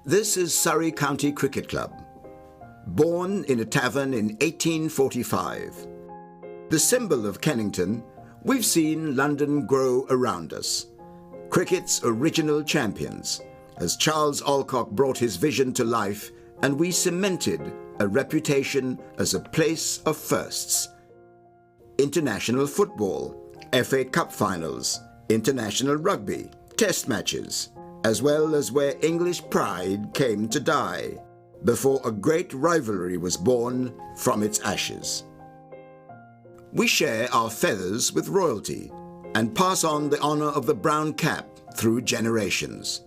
This is Surrey County Cricket Club. Born in a tavern in 1845. The symbol of Kennington, we've seen London grow around us. Cricket's original champions, as Charles Alcock brought his vision to life and we cemented a reputation as a place of firsts. International football, FA Cup finals, international rugby, test matches, as well as where English pride came to die, before a great rivalry was born from its ashes. We share our feathers with royalty and pass on the honour of the brown cap through generations.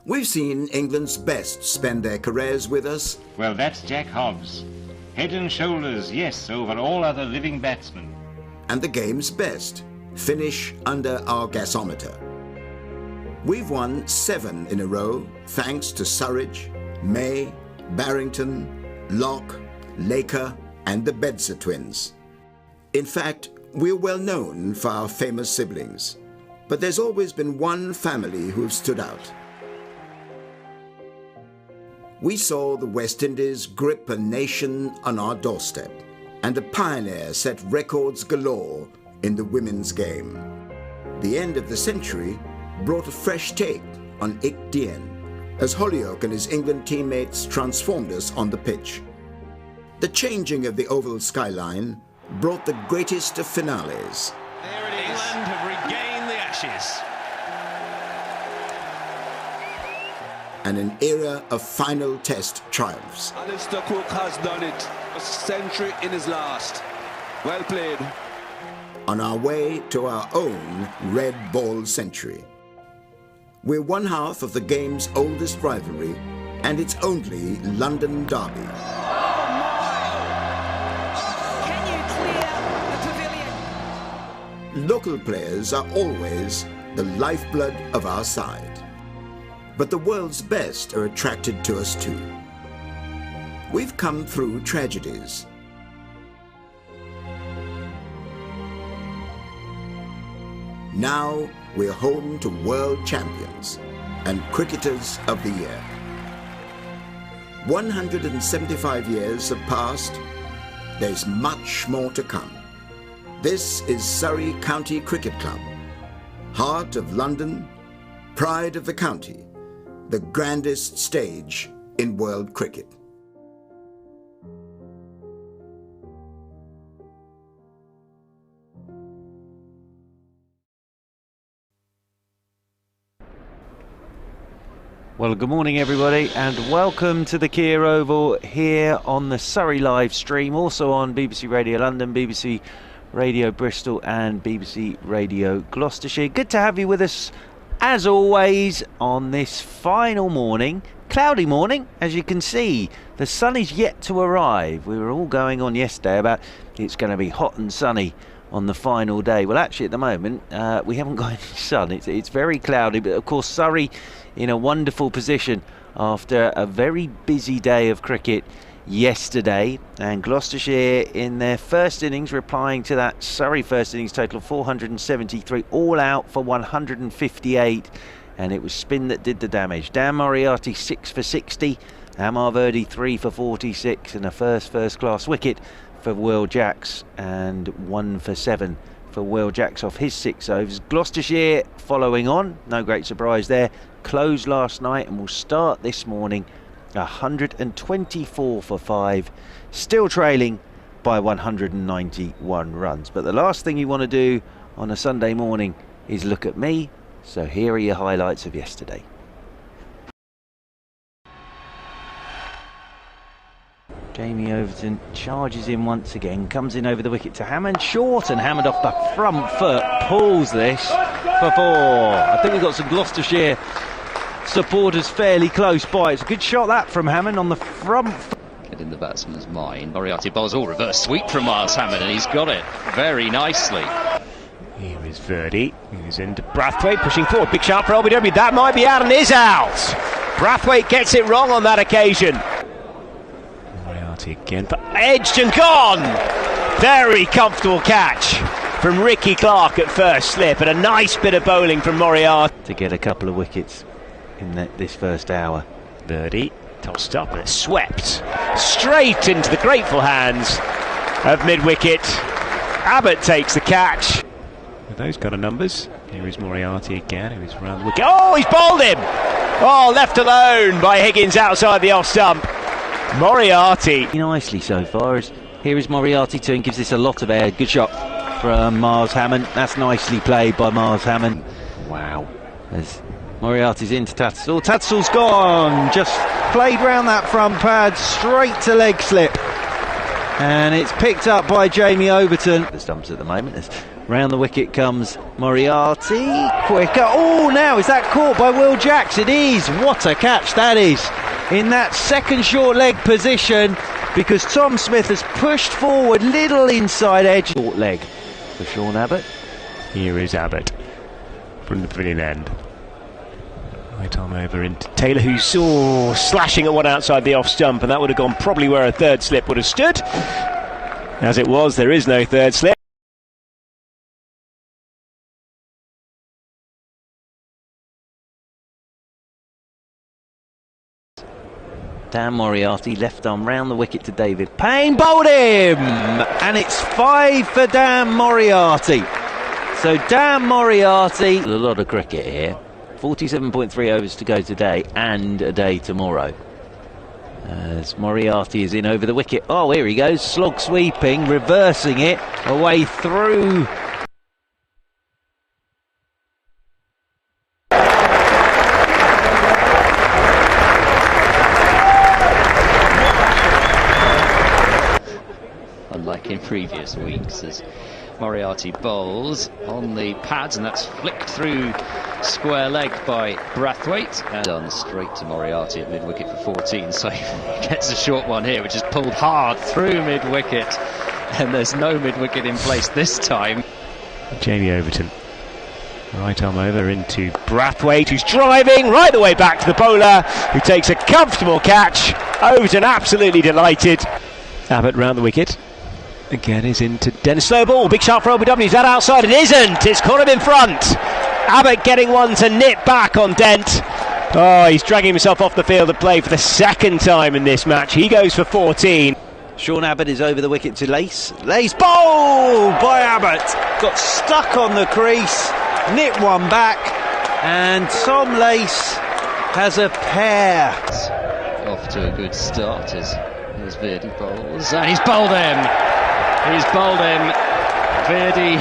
We've seen England's best spend their careers with us. Well, that's Jack Hobbs. Head and shoulders, yes, over all other living batsmen. And the game's best finish under our gasometer. We've won 7 in a row thanks to Surridge, May, Barrington, Locke, Laker and the Bedser twins. In fact, we're well known for our famous siblings, but there's always been one family who've stood out. We saw the West Indies grip a nation on our doorstep, and a pioneer set records galore in the women's game. The end of the century brought a fresh take on Ik Dien, as Holyoake and his England teammates transformed us on the pitch. The changing of the oval skyline brought the greatest of finales. There it is. England have regained the ashes. And an era of final test triumphs. Alistair Cook has done it. A century in his last. Well played. On our way to our own red ball century. We're one half of the game's oldest rivalry and its only London derby. Local players are always the lifeblood of our side. But the world's best are attracted to us too. We've come through tragedies. Now we're home to world champions and cricketers of the year. 175 years have passed. There's much more to come. This is Surrey County Cricket Club, heart of London, pride of the county, the grandest stage in world cricket. Well, good morning everybody and welcome to the Kia Oval here on the Surrey live stream, also on BBC Radio London, BBC Radio Bristol and BBC Radio Gloucestershire. Good to have you with us as always on this final morning, cloudy morning. As you can see, the sun is yet to arrive. We were all going on yesterday about it's going to be hot and sunny on the final day. Well, actually at the moment we haven't got any sun. It's very cloudy, but of course Surrey in a wonderful position after a very busy day of cricket yesterday, and Gloucestershire in their first innings replying to that Surrey first innings total of 473, all out for 158, and it was spin that did the damage. Dan Moriarty 6 for 60, Amar Verdi 3 for 46, and a first class wicket for Will Jacks, and 1 for 7 for Will Jacks off his 6 overs. Gloucestershire following on, no great surprise there, closed last night and will start this morning 124 for 5, still trailing by 191 runs. But the last thing you want to do on a Sunday morning is look at me, so here are your highlights of yesterday. Jamie Overton charges in once again, comes in over the wicket to Hammond, short, and Hammond off the front foot pulls this for 4. I think we've got some Gloucestershire supporters fairly close by. It's a good shot that from Hammond on the front. Get in the batsman's mind. Moriarty bowls all reverse sweep from Miles Hammond, and he's got it very nicely. Here is Verdi, who's into Brathwaite, pushing forward. Big shot for LBW. That might be out and is out. Brathwaite gets it wrong on that occasion. Moriarty again, but edged and gone. Very comfortable catch from Ricky Clark at first slip, and a nice bit of bowling from Moriarty to get a couple of wickets in this first hour. Verdi tossed up and it's swept straight into the grateful hands of mid-wicket. Abbott takes the catch. With those kind of numbers, here is Moriarty again, who is round the wicket. Oh, he's bowled him! Oh, left alone by Higgins outside the off stump. Moriarty. Nicely so far. Here is Moriarty too and gives this a lot of air. Good shot from Mars Hammond. That's nicely played by Mars Hammond. Wow. As Moriarty's into Tattersall. Tattersall's gone. Just played round that front pad straight to leg slip. And it's picked up by Jamie Overton. The stumps at the moment. As round the wicket comes Moriarty. Quicker. Oh, now is that caught by Will Jacks? It is. What a catch that is. In that second short leg position, because Tom Smith has pushed forward, little inside edge. Short leg for Sean Abbott. Here is Abbott from the pavilion end. Right arm over into Taylor, who saw slashing at one outside the off stump, and that would have gone probably where a third slip would have stood. As it was, there is no third slip. Dan Moriarty, left arm round the wicket to David Payne, bowled him! And it's 5 for Dan Moriarty. So Dan Moriarty, a lot of cricket here. 47.3 overs to go today and a day tomorrow. As Moriarty is in over the wicket. Oh, here he goes, slog sweeping, reversing it away through. Unlike in previous weeks, as Moriarty bowls on the pads, and that's flicked through square leg by Brathwaite and done straight to Moriarty at mid-wicket for 14, so he gets a short one here which is pulled hard through mid-wicket, and there's no mid-wicket in place this time. Jamie Overton, right arm over into Brathwaite, who's driving right the way back to the bowler, who takes a comfortable catch. Overton absolutely delighted. Abbott round the wicket. Again is into Dennis, slow ball, big shot for LBW, is that outside? It isn't, it's caught him in front. Abbott getting one to nip back on Dent. Oh, he's dragging himself off the field of play for the second time in this match. He goes for 14. Sean Abbott is over the wicket to Lace. Lace bowled by Abbott. Got stuck on the crease, nipped one back, and Tom Lace has a pair. Off to a good start as Verdi bowls, and he's bowled him. He's bowled him. Verdi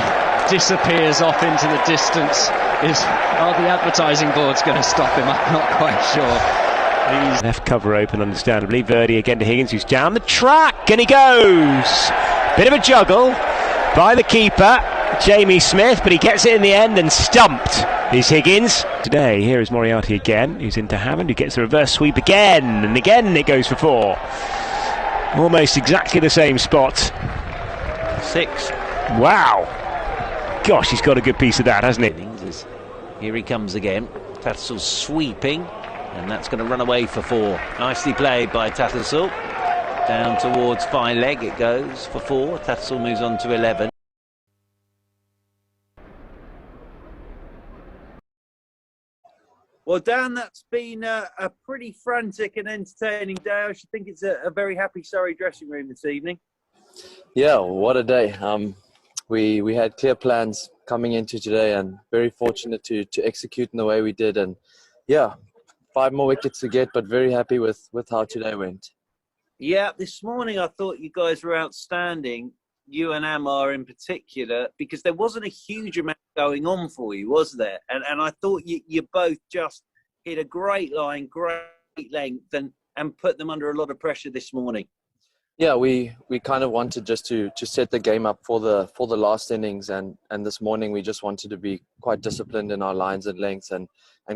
disappears off into the distance. Are the advertising boards going to stop him? I'm not quite sure. He's left cover open, understandably. Verdi again to Higgins, who's down the track, and he goes. Bit of a juggle by the keeper, Jamie Smith, but he gets it in the end, and stumped is Higgins. Today, here is Moriarty again, who's into Hammond, who gets the reverse sweep again, and again it goes for 4. Almost exactly the same spot. 6. Wow. Gosh, he's got a good piece of that, hasn't he? Here he comes again. Tattersall sweeping, and that's going to run away for 4. Nicely played by Tattersall. Down towards fine leg it goes for 4. Tattersall moves on to 11. Well, Dan, that's been a pretty frantic and entertaining day. I should think it's a very happy Surrey dressing room this evening. Yeah, what a day. We had clear plans coming into today, and very fortunate to execute in the way we did. And yeah, 5 more wickets to get, but very happy with how today went. Yeah, this morning I thought you guys were outstanding, you and Amar in particular, because there wasn't a huge amount going on for you, was there? And I thought you both just hit a great line, great length, and put them under a lot of pressure this morning. Yeah, we kind of wanted just to set the game up for the last innings, and this morning we just wanted to be quite disciplined in our lines and lengths and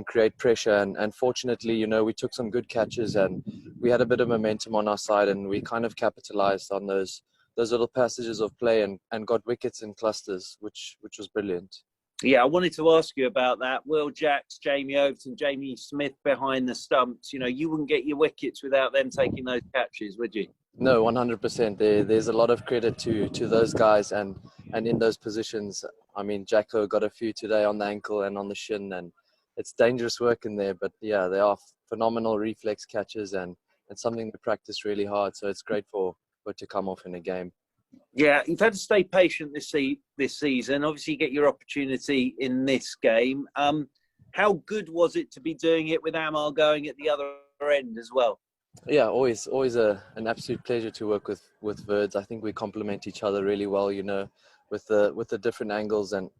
create pressure, and fortunately, you know, we took some good catches and we had a bit of momentum on our side, and we kind of capitalized on those little passages of play and got wickets in clusters, which was brilliant. Yeah, I wanted to ask you about that. Will Jacks, Jamie Overton, Jamie Smith behind the stumps. You know, you wouldn't get your wickets without them taking those catches, would you? No, 100%. There's a lot of credit to those guys and in those positions. I mean, Jacko got a few today on the ankle and on the shin, and it's dangerous work in there. But yeah, they are phenomenal reflex catches and something to practice really hard. So it's great for it to come off in a game. Yeah, you've had to stay patient this season. Obviously, you get your opportunity in this game. How good was it to be doing it with Amal going at the other end as well? Yeah, always an absolute pleasure to work with Verds. I think we complement each other really well, you know, with the different angles and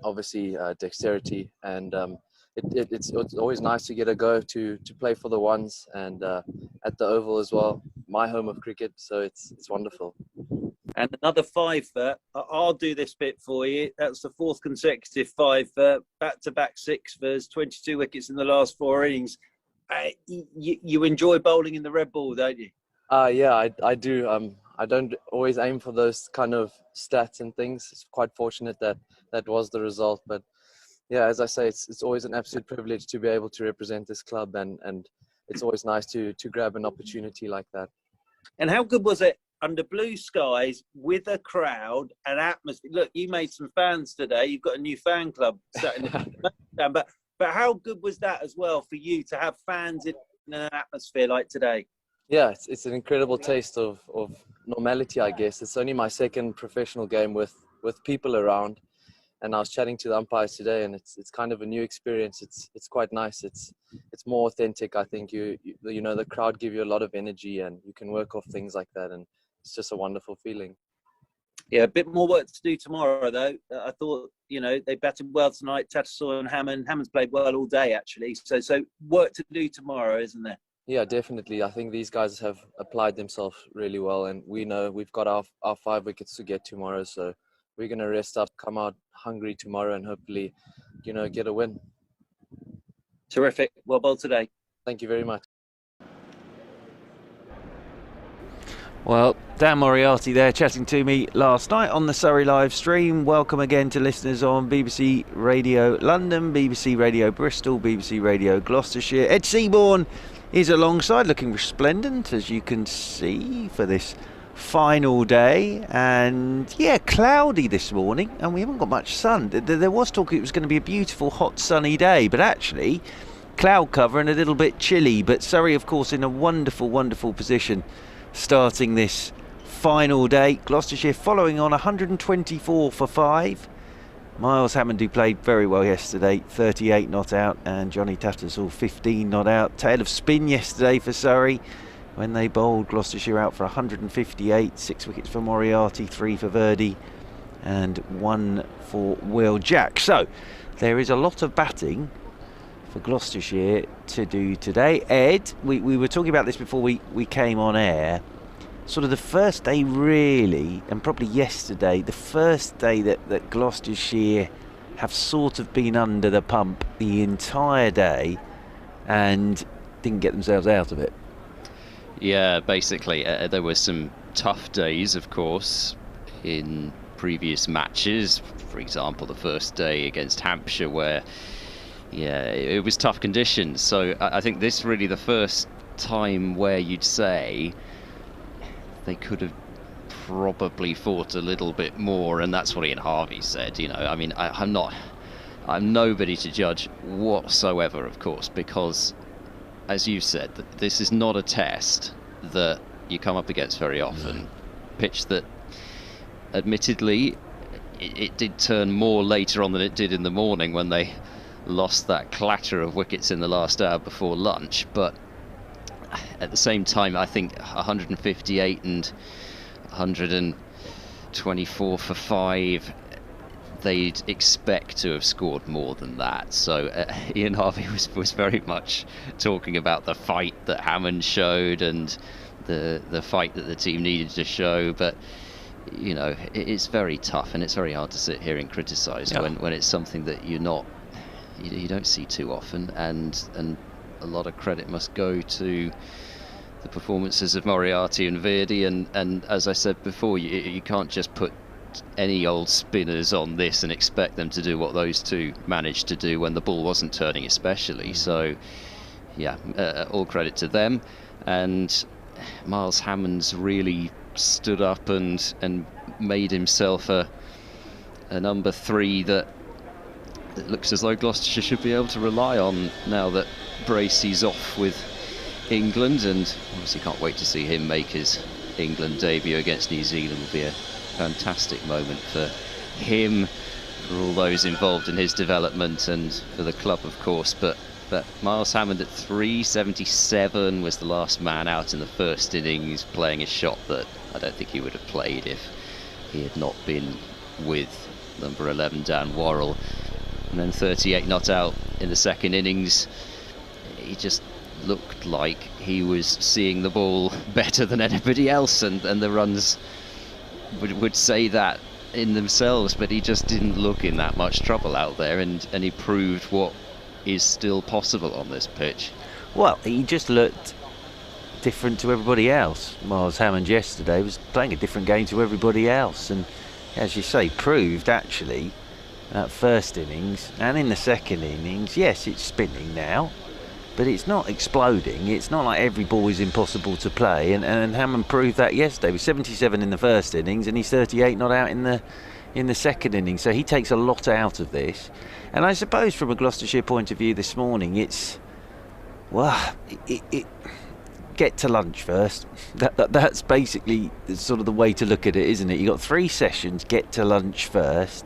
obviously dexterity. And it's always nice to get a go to play for the ones and at the Oval as well, my home of cricket. So it's wonderful. And another 5 for, I'll do this bit for you. That's the 4th consecutive 5 for, back-to-back 6 for, 22 wickets in the last 4 innings. You enjoy bowling in the red ball, don't you? Yeah, I do. I don't always aim for those kind of stats and things. It's quite fortunate that was the result. But yeah, as I say, it's always an absolute privilege to be able to represent this club, and it's always nice to grab an opportunity like that. And how good was it under blue skies with a crowd and atmosphere? Look, you made some fans today. You've got a new fan club sat in the but how good was that as well for you to have fans in an atmosphere like today? Yeah, it's an incredible taste of normality, I guess. It's only my 2nd professional game with people around, and I was chatting to the umpires today, and it's kind of a new experience. It's quite nice. It's more authentic. I think you know, the crowd give you a lot of energy, and you can work off things like that, and it's just a wonderful feeling. Yeah, a bit more work to do tomorrow, though. I thought, you know, they batted well tonight, Tattersall and Hammond. Hammond's played well all day, actually. So work to do tomorrow, isn't there? Yeah, definitely. I think these guys have applied themselves really well, and we know we've got our 5 wickets to get tomorrow. So we're going to rest up, come out hungry tomorrow, and hopefully, you know, get a win. Terrific. Well bowled today. Thank you very much. Well, Dan Moriarty there chatting to me last night on the Surrey live stream. Welcome again to listeners on BBC Radio London, BBC Radio Bristol, BBC Radio Gloucestershire. Ed Seaborn is alongside, looking resplendent, as you can see, for this final day. And yeah, cloudy this morning, and we haven't got much sun. There was talk it was going to be a beautiful, hot, sunny day, but actually cloud cover and a little bit chilly. But Surrey, of course, in a wonderful, wonderful position starting this final day. Gloucestershire following on 124 for 5. Miles Hammond, who played very well yesterday, 38 not out, and Johnny Tattersall 15 not out. Tail of spin yesterday for Surrey when they bowled Gloucestershire out for 158. 6 wickets for Moriarty, 3 for Verdi, and 1 for Will Jack. So there is a lot of batting for Gloucestershire to do today. Ed, we were talking about this before we came on air. Sort of the first day really, and probably yesterday, the first day that Gloucestershire have sort of been under the pump the entire day and didn't get themselves out of it. Yeah, basically there were some tough days, of course, in previous matches. For example, the first day against Hampshire, where it was tough conditions. So I think this really the first time where you'd say they could have probably fought a little bit more, and that's what Ian Harvey said. You know, I mean, I'm nobody to judge whatsoever, of course, because, as you said, this is not a test that you come up against very often. Pitch that, admittedly, it did turn more later on than it did in the morning when they lost that clatter of wickets in the last hour before lunch, but at the same time I think 158 and 124 for 5, they'd expect to have scored more than that. So Ian Harvey was very much talking about the fight that Hammond showed and the fight that the team needed to show, but you know, it's very tough and it's very hard to sit here and criticise when it's something that you don't see too often, and a lot of credit must go to the performances of Moriarty and Verdi, and as I said before, you can't just put any old spinners on this and expect them to do what those two managed to do when the ball wasn't turning, especially. So yeah, all credit to them. And Miles Hammond's really stood up and made himself a number 3 that it looks as though Gloucestershire should be able to rely on now that brace he's off with England, and obviously can't wait to see him make his England debut against New Zealand. Will be a fantastic moment for him, for all those involved in his development, and for the club, of course. But Miles Hammond at 377 was the last man out in the first innings, playing a shot that I don't think he would have played if he had not been with number 11 Dan Worrell. And then 38 not out in the second innings. He just looked like he was seeing the ball better than anybody else, and the runs would say that in themselves, but he just didn't look in that much trouble out there, and he proved what is still possible on this pitch. Well, he just looked different to everybody else. Miles Hammond yesterday was playing a different game to everybody else, and as you say, proved actually that first innings and in the second innings, yes, it's spinning now, but it's not exploding. It's not like every ball is impossible to play, and Hammond proved that yesterday. He was 77 in the first innings, and he's 38 not out in the second innings. So he takes a lot out of this. And I suppose from a Gloucestershire point of view this morning, it's, well, get to lunch first. That's basically sort of the way to look at it, isn't it? You've got 3 sessions, get to lunch first.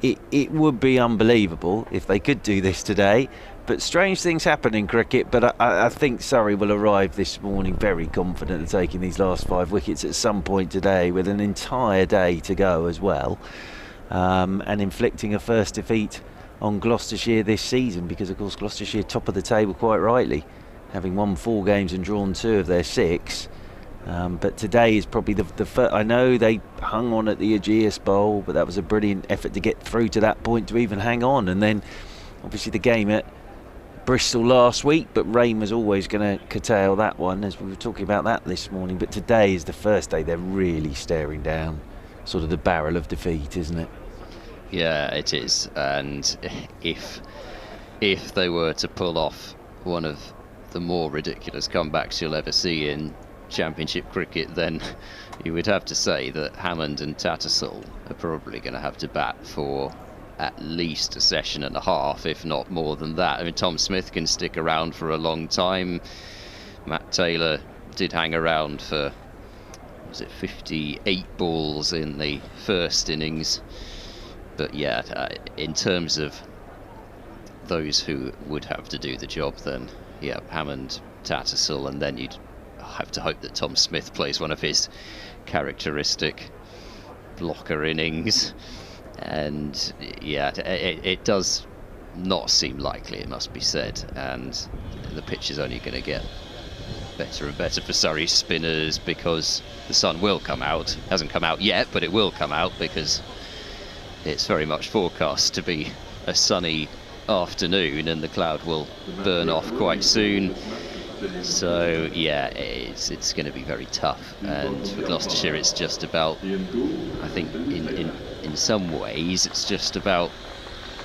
It would be unbelievable if they could do this today, but strange things happen in cricket. But I think Surrey will arrive this morning very confident of taking these last 5 wickets at some point today, with an entire day to go as well, and inflicting a first defeat on Gloucestershire this season, because of course Gloucestershire top of the table quite rightly, having won 4 games and drawn 2 of their 6. But today is probably the first. I know they hung on at the Aegeus Bowl, but that was a brilliant effort to get through to that point, to even hang on. And then obviously the game at Bristol last week, but rain was always going to curtail that one, as we were talking about that this morning. But today is the first day they're really staring down sort of the barrel of defeat, isn't it? Yeah, it is. And if they were to pull off one of the more ridiculous comebacks you'll ever see in Championship cricket, then you would have to say that Hammond and Tattersall are probably going to have to bat for at least a session and a half, if not more than that. I mean, Tom Smith can stick around for a long time. Matt Taylor did hang around for, was it 58 balls in the first innings? But yeah, in terms of those who would have to do the job, then yeah, Hammond, Tattersall, and then you'd have to hope that Tom Smith plays one of his characteristic blocker innings. And yeah, it does not seem likely, it must be said, and the pitch is only going to get better and better for Surrey spinners, because the sun will come out. It hasn't come out yet, but it will come out, because it's very much forecast to be a sunny afternoon, and the cloud will burn off quite soon. So yeah, it's going to be very tough, and for Gloucestershire it's just about, I think in some ways it's just about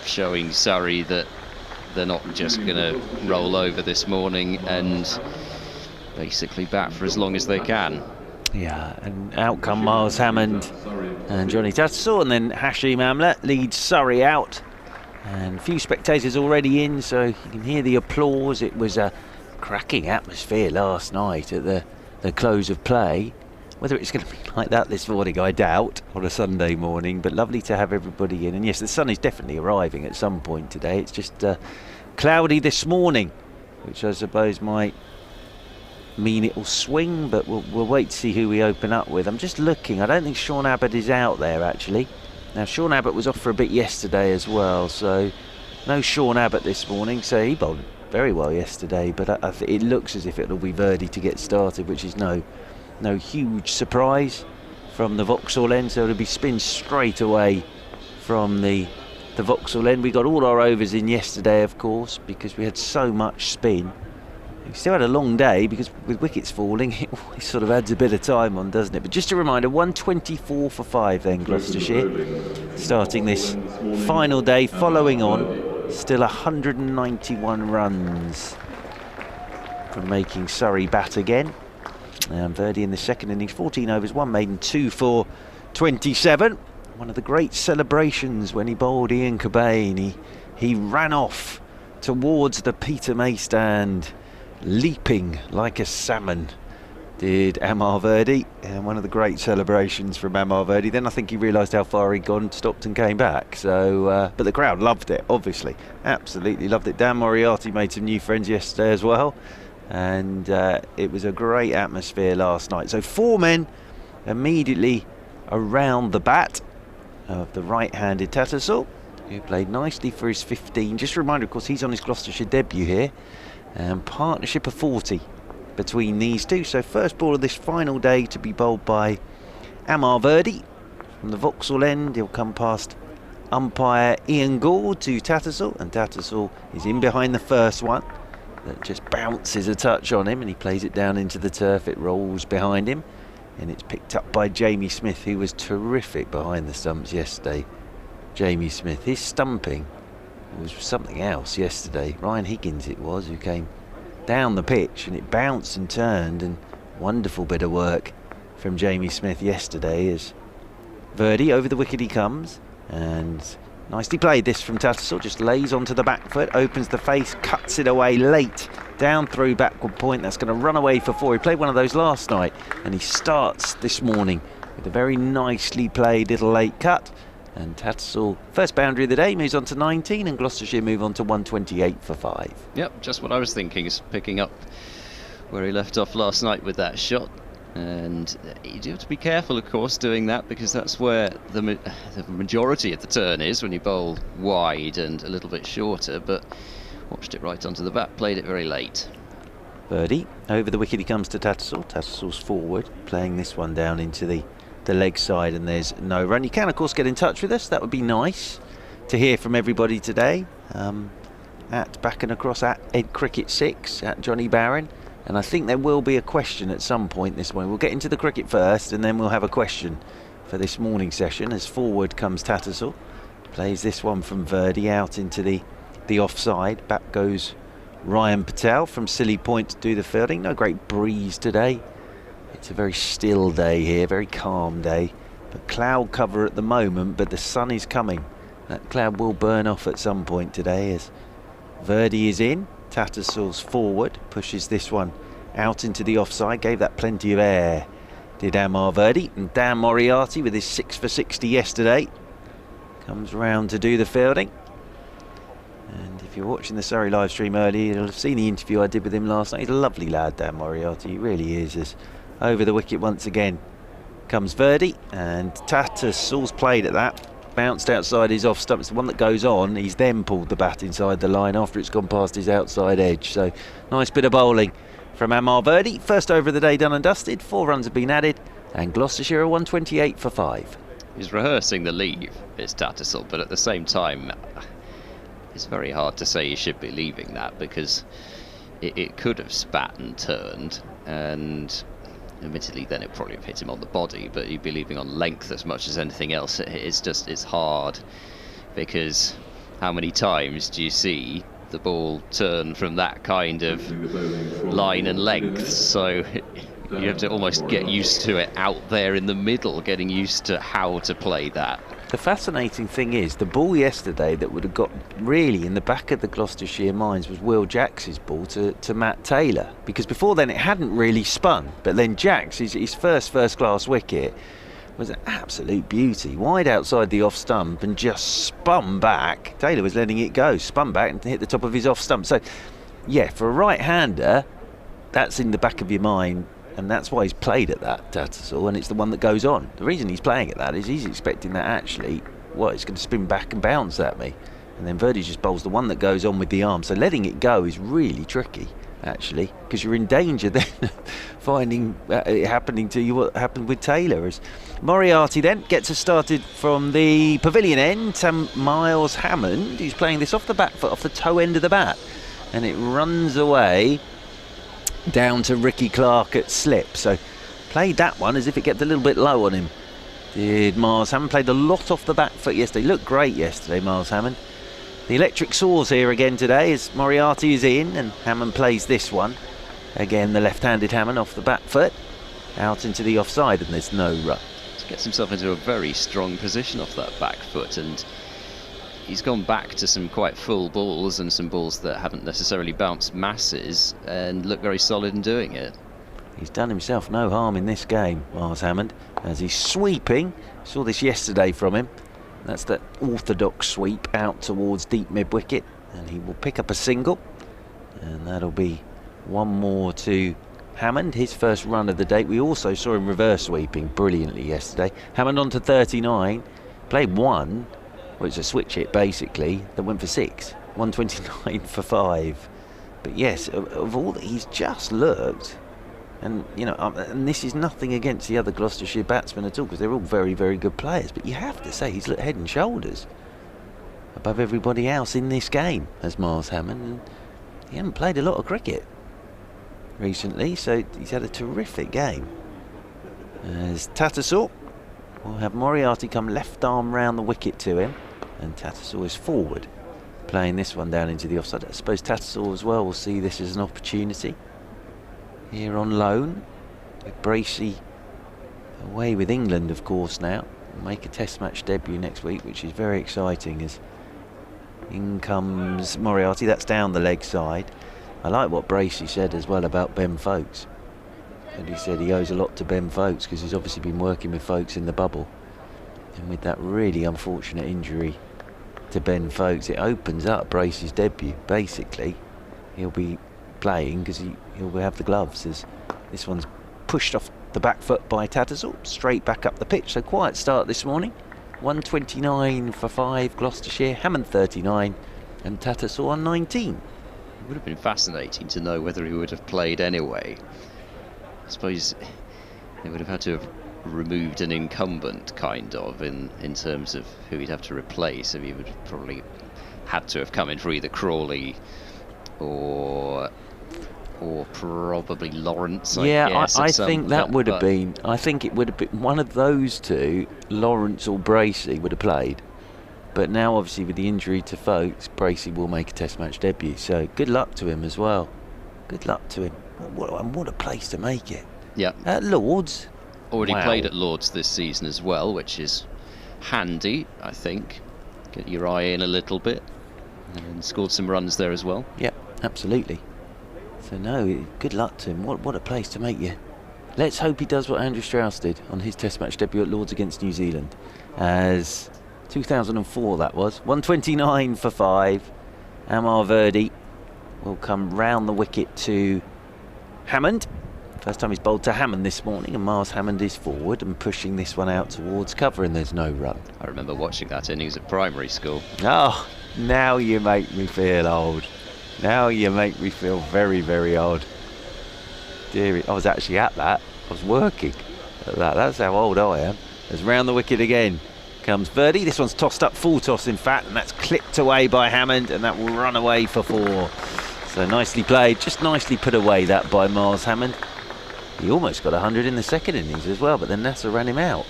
showing Surrey that they're not just going to roll over this morning and basically bat for as long as they can. Yeah, and out come Miles Hammond and Johnny Tattersall, and then Hashim Amla leads Surrey out, and a few spectators already in, so you can hear the applause. It was a cracking atmosphere last night at the close of play. Whether it's going to be like that this morning, I doubt, on a Sunday morning, but lovely to have everybody in. And yes, the sun is definitely arriving at some point today. It's just cloudy this morning, which I suppose might mean it will swing, but we'll wait to see who we open up with. I'm just looking. I don't think Sean Abbott is out there, actually. Now, Sean Abbott was off for a bit yesterday as well, so no Sean Abbott this morning. So he bowled very well yesterday, but it looks as if it'll be Verdi to get started, which is no huge surprise from the Vauxhall end. So it'll be spin straight away from the Vauxhall end. We got all our overs in yesterday, of course, because we had so much spin. We still had a long day, because with wickets falling, it always sort of adds a bit of time on, doesn't it? But just a reminder, 124 for 5 then, Gloucestershire, starting this final day, following on, still 191 runs from making Surrey bat again. And Verdi in the second innings, 14 overs, 1 maiden, 2 for 27. One of the great celebrations when he bowled Ian Cobain. He ran off towards the Peter May stand, leaping like a salmon, did Amar Verdi, and one of the great celebrations from Amar Verdi. Then I think he realised how far he'd gone, stopped and came back. So, but the crowd loved it, obviously, absolutely loved it. Dan Moriarty made some new friends yesterday as well, and it was a great atmosphere last night. So 4 men immediately around the bat of the right-handed Tattersall, who played nicely for his 15. Just a reminder, of course, he's on his Gloucestershire debut here, and partnership of 40 between these two. So first ball of this final day to be bowled by Amar Verdi from the Vauxhall end. He'll come past umpire Ian Gore to Tattersall, and Tattersall is in behind the first one that just bounces a touch on him, and he plays it down into the turf. It rolls behind him, and it's picked up by Jamie Smith, who was terrific behind the stumps yesterday. Jamie Smith, his stumping was something else yesterday. Ryan Higgins it was who came down the pitch, and it bounced and turned, and wonderful bit of work from Jamie Smith yesterday as Verdi over the wicket he comes, and nicely played this from Tattersall, just lays onto the back foot, opens the face, cuts it away late, down through backward point. That's going to run away for 4. He played one of those last night, and he starts this morning with a very nicely played little late cut. And Tattersall, first boundary of the day, moves on to 19, and Gloucestershire move on to 128 for 5. Yep, just what I was thinking, is picking up where he left off last night with that shot. And you do have to be careful, of course, doing that, because that's where the majority of the turn is, when you bowl wide and a little bit shorter. But watched it right onto the bat, played it very late. Verdi, over the wicket he comes to Tattersall. Tattersall's forward, playing this one down into the leg side, and there's no run. You can, of course, get in touch with us. That would be nice to hear from everybody today. At back and across at Ed Cricket 6, at Johnny Barron. And I think there will be a question at some point this morning. We'll get into the cricket first, and then we'll have a question for this morning session. As forward comes Tattersall, plays this one from Verdi out into the offside. Back goes Ryan Patel from Silly Point to do the fielding. No great breeze today. It's a very still day here, very calm day, but cloud cover at the moment, but the sun is coming. That cloud will burn off at some point today as Verdi is in. Tattersall's forward, pushes this one out into the offside, gave that plenty of air, did Amar Verdi. And Dan Moriarty with his 6 for 60 yesterday comes round to do the fielding. And if you're watching the Surrey live stream earlier, you'll have seen the interview I did with him last night. He's a lovely lad, Dan Moriarty, he really is. As over the wicket once again comes Verdi, and Tattersall's played at that, bounced outside his off stump. It's the one that goes on. He's then pulled the bat inside the line after it's gone past his outside edge. So nice bit of bowling from Amar Verdi. First over of the day done and dusted. 4 runs have been added, and Gloucestershire are 128 for 5. He's rehearsing the leave, it's Tattersall, but at the same time it's very hard to say he should be leaving that, because it could have spat and turned, and admittedly then it probably have hit him on the body, but he'd be leaving on length as much as anything else. It's hard, because how many times do you see the ball turn from that kind of line and length? So you have to almost get used to it out there in the middle, getting used to how to play that. The fascinating thing is, the ball yesterday that would have got really in the back of the Gloucestershire minds was Will Jacks's ball to Matt Taylor, because before then it hadn't really spun, but then Jacks, his first class wicket, was an absolute beauty, wide outside the off stump and just spun back. Taylor was letting it go, spun back and hit the top of his off stump. So yeah, for a right-hander, that's in the back of your mind, and that's why he's played at that, Tattersall, and it's the one that goes on. The reason he's playing at that is he's expecting that actually, well, it's going to spin back and bounce at me. And then Verdi just bowls the one that goes on with the arm. So letting it go is really tricky, actually, because you're in danger then of finding it happening to you what happened with Taylor. As Moriarty then gets us started from the pavilion end to Miles Hammond, who's playing this off the back foot, off the toe end of the bat. And it runs away down to Ricky Clark at slip. So played that one as if it kept a little bit low on him, did Miles Hammond. Played a lot off the back foot yesterday. Looked great yesterday, Miles Hammond. The electric soars here again today as Moriarty is in, and Hammond plays this one. Again, the left-handed Hammond off the back foot, out into the offside, and there's no run. Gets himself into a very strong position off that back foot, and he's gone back to some quite full balls and some balls that haven't necessarily bounced masses and look very solid in doing it. He's done himself no harm in this game, Miles Hammond, as he's sweeping. Saw this yesterday from him. That's the orthodox sweep out towards deep mid-wicket, and he will pick up a single, and that'll be one more to Hammond, his first run of the day. We also saw him reverse sweeping brilliantly yesterday. Hammond on to 39, played one, well, it's a switch hit basically, that went for 6, 129 for 5. But yes, of all that, he's just looked, and you know, and this is nothing against the other Gloucestershire batsmen at all, because they're all very, very good players, but you have to say he's looked head and shoulders above everybody else in this game as Miles Hammond, and he hasn't played a lot of cricket recently, so he's had a terrific game. As Tattersall will have Moriarty come left arm round the wicket to him, and Tattersall is forward, playing this one down into the offside. I suppose Tattersall as well will see this as an opportunity here on loan, with Bracey away with England of course now. Will make a test match debut next week, which is very exciting, as in comes Moriarty. That's down the leg side. I like what Bracey said as well about Ben Folkes, and he said he owes a lot to Ben Folkes because he's obviously been working with Folkes in the bubble, and with that really unfortunate injury to Ben Folkes, it opens up Bracey's debut. Basically he'll be playing because he'll have the gloves, as this one's pushed off the back foot by Tattersall, straight back up the pitch. So quiet start this morning. 129 for 5 Gloucestershire, Hammond 39 and Tattersall on 19. It would have been fascinating to know whether he would have played anyway. I suppose they would have had to have removed an incumbent, kind of, in terms of who he'd have to replace. So he would have probably had to have come in for either Crawley or probably Lawrence. I think that would have been. I think it would have been one of those two, Lawrence or Bracey, would have played. But now, obviously, with the injury to Folkes, Bracey will make a Test match debut. So good luck to him as well. Good luck to him. What a place to make it. Yeah. At Lords. Already Wow. played at Lords this season as well, which is handy, I think. Get your eye in a little bit. And scored some runs there as well. Yep, absolutely. So no, good luck to him. What a place to make you. Let's hope he does what Andrew Strauss did on his Test match debut at Lords against New Zealand. As 2004 that was. 129 for 5. Amar Verdi will come round the wicket to Hammond. First time he's bowled to Hammond this morning, and Miles Hammond is forward and pushing this one out towards cover, and there's no run. I remember watching that innings at primary school. Oh, now you make me feel old. Now you make me feel very, very old. Dearie, I was actually at that. I was working at that. That's how old I am. As round the wicket again comes Verdi. This one's tossed up, full toss in fact, and that's clipped away by Hammond, and that will run away for 4. So nicely played, just nicely put away that by Miles Hammond. He almost got 100 in the second innings as well, but then Nasser ran him out.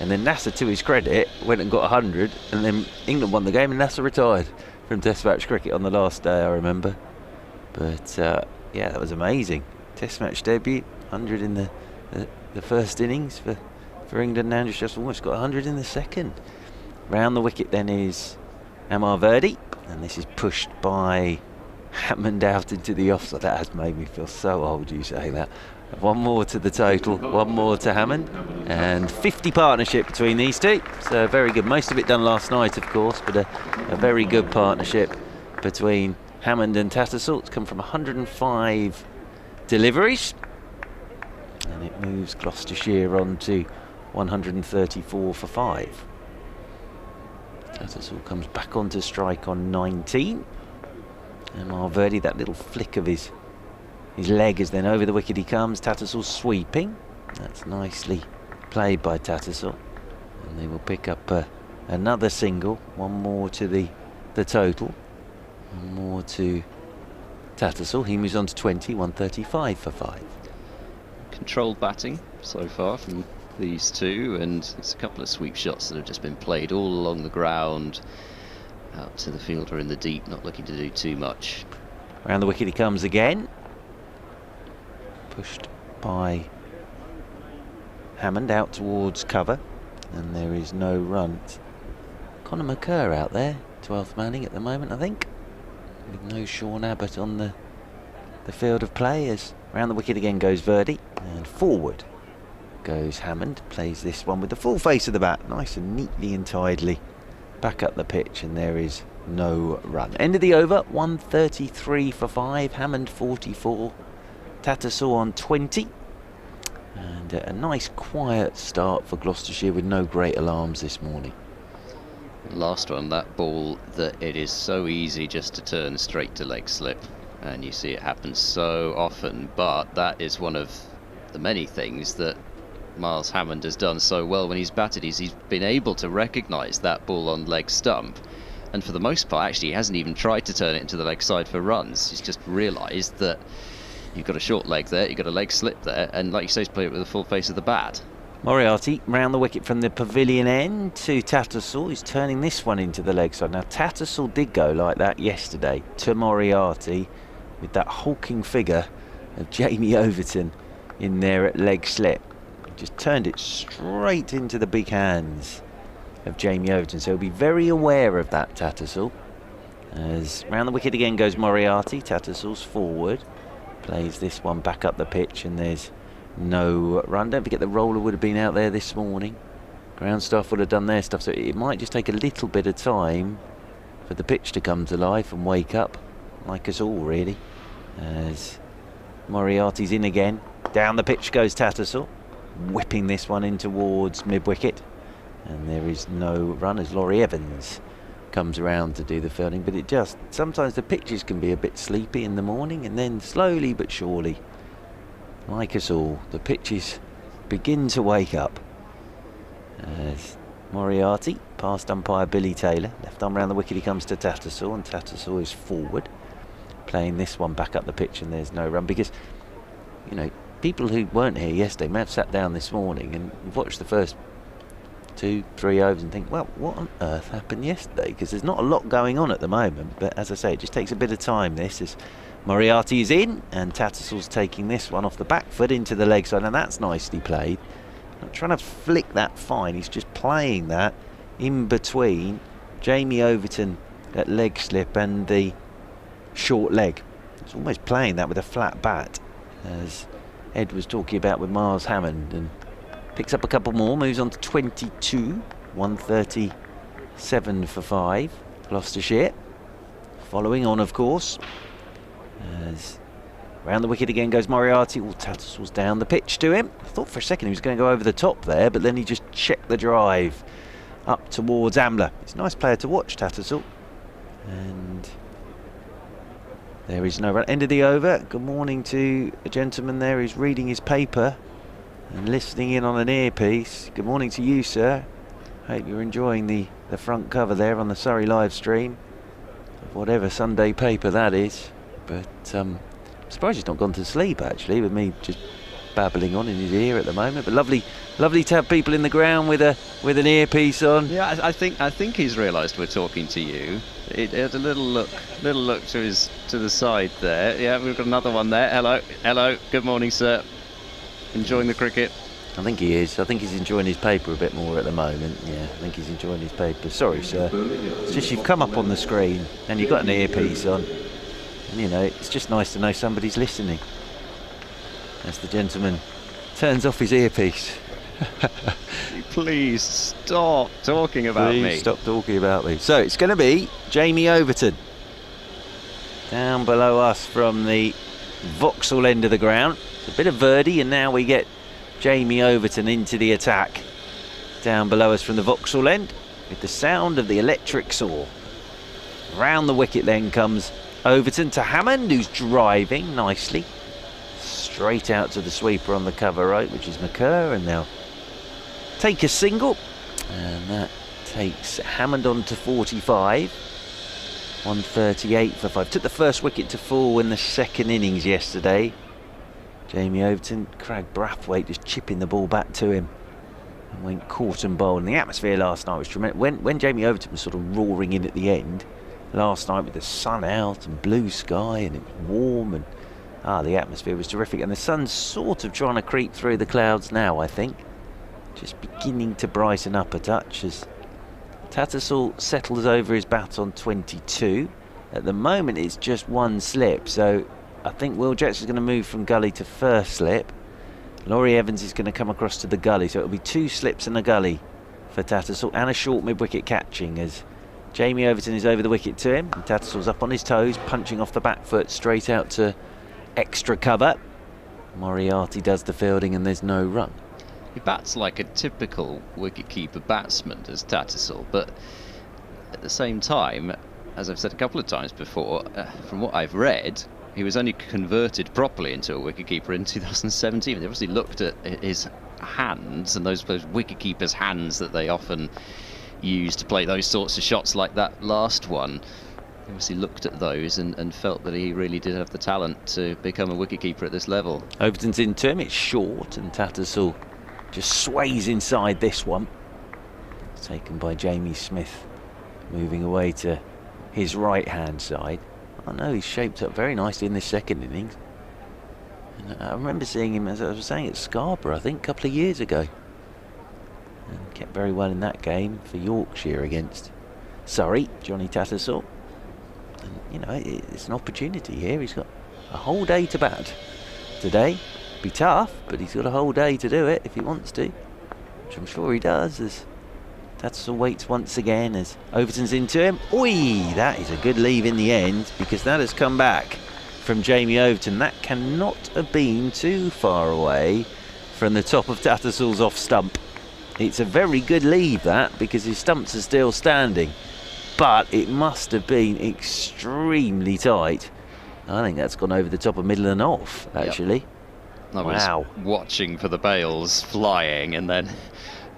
And then Nasser, to his credit, went and got 100, and then England won the game and Nasser retired from Test match cricket on the last day, I remember. But yeah, that was amazing. Test match debut, 100 in the first innings for England. Andrew just almost got 100 in the second. Round the wicket then is Amar Verdi, and this is pushed by Hammond out into the offside. That has made me feel so old, you saying that. One more to the total, one more to Hammond, and 50 partnership between these two. So very good. Most of it done last night, of course, but a very good partnership between Hammond and Tattersall. It's come from 105 deliveries, and it moves Gloucestershire on to 134 for 5. Tattersall comes back onto strike on 19. And Marverdi, that little flick of his leg as then over the wicket he comes. Tattersall sweeping. That's nicely played by Tattersall. And they will pick up another single. One more to the total. One more to Tattersall. He moves on to 20, 135 for 5. Controlled batting so far from these two, and it's a couple of sweep shots that have just been played all along the ground, out to the fielder in the deep, not looking to do too much. Around the wicket he comes again. Pushed by Hammond out towards cover, and there is no run. Can't Conor McCurr out there, 12th manning at the moment, I think, with no Sean Abbott on the field of play. As round the wicket again goes Verdi, and forward goes Hammond. Plays this one with the full face of the bat, nice and neatly and tidily back up the pitch, and there is no run. End of the over, 133 for 5, Hammond 44, Tattersall on 20. And a nice quiet start for Gloucestershire with no great alarms this morning. Last one, that ball that it is so easy just to turn straight to leg slip, and you see it happen so often, but that is one of the many things that Miles Hammond has done so well when he's batted. He's been able to recognise that ball on leg stump, and for the most part actually he hasn't even tried to turn it into the leg side for runs. He's just realised that you've got a short leg there, you've got a leg slip there, and like you say, he's played it with the full face of the bat. Moriarty round the wicket from the pavilion end to Tattersall. He's turning this one into the leg side. Now Tattersall did go like that yesterday to Moriarty with that hulking figure of Jamie Overton in there at leg slip. Just turned it straight into the big hands of Jamie Overton, so he'll be very aware of that, Tattersall. As round the wicket again goes Moriarty. Tattersall's forward, plays this one back up the pitch, and there's no run. Don't forget the roller would have been out there this morning. Ground staff would have done their stuff, so it might just take a little bit of time for the pitch to come to life and wake up, like us all really. As Moriarty's in again, down the pitch goes Tattersall, whipping this one in towards mid-wicket, and there is no run as Laurie Evans comes around to do the fielding. But it just, sometimes the pitches can be a bit sleepy in the morning, and then slowly but surely, like us all, the pitches begin to wake up. As Moriarty, past umpire Billy Taylor, left arm round the wicket he comes to Tattersall, and Tattersall is forward, playing this one back up the pitch, and there's no run. Because, you know, people who weren't here yesterday may have sat down this morning and watched the first 2-3 overs and think, well, what on earth happened yesterday? Because there's not a lot going on at the moment, but as I say, it just takes a bit of time. This is Moriarty is in, and Tattersall's taking this one off the back foot into the leg side, and that's nicely played. Not trying to flick that fine, he's just playing that in between Jamie Overton at leg slip and the short leg. He's almost playing that with a flat bat, as Ed was talking about with Miles Hammond, and picks up a couple more, moves on to 22, 137 for 5, Gloucestershire. Following on, of course, as round the wicket again goes Moriarty. Tattersall's down the pitch to him. I thought for a second he was going to go over the top there, but then he just checked the drive up towards Amler. It's a nice player to watch, Tattersall. And there is no run. End of the over. Good morning to a gentleman there who's reading his paper and listening in on an earpiece. Good morning to you, sir. Hope you're enjoying the front cover there on the Surrey live stream of whatever Sunday paper that is. But I'm surprised he's not gone to sleep, actually, with me just babbling on in his ear at the moment. But lovely to have people in the ground with an earpiece on. Yeah, I think he's realised we're talking to you. It had a little look to the side there. Yeah, we've got another one there. Hello. Good morning, sir. Enjoying the cricket? I think he is. I think he's enjoying his paper a bit more at the moment. Yeah, I think he's enjoying his paper. Sorry, sir. It's just you've come up on the screen and you've got an earpiece on. And, you know, it's just nice to know somebody's listening. As the gentleman turns off his earpiece. Please stop talking about me. Please stop talking about me. So it's going to be Jamie Overton down below us from the Vauxhall end of the ground. It's a bit of Verdi, and now we get Jamie Overton into the attack down below us from the Vauxhall end with the sound of the electric saw. Round the wicket then comes Overton to Hammond, who's driving nicely straight out to the sweeper on the cover right, which is McCurr, and they'll take a single, and that takes Hammond on to 45. 138 for 5. Took the first wicket to fall in the second innings yesterday. Jamie Overton, Craig Brathwaite just chipping the ball back to him and went caught and bowled. And the atmosphere last night was tremendous. When Jamie Overton was sort of roaring in at the end last night with the sun out and blue sky and it was warm, and the atmosphere was terrific. And the sun's sort of trying to creep through the clouds now, I think. Just beginning to brighten up a touch as Tattersall settles over his bat on 22. At the moment it's just one slip, so I think Will Jackson's going to move from gully to first slip. Laurie Evans is going to come across to the gully, so it'll be 2 slips and a gully for Tattersall, and a short mid-wicket catching as Jamie Overton is over the wicket to him, and Tattersall's up on his toes, punching off the back foot straight out to extra cover. Moriarty does the fielding and there's no run. He bats like a typical wicketkeeper batsman, does Tattersall, but at the same time, as I've said a couple of times before, from what I've read, he was only converted properly into a wicketkeeper in 2017. They obviously looked at his hands, and those wicketkeepers' hands that they often use to play those sorts of shots like that last one. They obviously looked at those and felt that he really did have the talent to become a wicketkeeper at this level. Overton's into him, it's short, and Tattersall just sways inside this one. It's taken by Jamie Smith, moving away to his right hand side. I know he's shaped up very nicely in this second innings. And I remember seeing him, as I was saying, at Scarborough, I think, a couple of years ago. And kept very well in that game for Yorkshire against Surrey, Johnny Tattersall. And, you know, it's an opportunity here. He's got a whole day to bat today. Be tough, but he's got a whole day to do it if he wants to, which I'm sure he does, as Tattersall waits once again as Overton's into him. Oi! That is a good leave in the end, because that has come back from Jamie Overton. That cannot have been too far away from the top of Tattersall's off stump. It's a very good leave, that, because his stumps are still standing, but it must have been extremely tight. I think that's gone over the top of middle and off, actually. Yep. I was watching for the bails flying, and then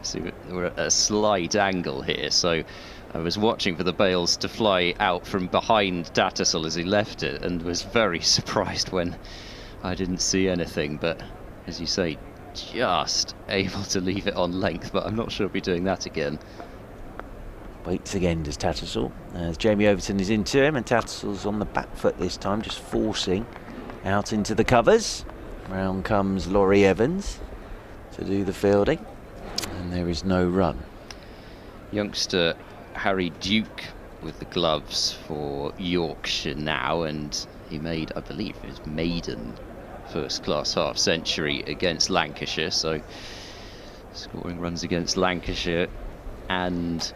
see, we're at a slight angle here, so I was watching for the bails to fly out from behind Tattersall as he left it, and was very surprised when I didn't see anything. But as you say, just able to leave it on length, but I'm not sure he'll be doing that again. Waits again, does Tattersall, as Jamie Overton is into him, and Tattersall's on the back foot this time, just forcing out into the covers. Round comes Laurie Evans to do the fielding, and there is no run. Youngster Harry Duke with the gloves for Yorkshire now, and he made, I believe, his maiden first-class half-century against Lancashire, so scoring runs against Lancashire and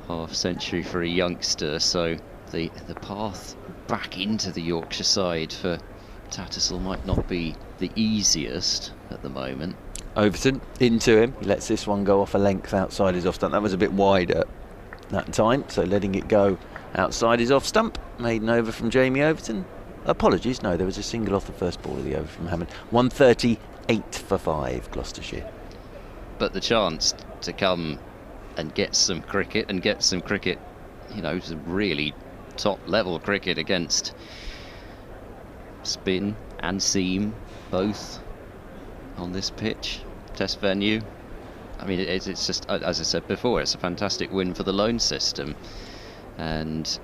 half-century for a youngster, so the path back into the Yorkshire side for Tattersall might not be the easiest at the moment. Overton into him, he lets this one go off a length outside his off stump. That was a bit wider that time, so letting it go outside his off stump. Maiden over from Jamie Overton. Apologies, no, there was a single off the first ball of the over from Hammond. 138 for 5, Gloucestershire. But the chance to come and get some cricket, you know, some really top level cricket against spin and seam, both on this pitch, test venue. I mean, it's just, as I said before, it's a fantastic win for the loan system, and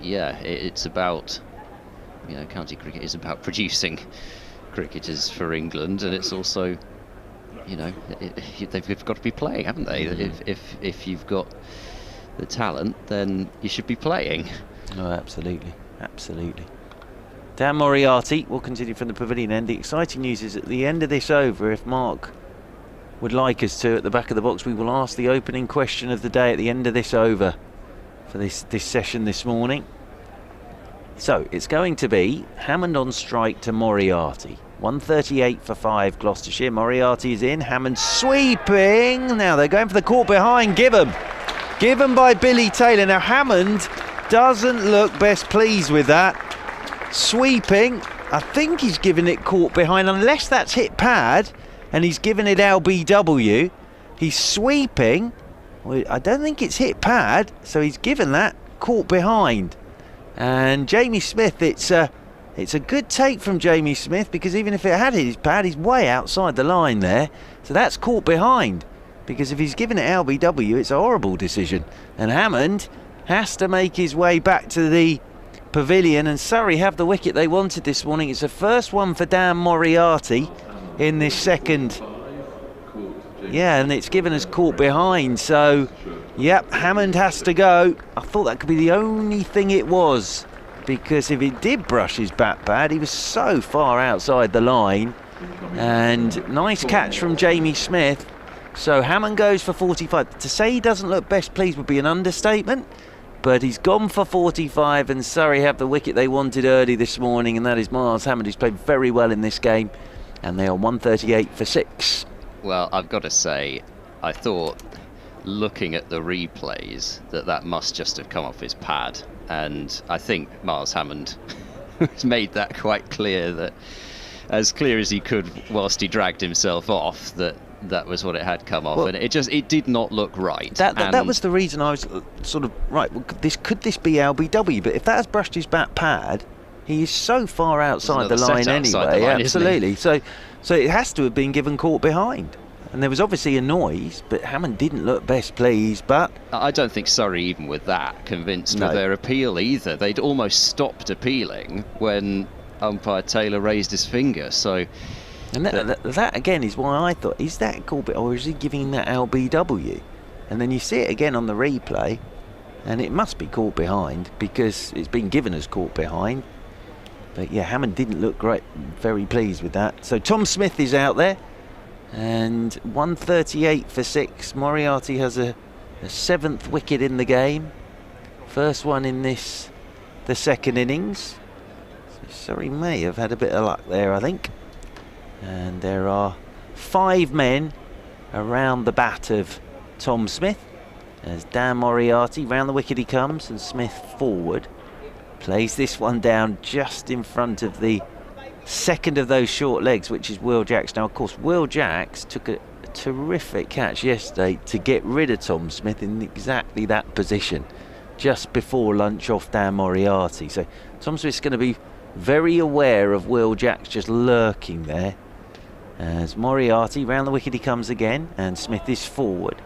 yeah, it's about, you know, county cricket is about producing cricketers for England, and it's also, you know, they've got to be playing, haven't they? If you've got the talent, then you should be playing. Oh, absolutely, absolutely. Dan Moriarty will continue from the pavilion end. The exciting news is at the end of this over, if Mark would like us to, at the back of the box, we will ask the opening question of the day at the end of this over for this session this morning. So it's going to be Hammond on strike to Moriarty. 138 for 5, Gloucestershire. Moriarty is in, Hammond sweeping. Now they're going for the caught behind. Given by Billy Taylor. Now Hammond doesn't look best pleased with that. Sweeping, I think he's given it caught behind, unless that's hit pad and he's given it LBW. He's sweeping, I don't think it's hit pad, so he's given that caught behind. And Jamie Smith, it's a good take from Jamie Smith, because even if it had hit his pad, he's way outside the line there, so that's caught behind, because if he's given it LBW, it's a horrible decision, and Hammond has to make his way back to the pavilion, and Surrey have the wicket they wanted this morning. It's the first one for Dan Moriarty in this second. Yeah, and it's given us caught behind, so Yep, Hammond has to go. I thought that could be the only thing it was, because if it did brush his bat pad, he was so far outside the line. And nice catch from Jamie Smith. So Hammond goes for 45. To say he doesn't look best pleased would be an understatement, but he's gone for 45, and Surrey have the wicket they wanted early this morning, and that is Miles Hammond, who's played very well in this game, and they are 138 for 6. Well, I've got to say, I thought, looking at the replays, that must just have come off his pad, and I think Miles Hammond has made that quite clear, that as clear as he could whilst he dragged himself off, that was what it had come off. Well, and it did not look right. That was the reason I was sort of right. Well, could this be LBW? But if that has brushed his bat pad, he is so far outside the line anyway. Absolutely. So it has to have been given caught behind. And there was obviously a noise, but Hammond didn't look best pleased. But I don't think Surrey, even with that, convinced with their appeal either. They'd almost stopped appealing when umpire Taylor raised his finger. So. And that again is why I thought, is that caught, or is he giving that LBW? And then you see it again on the replay, and it must be caught behind, because it's been given as caught behind. But yeah, Hammond didn't look great, very pleased with that. So Tom Smith is out there, and 138 for 6. Moriarty has a 7th wicket in the game, first one in the second innings. So Surrey may have had a bit of luck there, I think. And there are 5 men around the bat of Tom Smith, as Dan Moriarty, round the wicket he comes, and Smith forward. Plays this one down just in front of the second of those short legs, which is Will Jacks. Now, of course, Will Jacks took a terrific catch yesterday to get rid of Tom Smith in exactly that position, just before lunch off Dan Moriarty. So Tom Smith's going to be very aware of Will Jacks just lurking there. As Moriarty, round the wicket he comes again, and Smith is forward.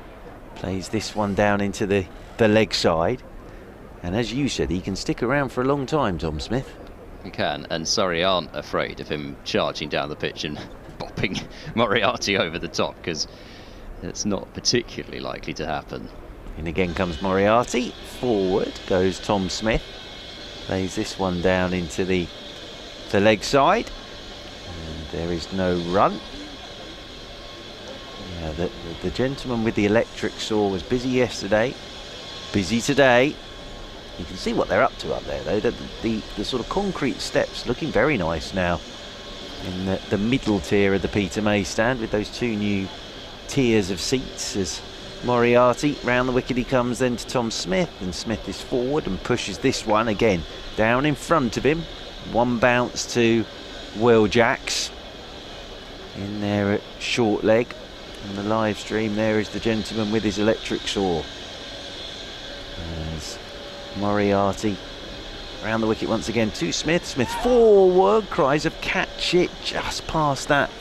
Plays this one down into the leg side. And as you said, he can stick around for a long time, Tom Smith. He can, and Surrey aren't afraid of him charging down the pitch and bopping Moriarty over the top, because it's not particularly likely to happen. And again comes Moriarty. Forward goes Tom Smith. Plays this one down into the leg side. There is no run. Yeah, the gentleman with the electric saw was busy yesterday, busy today. You can see what they're up to up there, though. The sort of concrete steps looking very nice now in the middle tier of the Peter May stand, with those 2 new tiers of seats. As Moriarty, round the wicket he comes then to Tom Smith, and Smith is forward and pushes this one again down in front of him. One bounce to Will Jacks. In there at short leg. In the live stream there is the gentleman with his electric saw. As Moriarty round the wicket once again to Smith. Smith forward, cries of catch it just past that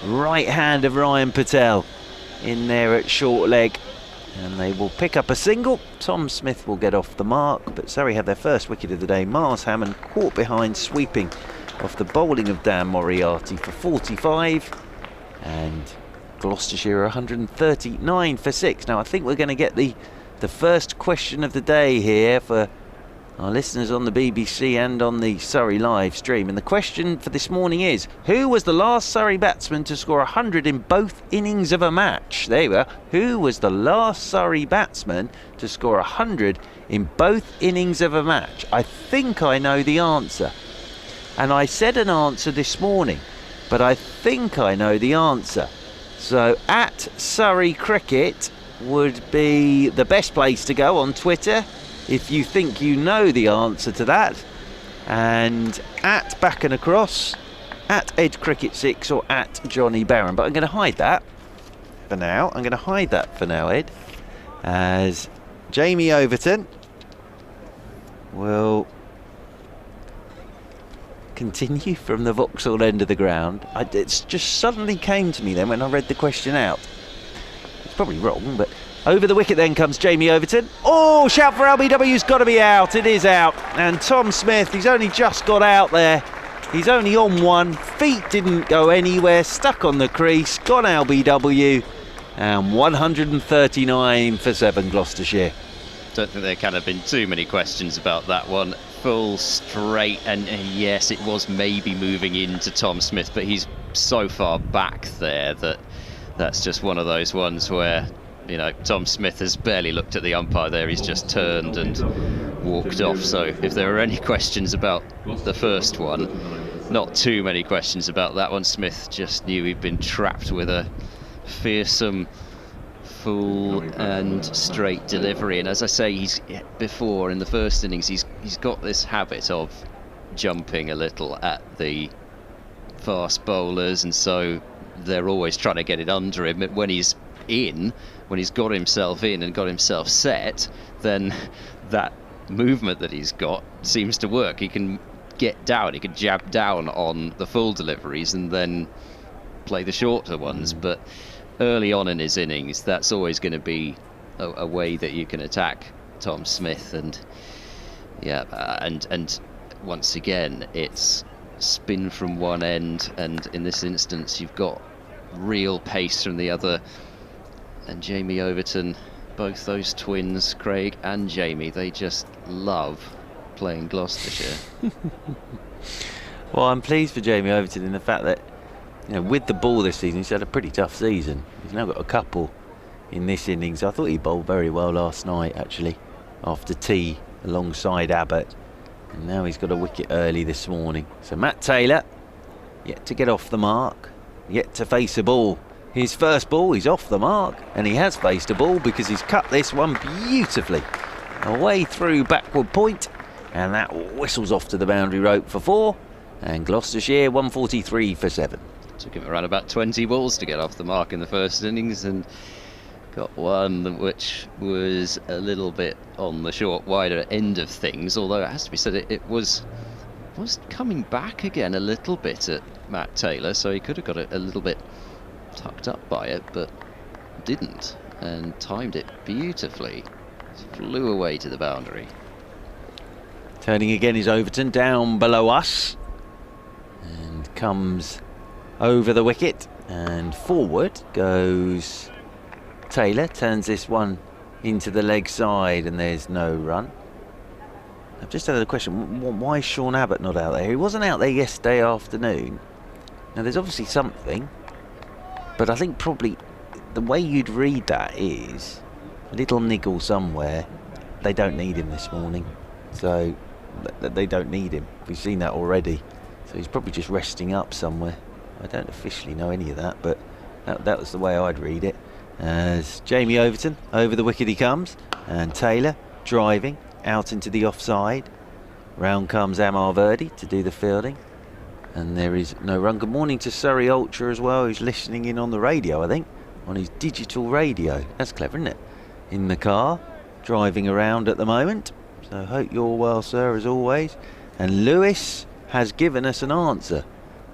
right hand of Ryan Patel. In there at short leg. And they will pick up a single. Tom Smith will get off the mark, but Surrey have their first wicket of the day. Miles Hammond caught behind, sweeping off the bowling of Dan Moriarty for 45. And Gloucestershire 139 for 6. Now I think we're going to get the first question of the day here for our listeners on the BBC and on the Surrey live stream. And the question for this morning is, who was the last Surrey batsman to score 100 in both innings of a match? There we are. Who was the last Surrey batsman to score 100 in both innings of a match? I think I know the answer. And I said an answer this morning, but I think I know the answer. So at Surrey Cricket would be the best place to go on Twitter if you think you know the answer to that. And at Back and Across, at EdCricket6, or at Johnny Barron. But I'm going to hide that for now. Ed. As Jamie Overton will continue from the Vauxhall end of the ground. It just suddenly came to me then when I read the question out. It's probably wrong, but over the wicket then comes Jamie Overton. Oh, shout for LBW's got to be out. It is out. And Tom Smith, he's only just got out there. He's only on one. Feet didn't go anywhere. Stuck on the crease. Gone LBW. And 139 for 7 Gloucestershire. Don't think there can have been too many questions about that one. Full straight, and yes, it was maybe moving into Tom Smith, but he's so far back there that that's just one of those ones where, you know, Tom Smith has barely looked at the umpire there. He's just turned and walked off. So if there are any questions about the first one, not too many questions about that one. Smith just knew he'd been trapped with a fearsome full and straight delivery, and as I say, he's before in the first innings he's got this habit of jumping a little at the fast bowlers, and so they're always trying to get it under him. When he's got himself in and got himself set, then that movement that he's got seems to work. He can get down, he can jab down on the full deliveries and then play the shorter ones, but early on in his innings, that's always going to be a way that you can attack Tom Smith. And yeah, and once again, it's spin from one end, and in this instance, you've got real pace from the other. And Jamie Overton, both those twins, Craig and Jamie, they just love playing Gloucestershire. Well, I'm pleased for Jamie Overton in the fact that, you know, with the ball this season, he's had a pretty tough season. He's now got a couple in this innings. I thought he bowled very well last night, actually, after tea alongside Abbott. And now he's got a wicket early this morning. So Matt Taylor, yet to get off the mark, yet to face a ball. His first ball, he's off the mark, and he has faced a ball because he's cut this one beautifully. Away through backward point, and that whistles off to the boundary rope for 4. And Gloucestershire 143 for 7. Took him around about 20 balls to get off the mark in the first innings, and got one which was a little bit on the short, wider end of things, although it has to be said it was coming back again a little bit at Matt Taylor, so he could have got it a little bit tucked up by it, but didn't, and timed it beautifully. Flew away to the boundary. Turning again is Overton, down below us, and comes over the wicket, and forward goes Taylor. Turns this one into the leg side, and there's no run. I've just had a question, why is Sean Abbott not out there? He wasn't out there yesterday afternoon. Now there's obviously something, but I think probably the way you'd read that is a little niggle somewhere. They don't need him this morning, so they don't need him. We've seen that already, so he's probably just resting up somewhere. I don't officially know any of that, but that was the way I'd read it. As Jamie Overton, over the wicket he comes, and Taylor driving out into the offside. Round comes Amar Verdi to do the fielding, and there is no run. Good morning to Surrey Ultra as well, who's listening in on the radio, I think, on his digital radio. That's clever, isn't it? In the car, driving around at the moment. So hope you're well, sir, as always. And Lewis has given us an answer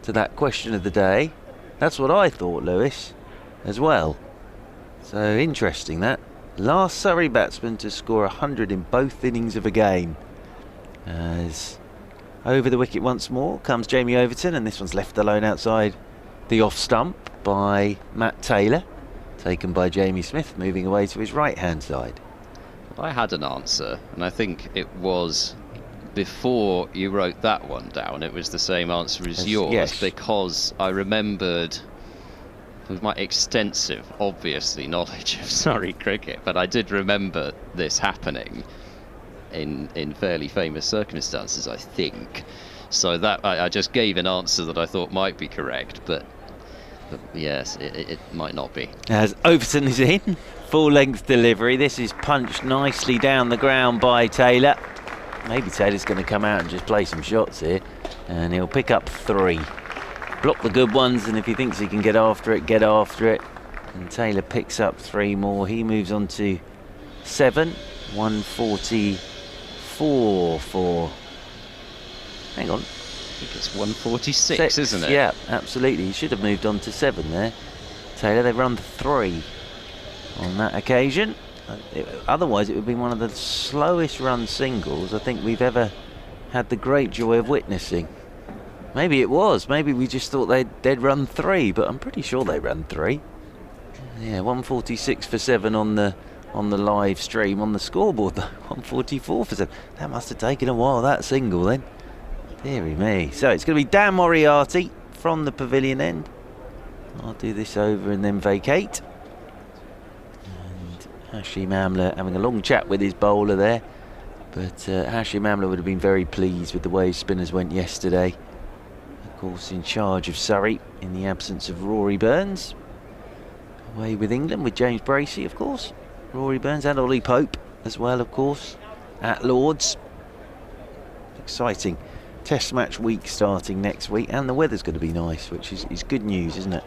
to that question of the day. That's what I thought, Lewis, as well. So interesting that. Last Surrey batsman to score 100 in both innings of a game. As over the wicket once more comes Jamie Overton, and this one's left alone outside the off stump by Matt Taylor. Taken by Jamie Smith, moving away to his right hand side. I had an answer, and I think it was before you wrote that one down. It was the same answer as yours, yes, because I remembered, with my extensive, obviously, knowledge of Surrey cricket, but I did remember this happening in fairly famous circumstances, I think. So that I just gave an answer that I thought might be correct, but yes, it might not be. As Overton is in, full-length delivery. This is punched nicely down the ground by Taylor. Maybe Taylor's going to come out and just play some shots here, and he'll pick up 3. Block the good ones, and if he thinks he can get after it, get after it. And Taylor picks up 3 more. He moves on to 7. 144 for... Hang on. I think it's 146, isn't it? Yeah, absolutely. He should have moved on to 7 there. Taylor, they've run 3 on that occasion. Otherwise, it would be one of the slowest run singles I think we've ever had the great joy of witnessing. Maybe it was. Maybe we just thought they'd run 3, but I'm pretty sure they ran 3. Yeah, 146 for 7 on the live stream. On the scoreboard, though, 144 for 7. That must have taken a while, that single then. Deary me. So it's going to be Dan Moriarty from the pavilion end. I'll do this over and then vacate. And Hashim Amla having a long chat with his bowler there. But Hashim Amla would have been very pleased with the way his spinners went yesterday. Of course, in charge of Surrey in the absence of Rory Burns. Away with England with James Bracey, of course. Rory Burns and Ollie Pope as well, of course, at Lord's. Exciting Test match week starting next week, and the weather's going to be nice, which is good news, isn't it?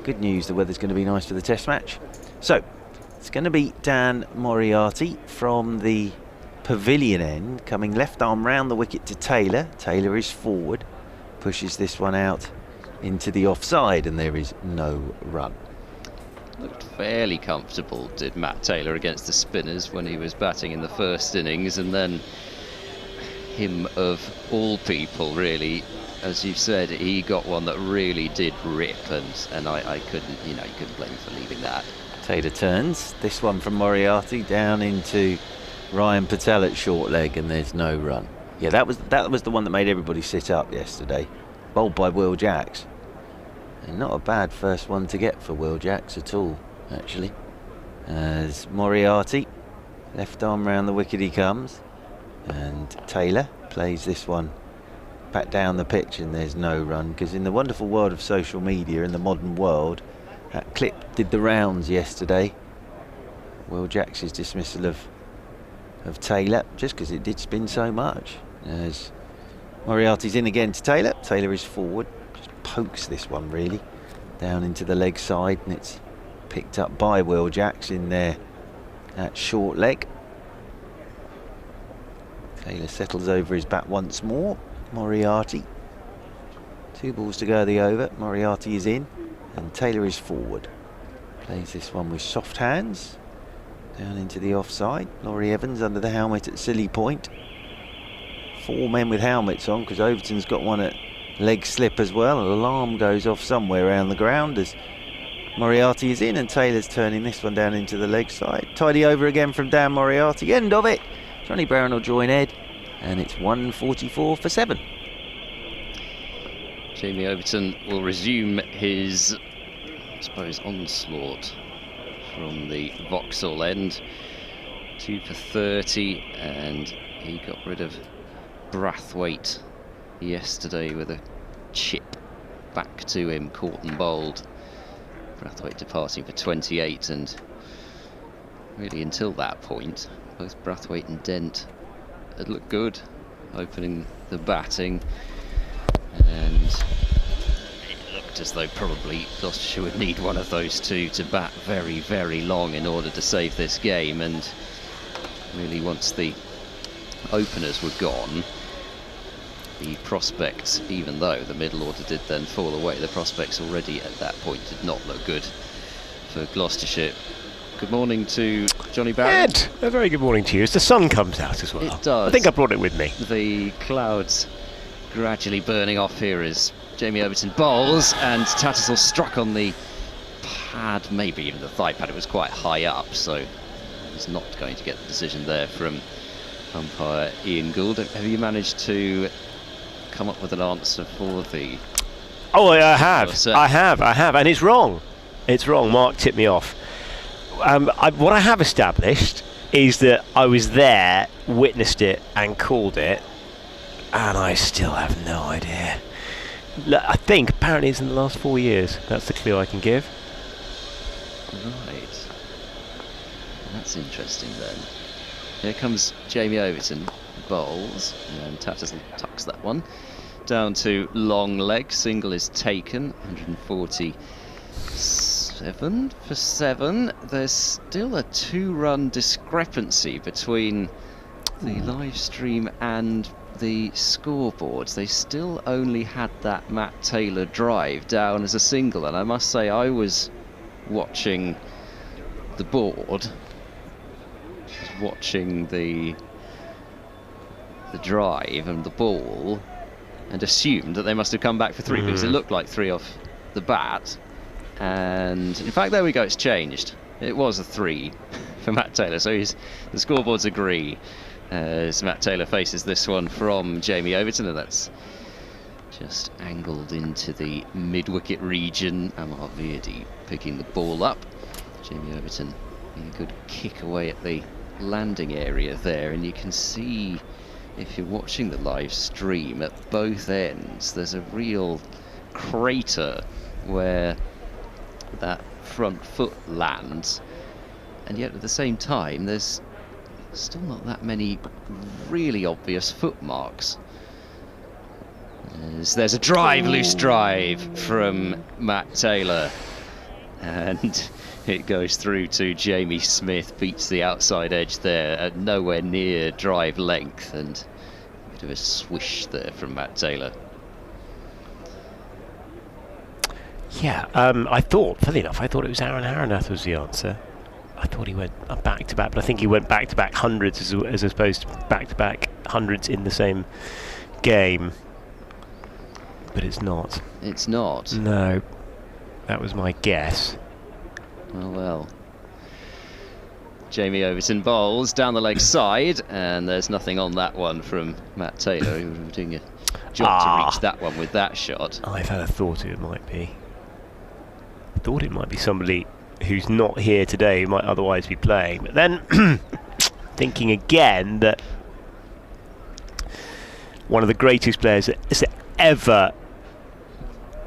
Good news, the weather's going to be nice for the Test match. So, it's going to be Dan Moriarty from the pavilion end, coming left arm round the wicket to Taylor. Taylor is forward, pushes this one out into the offside, and there is no run. Looked fairly comfortable, did Matt Taylor, against the spinners when he was batting in the first innings, and then him of all people, really, as you've said, he got one that really did rip, and I couldn't, you couldn't blame him for leaving that. Taylor turns this one from Moriarty down into Ryan Patel at short leg, and there's no run. Yeah, that was the one that made everybody sit up yesterday, bowled by Will Jacks. And not a bad first one to get for Will Jacks at all, actually. As Moriarty, left arm round the wicket he comes, and Taylor plays this one back down the pitch, and there's no run, because in the wonderful world of social media, in the modern world, that clip did the rounds yesterday. Will Jacks' dismissal of Taylor, just because it did spin so much. As Moriarty's in again to Taylor. Taylor is forward, just pokes this one really down into the leg side, and it's picked up by Will Jacks in there at short leg. Taylor settles over his bat once more. Moriarty, 2 balls to go the over. Moriarty is in, and Taylor is forward. Plays this one with soft hands down into the offside. Laurie Evans under the helmet at Silly Point. 4 men with helmets on, because Overton's got one at leg slip as well. An alarm goes off somewhere around the ground as Moriarty is in, and Taylor's turning this one down into the leg side. Tidy over again from Dan Moriarty. End of it. Johnny Brown will join Ed, and it's 144 for 7. Jamie Overton will resume his, I suppose, onslaught from the Vauxhall end. 2 for 30, and he got rid of Brathwaite yesterday with a chip back to him, caught and bowled. Brathwaite departing for 28, and really until that point, both Brathwaite and Dent had looked good opening the batting, and it looked as though probably Gloucestershire would need one of those two to bat very, very long in order to save this game. And really, once the openers were gone, the prospects, even though the middle order did then fall away, the prospects already at that point did not look good for Gloucestershire. Good morning to Johnny Barrett. Ed, a very good morning to you as the sun comes out as well. It does. I think I brought it with me. The clouds gradually burning off here as Jamie Overton bowls, and Tattersall struck on the pad, maybe even the thigh pad. It was quite high up, so he's not going to get the decision there from umpire Ian Gould. Have you managed to come up with an answer for the... Oh, I have. I have, and it's wrong. It's wrong. Mark tipped me off. What I have established is that I was there, witnessed it and called it, and I still have no idea. I think apparently it's in the last 4 years. That's the clue I can give. Right. That's interesting then. Here comes Jamie Overton, bowls, and Tattersall tucks that one down to long leg. Single is taken, 147 for 7. There's still a 2-run discrepancy between the live stream and the scoreboards. They still only had that Matt Taylor drive down as a single, and I must say I was watching the board, watching the drive and the ball, and assumed that they must have come back for 3 because it looked like 3 off the bat. And in fact, there we go, it's changed. It was a 3 for Matt Taylor, so the scoreboards agree as Matt Taylor faces this one from Jamie Overton, and that's just angled into the mid-wicket region. Amar Virdi picking the ball up. Jamie Overton being a good kick away at the landing area there, and you can see, if you're watching the live stream, at both ends there's a real crater where that front foot lands, and yet at the same time there's still not that many really obvious footmarks. There's a drive, loose drive from Matt Taylor, and it goes through to Jamie Smith, beats the outside edge there at nowhere near drive length, and a bit of a swish there from Matt Taylor. Yeah, I thought, funny enough, I thought it was Aaron Haranath was the answer. I thought he went back-to-back, but I think he went back-to-back hundreds as opposed to back-to-back hundreds in the same game. But it's not. It's not? No. That was my guess. Well. Jamie Overton bowls down the leg side, and there's nothing on that one from Matt Taylor, who was doing a job to reach that one with that shot. I've had a thought it might be. I thought it might be somebody who's not here today, who might otherwise be playing. But then, thinking again that one of the greatest players that has ever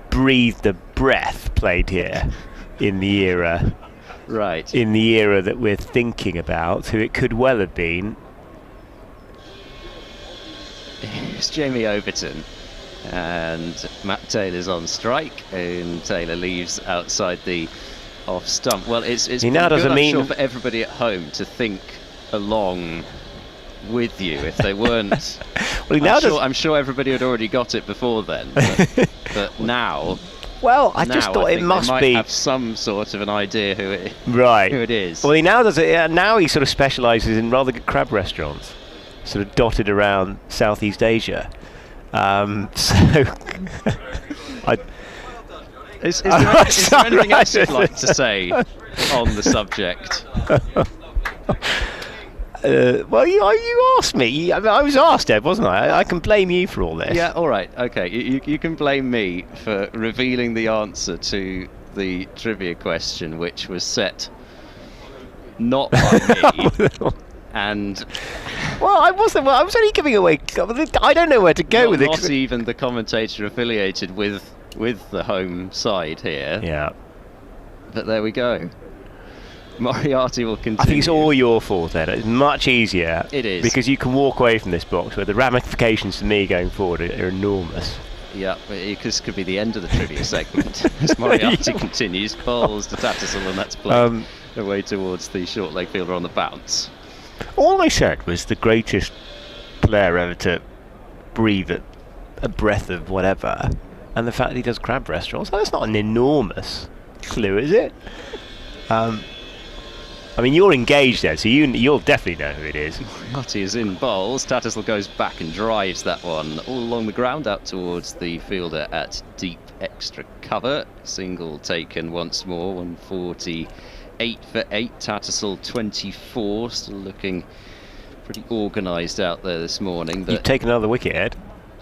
breathed a breath played here in the era. Right. In the era that we're thinking about, who it could well have been. It's Jamie Overton, and Matt Taylor's on strike, and Taylor leaves outside the off stump. Well, it's he now doesn't good, mean I'm sure, for everybody at home to think along with you if they weren't. Well, he now I'm sure everybody had already got it before then, but now. Well, I just thought it must be. Have some sort of an idea who it is. Well, he now does it. Now he sort of specialises in rather good crab restaurants, sort of dotted around Southeast Asia. So, is there anything else you'd like to say on the subject? Well, you asked me. I was asked, Ed, wasn't I? I can blame you for all this. Yeah, all right, okay. You can blame me for revealing the answer to the trivia question, which was set not by me. And well, I wasn't. Well, I was only giving away. I don't know where to go with it. Not even the commentator affiliated with the home side here. Yeah. But there we go. Moriarty will continue. I think it's all your fault, Ed. It's much easier. It is. Because you can walk away from this box where the ramifications to me going forward are enormous. Yeah, this could be the end of the trivia segment. As Moriarty continues, bowls to Tattersall, and that's played away towards the short leg fielder on the bounce. All I said was the greatest player ever to breathe a breath of whatever, and the fact that he does crab restaurants. That's not an enormous clue, is it? I mean, you're engaged there, so you'll definitely know who it is. Moriarty is in bowls. Tattersall goes back and drives that one all along the ground out towards the fielder at deep extra cover. Single taken once more, 148 for 8. Tattersall 24, still looking pretty organised out there this morning. But you've taken another wicket, Ed.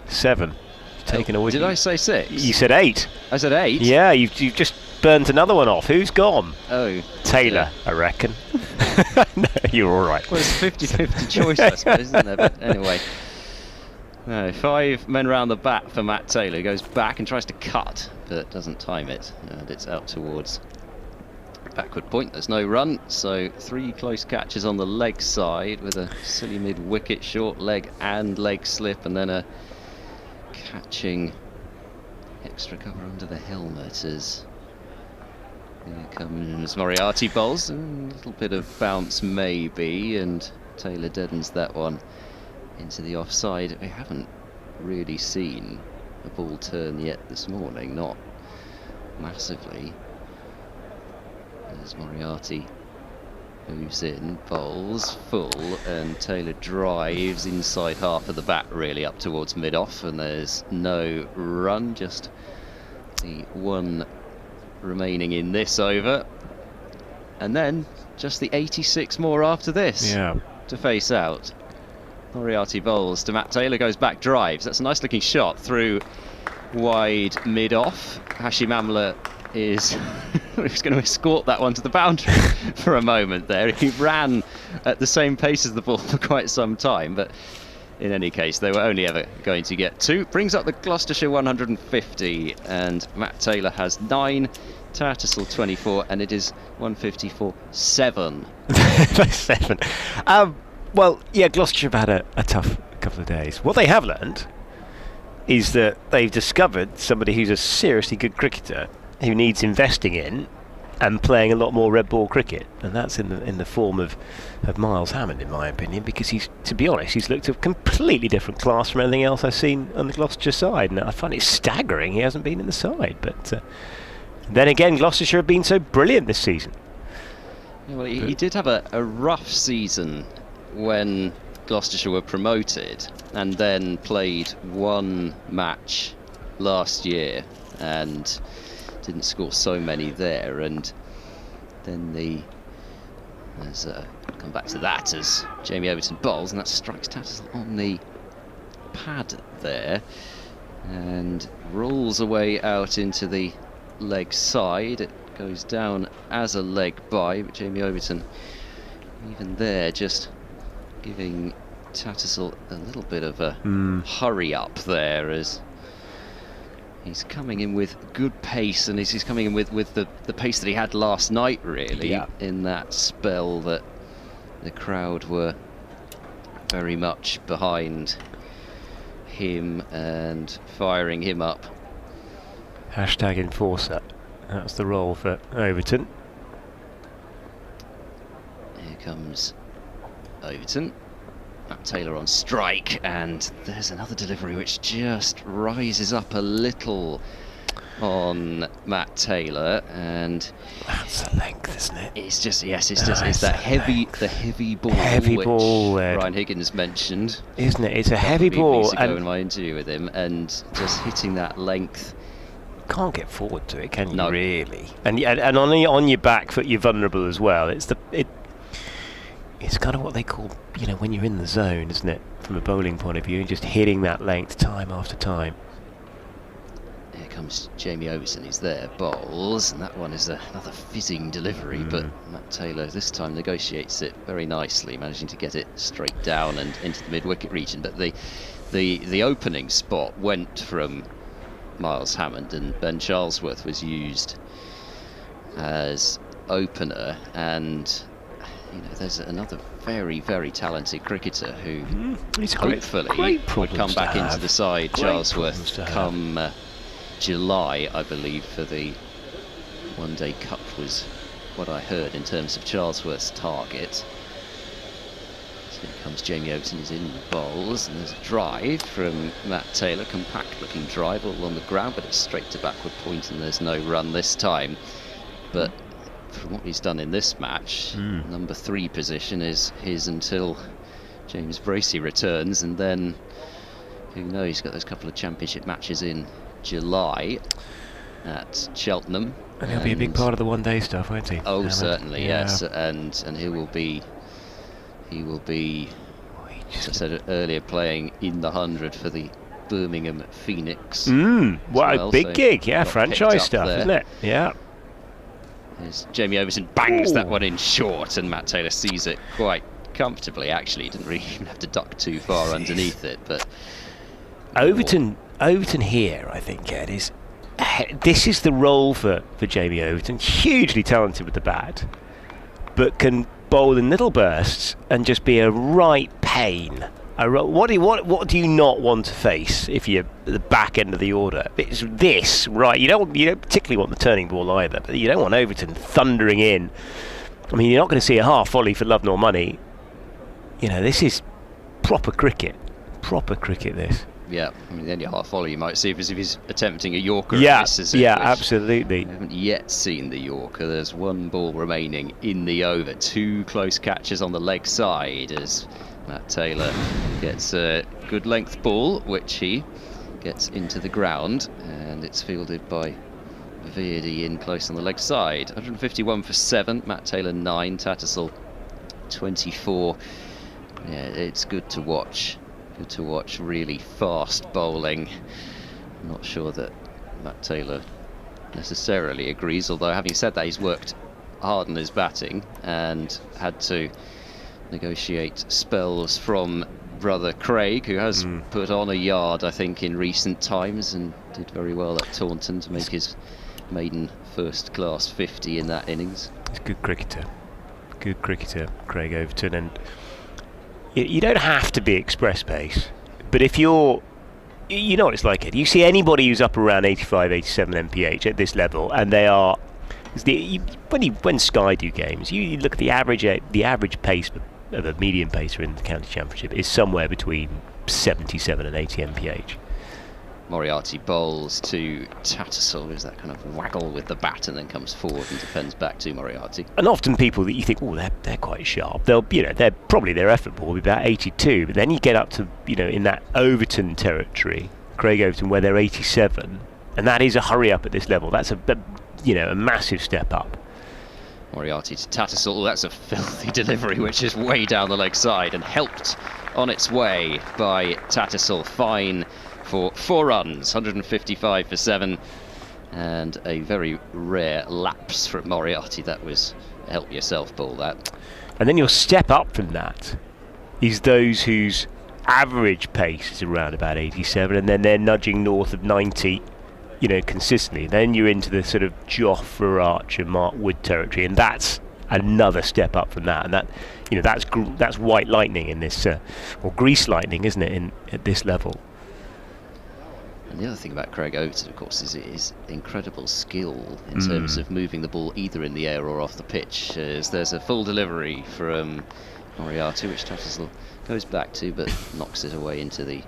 7. You've taken a wicket. Did I say 6? You said 8. I said 8? Yeah, you've just burnt another one off. Who's gone? Oh, Taylor, I reckon. No, you're all right. Well, it's a 50-50 choice, I suppose, isn't there? But anyway, no, 5 men round the bat for Matt Taylor. He goes back and tries to cut, but doesn't time it, and it's out towards backward point. There's no run, so 3 close catches on the leg side with a silly mid-wicket, short leg and leg slip, and then a catching extra cover under the helmet as here comes Moriarty bowls. A little bit of bounce maybe, and Taylor deadens that one into the offside. We haven't really seen a ball turn yet this morning, not massively. There's Moriarty, moves in, bowls full, and Taylor drives inside half of the bat, really up towards mid-off, and there's no run, just the one remaining in this over. And then just the 86 more after this to face out. Moriarty bowls to Matt Taylor, goes back, drives. That's a nice looking shot through wide mid-off. Hashim Amla is he's going to escort that one to the boundary for a moment there. He ran at the same pace as the ball for quite some time, but in any case, they were only ever going to get 2. Brings up the Gloucestershire 150, and Matt Taylor has 9, Tattersall 24, and it is 154-7. 7. Well, yeah, Gloucestershire have had a tough couple of days. What they have learned is that they've discovered somebody who's a seriously good cricketer who needs investing in and playing a lot more red ball cricket, and that's in the form of Miles Hammond, in my opinion, because he's, to be honest, he's looked a completely different class from anything else I've seen on the Gloucestershire side, and I find it staggering he hasn't been in the side. But then again, Gloucestershire have been so brilliant this season. Yeah, well, he did have a rough season when Gloucestershire were promoted, and then played one match last year and didn't score so many there, and then come back to that as Jamie Overton bowls, and that strikes Tattersall on the pad there and rolls away out into the leg side. It goes down as a leg by, but Jamie Overton even there just giving Tattersall a little bit of a hurry up there, as he's coming in with good pace, and he's coming in with the pace that he had last night, really, in that spell that the crowd were very much behind him and firing him up. Hashtag enforcer. That's the role for Overton. Here comes Overton. Matt Taylor on strike, and there's another delivery which just rises up a little on Matt Taylor, and that's a length, isn't it? It's just it's that heavy ball, which Ryan Higgins mentioned, isn't it? It's a heavy ball, and in my interview with him, and just hitting that length. Can't get forward to it, can you? No. Really? And on your back foot, you're vulnerable as well. It's kind of what they call, when you're in the zone, isn't it? From a bowling point of view, and just hitting that length time after time. Here comes Jamie Overton, he's there, bowls, and that one is another fizzing delivery, but Matt Taylor this time negotiates it very nicely, managing to get it straight down and into the mid-wicket region. But the opening spot went from Miles Hammond, and Ben Charlesworth was used as opener, and there's another very, very talented cricketer who hopefully would come back into the side. Charlesworth come July, I believe, for the One Day Cup was what I heard in terms of Charlesworth's target. So here comes Jamie Overton, he's in bowls, and there's a drive from Matt Taylor, compact looking drive all on the ground, but it's straight to backward point, and there's no run this time. But from what he's done in this match, number 3 position is his until James Bracey returns, and then who knows, he's got those couple of championship matches in July at Cheltenham, and he'll be a big part of the one-day stuff, won't he? Oh, certainly, yes, and he will be, as I said earlier, playing in the 100 for the Birmingham Phoenix. What a big gig, franchise stuff, isn't it? Yeah. As Jamie Overton bangs that one in short, and Matt Taylor sees it quite comfortably, actually. He didn't really even have to duck too far underneath it. But Overton here, I think, Ed, this is the role for Jamie Overton. Hugely talented with the bat, but can bowl in little bursts and just be a right pain. What do you not want to face if you're at the back end of the order? It's this, right? You don't particularly want the turning ball either, but you don't want Overton thundering in. I mean, you're not going to see a half volley for love nor money. This is proper cricket. Proper cricket, this. Yeah, I mean, the only half volley you might see is if he's attempting a Yorker. Absolutely. We haven't yet seen the Yorker. There's one ball remaining in the over. 2 close catches on the leg side as Matt Taylor gets a good length ball, which he gets into the ground, and it's fielded by Verdi in close on the leg side. 151 for 7, Matt Taylor 9, Tattersall 24. Yeah, it's good to watch. Good to watch really fast bowling. I'm not sure that Matt Taylor necessarily agrees, although having said that, he's worked hard on his batting and had to negotiate spells from brother Craig, who has put on a yard, I think, in recent times and did very well at Taunton to make his maiden first-class 50 in that innings. He's a good cricketer, Craig Overton, and you don't have to be express pace, but if you know what it's like, Ed. You see anybody who's up around 85, 87 mph at this level, and they are. When Sky do games, you look at the average pace of a medium pacer in the county championship is somewhere between 77 and 80 mph. Moriarty bowls to Tattersall, who's that kind of waggle with the bat and then comes forward and defends back to Moriarty. And often people that you think, oh, they're quite sharp. They're probably their effort ball will be about 82, but then you get up to in that Overton territory, Craig Overton, where they're 87, and that is a hurry up at this level. That's a massive step up. Moriarty to Tattersall. That's a filthy delivery, which is way down the leg side and helped on its way by Tattersall. Fine for 4 runs, 155 for 7, and a very rare lapse from Moriarty. That was help yourself ball, that. And then your step up from that is those whose average pace is around about 87, and then they're nudging north of 90, consistently. Then you're into the sort of Jofra Archer, Mark Wood territory, and that's another step up from that. And that, that's white lightning in this, or grease lightning, isn't it, at this level? And the other thing about Craig Overton, of course, is his incredible skill in terms of moving the ball either in the air or off the pitch. There's a full delivery from Moriarty, which Tattersall goes back to, but knocks it away into the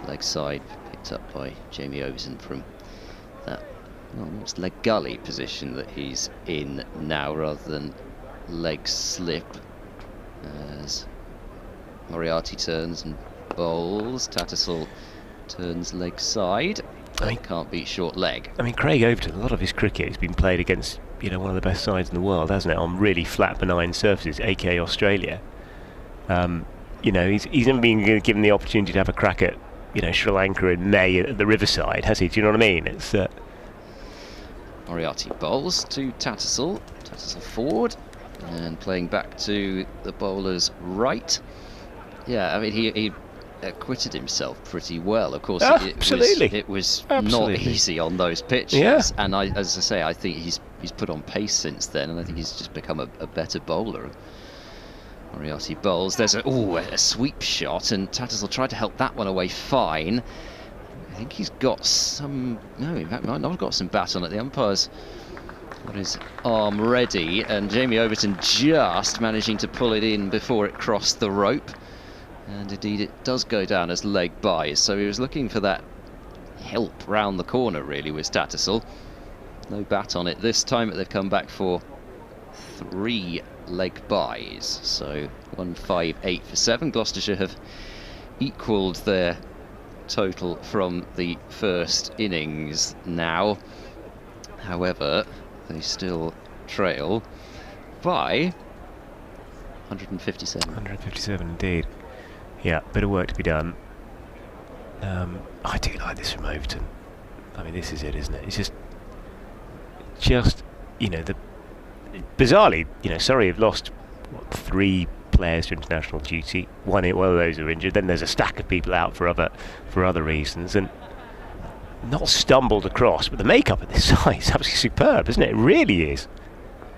leg side, picked up by Jamie Overton from that almost leg gully position that he's in now, rather than leg slip. As Moriarty turns and bowls, Tattersall turns leg side. Can't beat short leg. Craig Overton, a lot of his cricket has been played against one of the best sides in the world, hasn't it, on really flat, benign surfaces, aka Australia. He's never been given the opportunity to have a crack at Sri Lanka in May at the Riverside, has he? Do you know what I mean? It's Moriarty bowls to Tattersall. Tattersall forward and playing back to the bowler's right. Yeah, he acquitted himself pretty well. Of course, it was not easy on those pitches. Yeah. And as I say, I think he's put on pace since then, and I think he's just become a better bowler. Moriarty bowls. There's a sweep shot, and Tattersall tried to help that one away fine. I think he's got some. No, in fact, might not have got some bat on it. The umpire's got his arm ready, and Jamie Overton just managing to pull it in before it crossed the rope. And indeed, it does go down as leg buys. So he was looking for that help round the corner, really, with Tattersall. No bat on it this time, but they've come back for 3 leg buys. So 158 for 7. Gloucestershire have equalled their total from the first innings now. However, they still trail by 157. 157 indeed. Yeah, bit of work to be done. I do like this from Overton. This is it, isn't it? It's just bizarrely, Surrey have lost 3 players to international duty. One of those are injured. Then there's a stack of people out for other reasons, and not stumbled across. But the makeup of this side is absolutely superb, isn't it? It really is.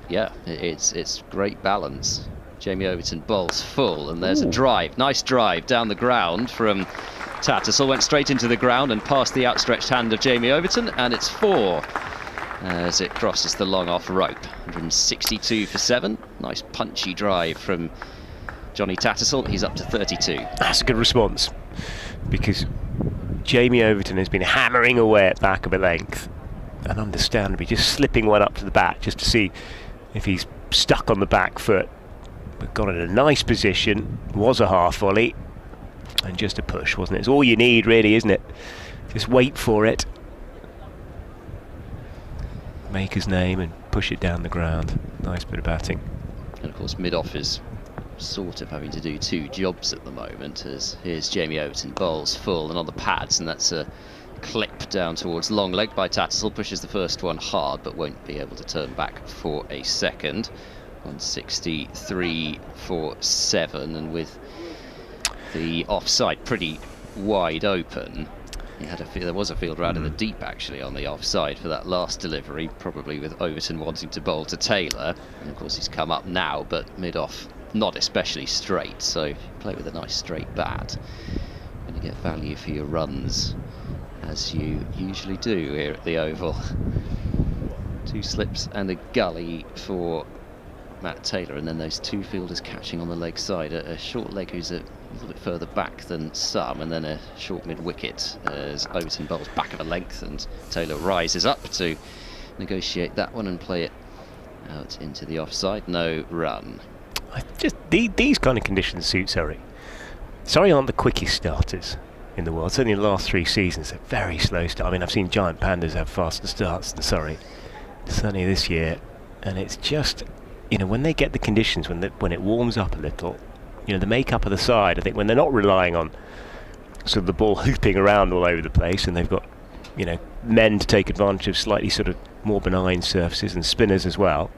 Yeah, it's great balance. Jamie Overton bowls full, and there's a drive, nice drive down the ground from Tattersall. Went straight into the ground and past the outstretched hand of Jamie Overton, and it's 4 as it crosses the long off rope. 162 for 7. Nice punchy drive from Johnny Tattersall. He's up to 32. That's a good response, because Jamie Overton has been hammering away at back of a length, and understandably just slipping one up to the bat just to see if he's stuck on the back foot. But got in a nice position, was a half volley, and just a push, wasn't it? It's all you need, really, isn't it? Just wait for it. make his name and push it down the ground. Nice bit of batting. And of course, mid-off is sort of having to do two jobs at the moment, as here's Jamie Overton bowls full and on the pads, and that's a clip down towards long leg by Tattersall. Pushes the first one hard but won't be able to turn back for a second. 163 for 7, and with the offside pretty wide open, he had there was a field round in the deep actually on the offside for that last delivery, probably with Overton wanting to bowl to Taylor, and of course he's come up now, but mid-off not especially straight, so if you play with a nice straight bat, you're going to get value for your runs, as you usually do here at the Oval. 2 slips and a gully for Matt Taylor, and then those 2 fielders catching on the leg side. A short leg who's a little bit further back than some, and then a short mid-wicket as Overton bowls back of a length, and Taylor rises up to negotiate that one and play it out into the offside. No run. These kind of conditions suit Surrey. Surrey aren't the quickest starters in the world. Certainly in the last 3 seasons, they're very slow start. I mean, I've seen giant pandas have faster starts than Surrey. Certainly this year, and it's just, you know, when they get the conditions, when it warms up a little, you know, the make-up of the side, I think when they're not relying on sort of the ball hooping around all over the place, and they've got, you know, men to take advantage of slightly sort of more benign surfaces and spinners as well.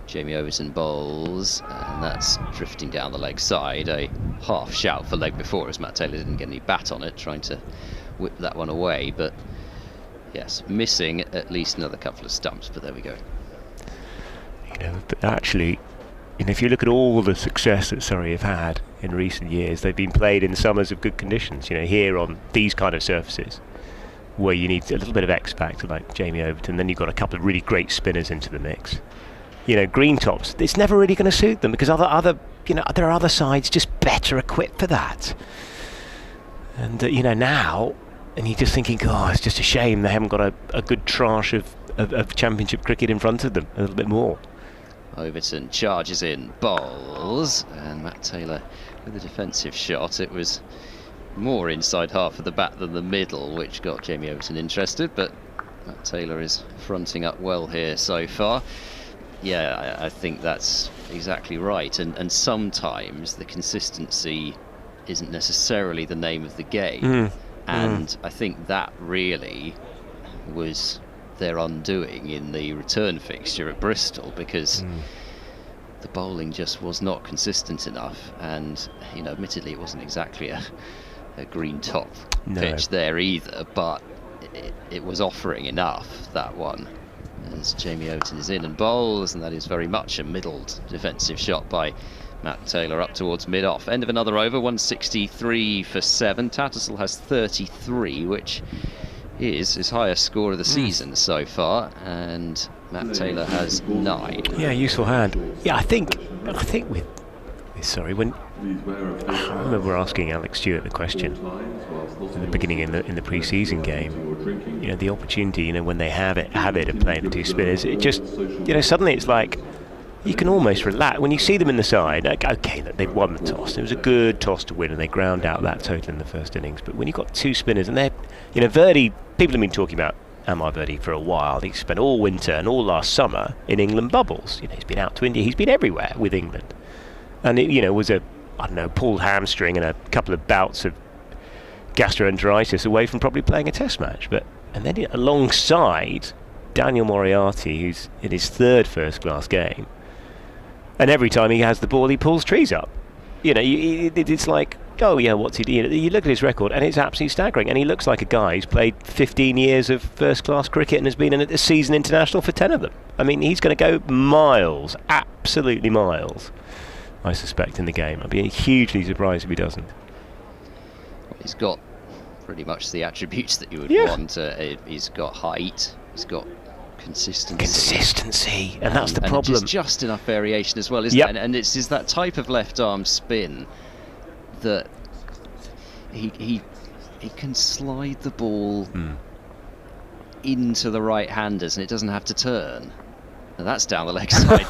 Jamie Overton bowls, and that's drifting down the leg side. A half shout for leg before, as Matt Taylor didn't get any bat on it, trying to whip that one away, but yes, missing at least another couple of stumps, but there we go. You know, but actually, you know, if you look at all the success that Surrey have had in recent years, they've been played in summers of good conditions. You know, here on these kind of surfaces, where you need a little bit of X factor like Jamie Overton, then you've got a couple of really great spinners into the mix. You know, green tops, it's never really going to suit them, because other you know, there are other sides just better equipped for that. And you know, now, and you're just thinking, oh, it's just a shame they haven't got a good tranche of championship cricket in front of them, a little bit more. Overton charges in, bowls, and Matt Taylor with a defensive shot. It was more inside half of the bat than the middle, which got Jamie Overton interested, but Matt Taylor is fronting up well here so far. Yeah, I think that's exactly right, and sometimes the consistency isn't necessarily the name of the game, and I think that really was their undoing in the return fixture at Bristol, because the bowling just was not consistent enough, and you know, admittedly it wasn't exactly a green top pitch there either, but it was offering enough, that one, as Jamie Overton is in and bowls, and that is very much a middled defensive shot by Matt Taylor up towards mid-off. End of another over, 163 for 7. Tattersall has 33, which is his highest score of the season so far, and Matt Taylor has 9. Yeah, useful hand. Yeah, I think with sorry, when I remember asking Alex Stewart the question at the beginning in the pre-season game, you know, the opportunity, you know, when they have it of playing the 2 spinners, it just, you know, suddenly it's like you can almost relax when you see them in the side. Like, okay, look, they've won the toss. It was a good toss to win, and they ground out that total in the first innings. But when you've got 2 spinners, and they're, you know, Verdi, people have been talking about Amar Verdi for a while. He spent all winter and all last summer in England bubbles. You know, he's been out to India. He's been everywhere with England, and it, you know, was a, I don't know, pulled hamstring and a couple of bouts of gastroenteritis away from probably playing a test match. But and then alongside Daniel Moriarty, who's in his 3rd first-class game, and every time he has the ball, he pulls trees up. You know, it's like, oh yeah, what's he doing? You look at his record, and it's absolutely staggering. And he looks like a guy who's played 15 years of first-class cricket and has been a season international for 10 of them. I mean, he's going to go miles, absolutely miles, I suspect, in the game. I'd be hugely surprised if he doesn't. He's got pretty much the attributes that you would want. He's got height, he's got consistency, and that's the problem. And just enough variation as well, isn't it? And it's that type of left arm spin that he can slide the ball into the right-handers, and it doesn't have to turn. And that's down the leg side,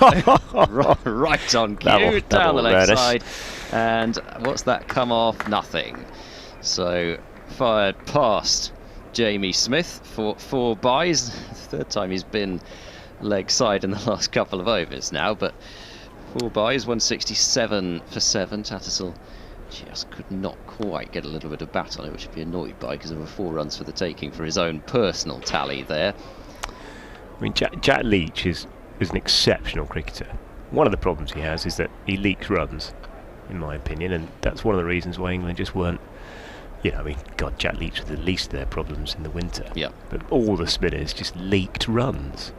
right on cue, down the leg side. And what's that come off? Nothing. So fired past Jamie Smith for 4 byes. Third time he's been leg side in the last couple of overs now, but 4 byes, 167 for 7. Tattersall just could not quite get a little bit of bat on it, which would be annoyed by, because there were 4 runs for the taking for his own personal tally there. I mean, Jack Leach is an exceptional cricketer. One of the problems he has is that he leaks runs, in my opinion, and that's one of the reasons why England just weren't, you know, I mean, God, Jack Leach was the least of their problems in the winter. Yep. But all the spinners just leaked runs.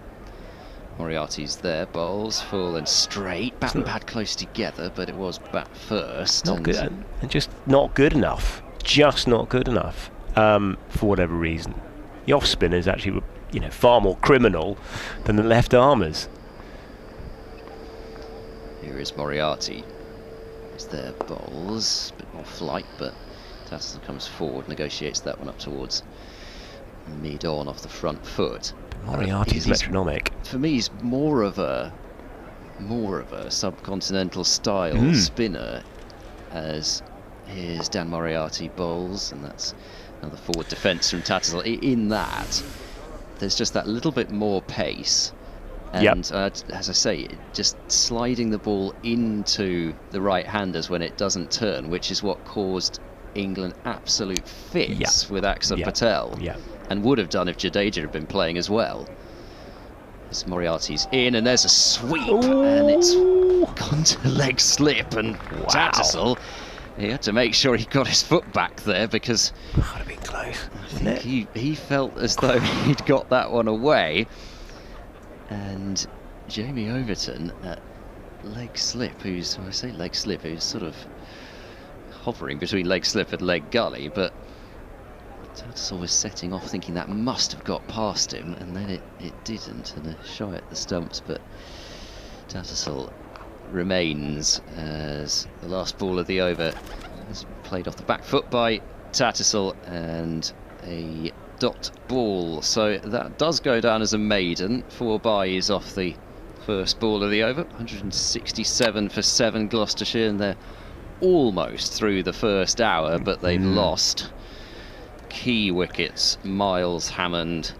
Moriarty's there, bowls full and straight. Bat and pad close together, but it was bat first. Not good, and just not good enough. Just not good enough, for whatever reason. The off spinners actually were, you know, far more criminal than the left armers. Here is Moriarty. He's there, bowls. A bit more flight, but Tattersall comes forward, negotiates that one up towards mid-on off the front foot. Moriarty's metronomic. For me, he's more of a subcontinental style spinner, as here's Dan Moriarty bowls, and that's another forward defence from Tattersall. In that, there's just that little bit more pace, and as I say, just sliding the ball into the right-handers when it doesn't turn, which is what caused England absolute fits with Axar Patel, and would have done if Jadeja had been playing as well. As Moriarty's in, and there's a sweep, and it's gone to leg slip, and Tattersall, he had to make sure he got his foot back there, because would have been close. I think he felt as though he'd got that one away, and Jamie Overton at leg slip, who's sort of hovering between leg slip and leg gully, but Tattersall was setting off thinking that must have got past him, and then it didn't, and a shy at the stumps, but Tattersall remains as the last ball of the over is played off the back foot by Tattersall, and a dot ball, so that does go down as a maiden. 4 byes off the first ball of the over. 167 for 7 Gloucestershire, and they're almost through the first hour, but they've lost key wickets. Miles Hammond,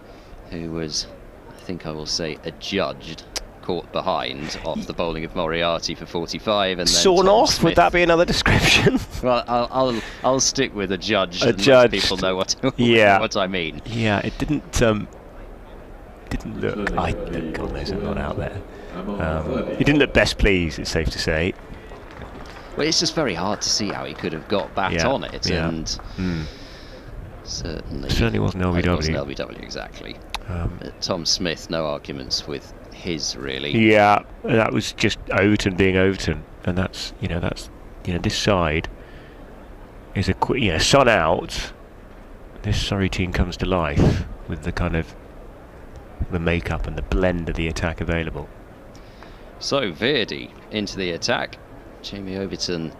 who was, I think I will say, adjudged, caught behind off the bowling of Moriarty for 45, and then sawn off. Would that be another description? Well, I'll stick with a judge. People know what I mean. Yeah, it didn't look. God knows I'm not out there. He didn't look best pleased, it's safe to say. Well, it's just very hard to see how he could have got bat on it, and certainly wasn't LBW. It wasn't LBW, exactly. Tom Smith, no arguments with his, really. Yeah, that was just Overton being Overton, and that's this side is a sun out. This Surrey team comes to life with the kind of the makeup and the blend of the attack available. So Verdi into the attack. Jamie Overton,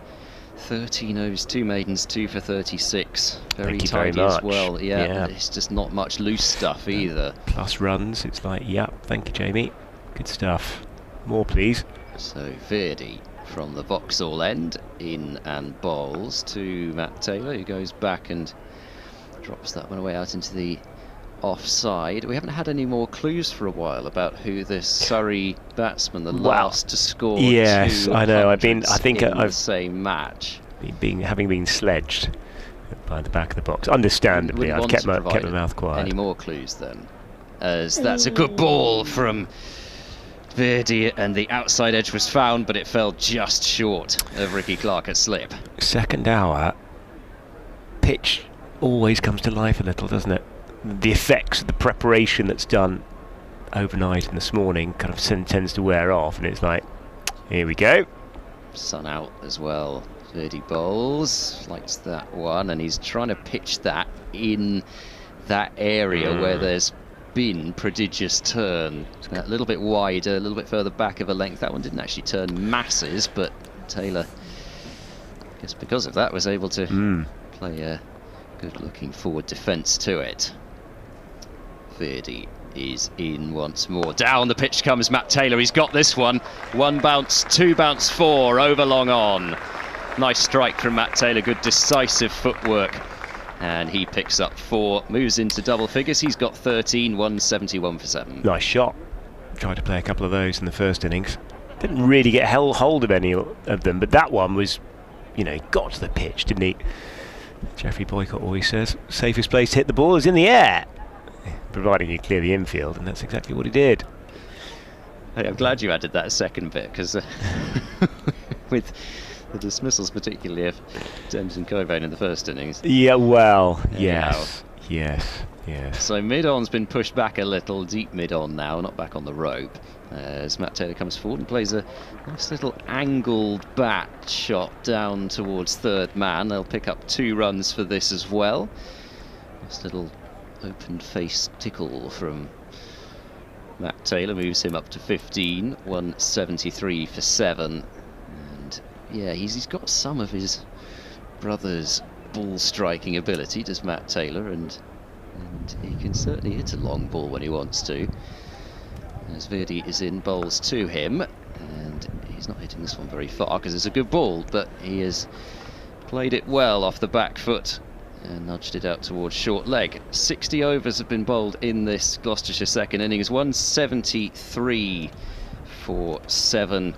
13 overs, 2 maidens, 2 for 36. Very tidy as well. Yeah, it's just not much loose stuff either. Plus runs, it's like, thank you, Jamie. Good stuff. More, please. So Verdi from the Vauxhall end, in and bowls to Matt Taylor, who goes back and drops that one away out into the offside. We haven't had any more clues for a while about who this Surrey batsman, the last to score. Yes, I know. I've the same match. Having been sledged by the back of the box. Understandably, I've kept my mouth quiet. Any more clues then? As that's a good ball from Verdi, and the outside edge was found, but it fell just short of Ricky Clark at slip. Second hour, pitch always comes to life a little, doesn't it? The effects of the preparation that's done overnight and this morning kind of tends to wear off, and it's like, here we go. Sun out as well. Verdi bowls, likes that one, and he's trying to pitch that in that area where there's been prodigious turn. A little bit wider, a little bit further back of a length. That one didn't actually turn masses, but Taylor, I guess because of that, was able to play a good looking forward defence to it. Verdi is in once more. Down the pitch comes Matt Taylor. He's got this one. 1 bounce, 2 bounce, 4 over long on. Nice strike from Matt Taylor. Good decisive footwork and he picks up 4, moves into double figures. He's got 13, 171 for 7. Nice shot. Tried to play a couple of those in the first innings. Didn't really get hold of any of them, but that one was, you know, he got to the pitch, didn't he? Geoffrey Boycott always says, safest place to hit the ball is in the air, providing you clear the infield, and that's exactly what he did. Hey, I'm glad you added that second bit, because with the dismissals, particularly of Thames and Cockburn in the first innings. Yeah, well, yes. So mid-on's been pushed back a little, deep mid-on now, not back on the rope. As Matt Taylor comes forward and plays a nice little angled bat shot down towards third man. They'll pick up 2 runs for this as well. Nice little open-faced tickle from Matt Taylor, moves him up to 15, 173 for 7. And yeah, he's got some of his brother's ball striking ability, does Matt Taylor, and he can certainly hit a long ball when he wants to. As Verdi is in, bowls to him, and he's not hitting this one very far because it's a good ball, but he has played it well off the back foot and nudged it out towards short leg. 60 overs have been bowled in this Gloucestershire second innings, 173 for 7,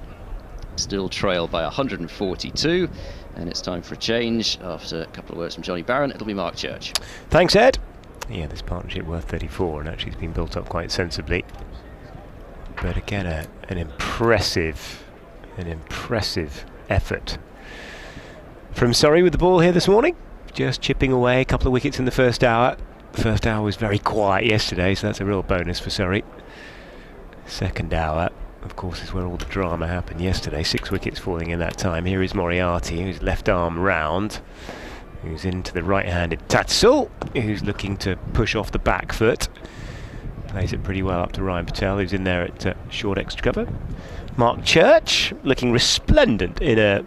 still trail by 142, and it's time for a change. After a couple of words from Johnny Barron, it'll be Mark Church. Thanks, Ed. Yeah, this partnership worth 34, and actually it's been built up quite sensibly. But again, an impressive effort from Surrey with the ball here this morning. Just chipping away, a couple of wickets in the first hour. The first hour was very quiet yesterday, so that's a real bonus for Surrey. Second hour, of course, is where all the drama happened yesterday. 6 wickets falling in that time. Here is Moriarty, who's left arm round, who's into the right-handed Tatsul, who's looking to push off the back foot. Plays it pretty well up to Ryan Patel, who's in there at short extra cover. Mark Church, looking resplendent in a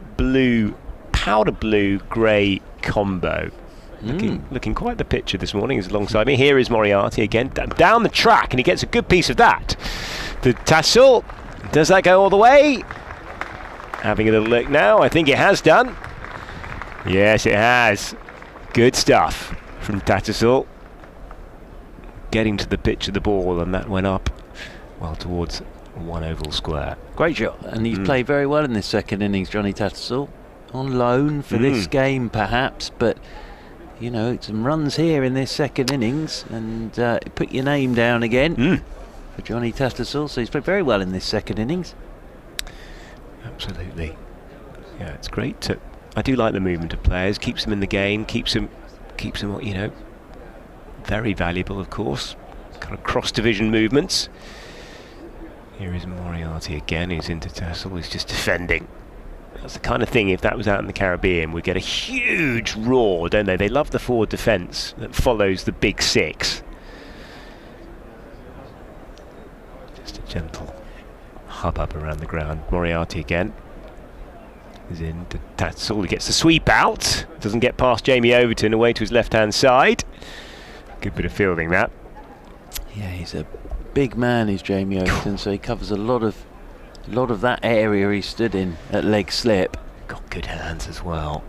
powder blue grey combo. Looking quite the picture this morning. He's alongside me. Here is Moriarty again, down the track, and he gets a good piece of that. The Tatsul, does that go all the way? Having a little look now, I think it has done. Yes, it has. Good stuff from Tatsul. Getting to the pitch of the ball, and that went up well towards 1 oval square. Great shot, and he's played very well in this second innings, Johnny Tattersall. On loan for this game, perhaps, but you know, some runs here in this second innings, and put your name down again for Johnny Tattersall. So he's played very well in this second innings. Absolutely, yeah, it's great. I do like the movement of players. Keeps them in the game. Keeps them, you know, very valuable, of course. Kind of cross-division movements. Here is Moriarty again, who's into Tassel, who's just defending. That's the kind of thing, if that was out in the Caribbean, we'd get a huge roar, don't they? They love the forward defence that follows the big 6. Just a gentle hubbub around the ground. Moriarty again. Is in to Tassel, he gets the sweep out. Doesn't get past Jamie Overton, away to his left-hand side. Good bit of fielding, that. Yeah, he's a big man, is Jamie Overton, so he covers a lot of that area he stood in at leg slip. Got good hands as well.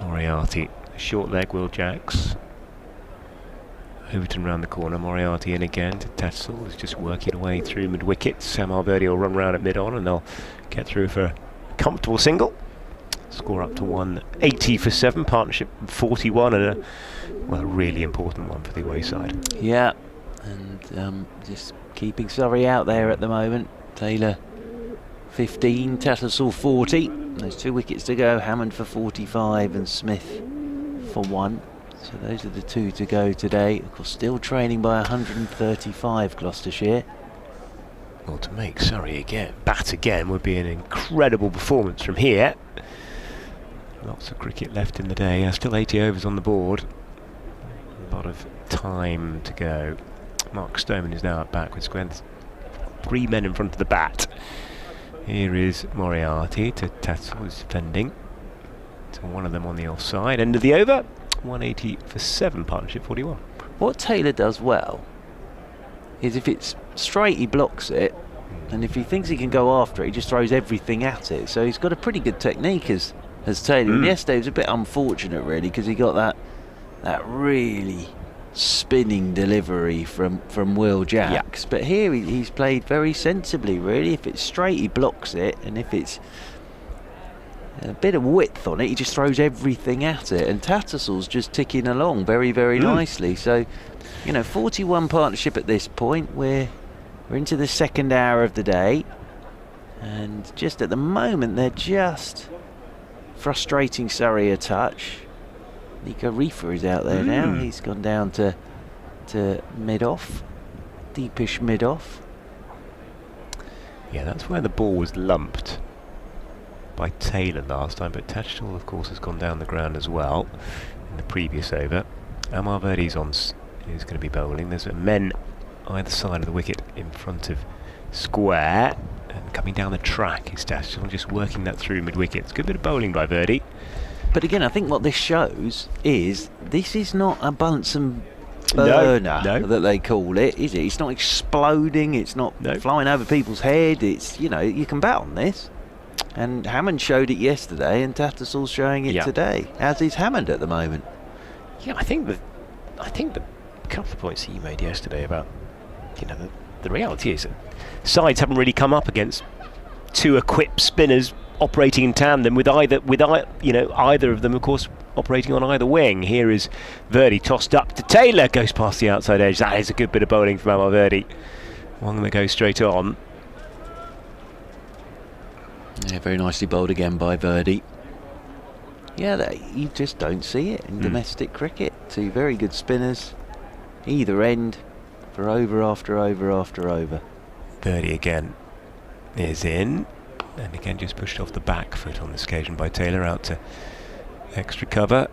Moriarty, short leg, Will Jacks. Overton round the corner, Moriarty in again to Tassel, who's just working away through mid-wicket. Sam Alverdi will run round at mid-on, and they'll get through for a comfortable single. Score up to 180 for 7, partnership 41, and a really important one for the away side. Yeah, and just keeping Surrey out there at the moment. Taylor 15, Tattersall 40. There's 2 wickets to go. Hammond for 45 and Smith for 1. So those are the 2 to go today. Of course, still trailing by 135, Gloucestershire. Well, to make Surrey bat again would be an incredible performance from here. Lots of cricket left in the day. Still 80 overs on the board. A lot of time to go. Mark Stoneman is now at back with 3 men in front of the bat. Here is Moriarty to Tassel, who's defending. To one of them on the offside. End of the over. 180 for 7, partnership 41. What Taylor does well is if it's straight, he blocks it, and if he thinks he can go after it, he just throws everything at it. So he's got a pretty good technique as as Taylor. And yesterday was a bit unfortunate, really, because he got that really spinning delivery from Will Jacks. But here he's played very sensibly, really. If it's straight, he blocks it, and if it's a bit of width on it, he just throws everything at it. And Tattersalls just ticking along very, very nicely. So, 41 partnership at this point. We're into the second hour of the day, and just at the moment they're just frustrating Surrey a touch. Nico Riefer is out there now. He's gone down to mid-off, deepish mid-off. Yeah, that's where the ball was lumped by Taylor last time, but Tatterstall, of course, has gone down the ground as well in the previous over. Amar Verdi's is going to be bowling. There's men either side of the wicket in front of square, and coming down the track is Tatterstall, just working that through mid-wicket. It's a good bit of bowling by Verdi. But again, I think what this shows is this is not a Bunsen burner that they call it, is it? It's not exploding, it's not flying over people's head. It's, you can bet on this. And Hammond showed it yesterday, and Tattersall's showing it today, as is Hammond at the moment. Yeah, I think the couple of points that you made yesterday about, the reality is that sides haven't really come up against two equipped spinners operating in tandem with either of them, of course, operating on either wing. Here is Verdi tossed up to Taylor, goes past the outside edge. That is a good bit of bowling from Amar Verdi. One that goes straight on. Yeah, very nicely bowled again by Verdi. Yeah, you just don't see it in domestic cricket. Two very good spinners, either end, for over after over after over. Verdi again is in, and again just pushed off the back foot on this occasion by Taylor, out to extra cover.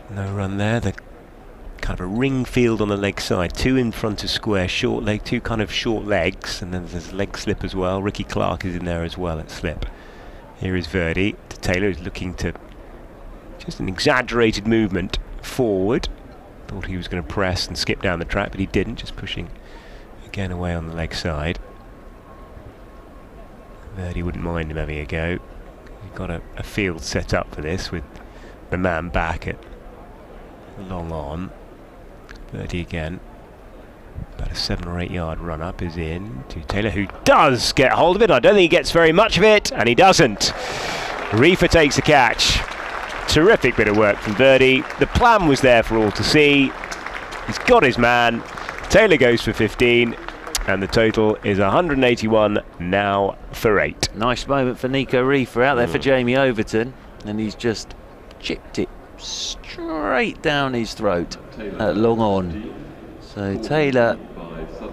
No run there. The kind of a ring field on the leg side, two in front of square, short leg, two kind of short legs, and then there's leg slip as well. Ricky Clark is in there as well at slip. Here is Verdi to Taylor, who's looking to just an exaggerated movement forward. Thought he was going to press and skip down the track, but he didn't, just pushing again away on the leg side. Verdi wouldn't mind him having a go. He's got a field set up for this with the man back at long on. Verdi again. About a 7 or 8 yard run up is in to Taylor, who does get hold of it. I don't think he gets very much of it, and he doesn't. Riefer takes the catch. Terrific bit of work from Verdi. The plan was there for all to see. He's got his man. Taylor goes for 15, and the total is 181 now for 8. Nice moment for Nico Riefer out there for Jamie Overton, and he's just chipped it straight down his throat at long on. So Taylor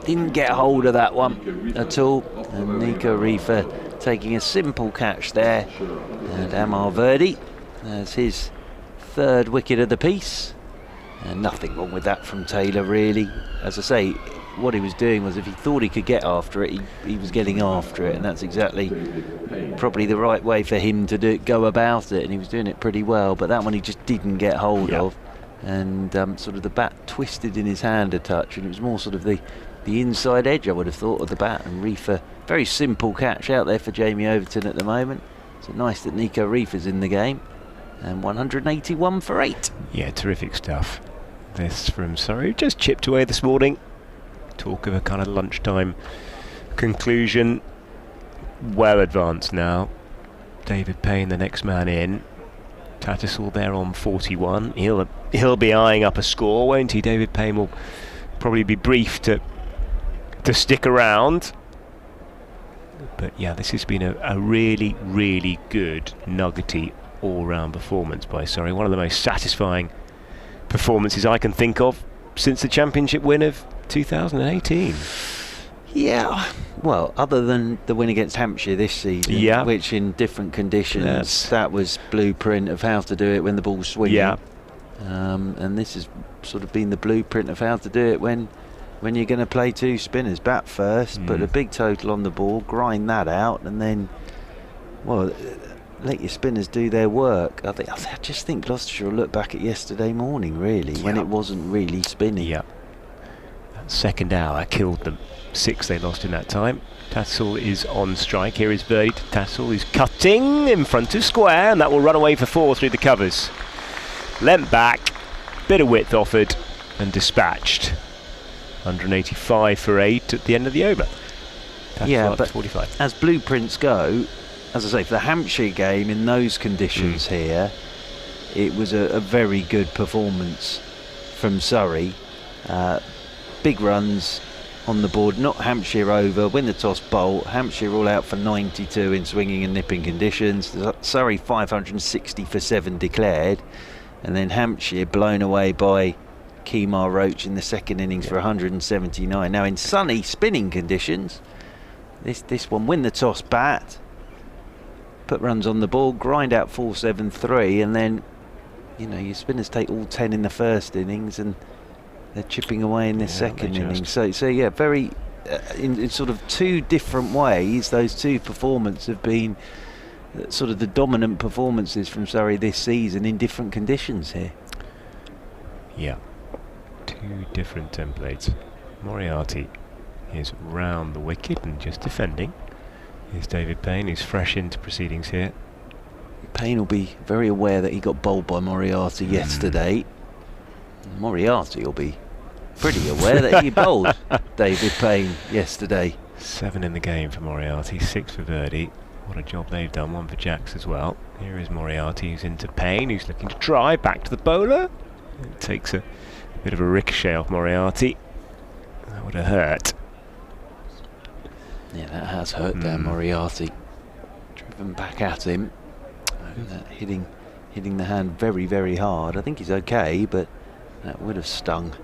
didn't get hold of that one at all, and Nico Riefer taking a simple catch there, and Amar Verdi has his 3rd wicket of the piece, and nothing wrong with that from Taylor, really. As I say, what he was doing was, if he thought he could get after it, he was getting after it, and that's exactly probably the right way for him to go about it, and he was doing it pretty well. But that one he just didn't get hold of, and sort of the bat twisted in his hand a touch, and it was more sort of the inside edge, I would have thought, of the bat. And Riefer, very simple catch out there for Jamie Overton at the moment. So nice that Nico Riefer's in the game, and 181 for 8. Yeah, terrific stuff. This from Surrey, just chipped away this morning. Talk of a kind of lunchtime conclusion. Well advanced now. David Payne, the next man in. Tattersall there on 41. He'll be eyeing up a score, won't he? David Payne will probably be briefed to stick around. But yeah, this has been a really, really good, nuggety all-round performance by Surrey. One of the most satisfying performances I can think of since the championship win of 2018. Yeah, well, other than the win against Hampshire this season, which in different conditions, that was blueprint of how to do it when the ball's swinging. And this has sort of been the blueprint of how to do it when you're going to play two spinners. Bat first, put a big total on the ball, grind that out, and then, well, let your spinners do their work. I just think Gloucestershire will look back at yesterday morning, really, when it wasn't really spinning. That second hour killed them 6 they lost in that time. Tassel is on strike. Here is Verdi to Tassel, who's cutting in front of square, and that will run away for 4 through the covers. Lent back, bit of width offered, and dispatched. 185 for 8 at the end of the over. Tassel yeah, up but to 45. As blueprints go, as I say, for the Hampshire game in those conditions here, it was a very good performance from Surrey. Big runs on the board, not Hampshire over, win the toss, bolt. Hampshire all out for 92 in swinging and nipping conditions. Surrey 560 for 7 declared, and then Hampshire blown away by Kemar Roach in the second innings for 179. Now in sunny spinning conditions, this one, win the toss, bat, put runs on the ball, grind out 4-7-3, and then your spinners take all 10 in the first innings and they're chipping away in the second innings. So yeah, very in sort of 2 different ways, those 2 performances have been sort of the dominant performances from Surrey this season in different conditions here. Yeah, 2 different templates. Moriarty is round the wicket and just defending. Here's David Payne, who's fresh into proceedings here. Payne will be very aware that he got bowled by Moriarty yesterday. Moriarty will be pretty aware that he bowled David Payne yesterday. 7 in the game for Moriarty, 6 for Verdi. What a job they've done, 1 for Jacks as well. Here is Moriarty, who's into Payne, who's looking to try, back to the bowler. It takes a bit of a ricochet off Moriarty. That would have hurt. Yeah, that has hurt there, Moriarty. Driven back at him. Hitting the hand very, very hard. I think he's okay, but that would have stung.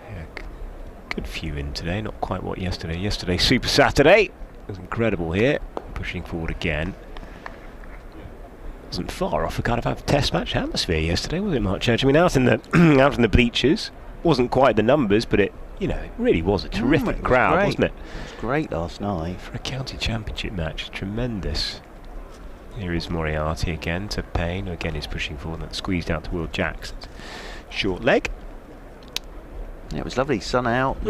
Yeah, good few in today, not quite what yesterday. Yesterday, Super Saturday. It was incredible here. Pushing forward again. Wasn't far off a kind of test match atmosphere yesterday, was it, Mark Church? I mean, out in the out in the bleachers, wasn't quite the numbers, but it really was a terrific crowd, wasn't it? It was great last night. For a county championship match, tremendous. Here is Moriarty again to Payne, who again is pushing forward, and squeezed out to Will Jacks. Short leg. Yeah, it was lovely, sun out.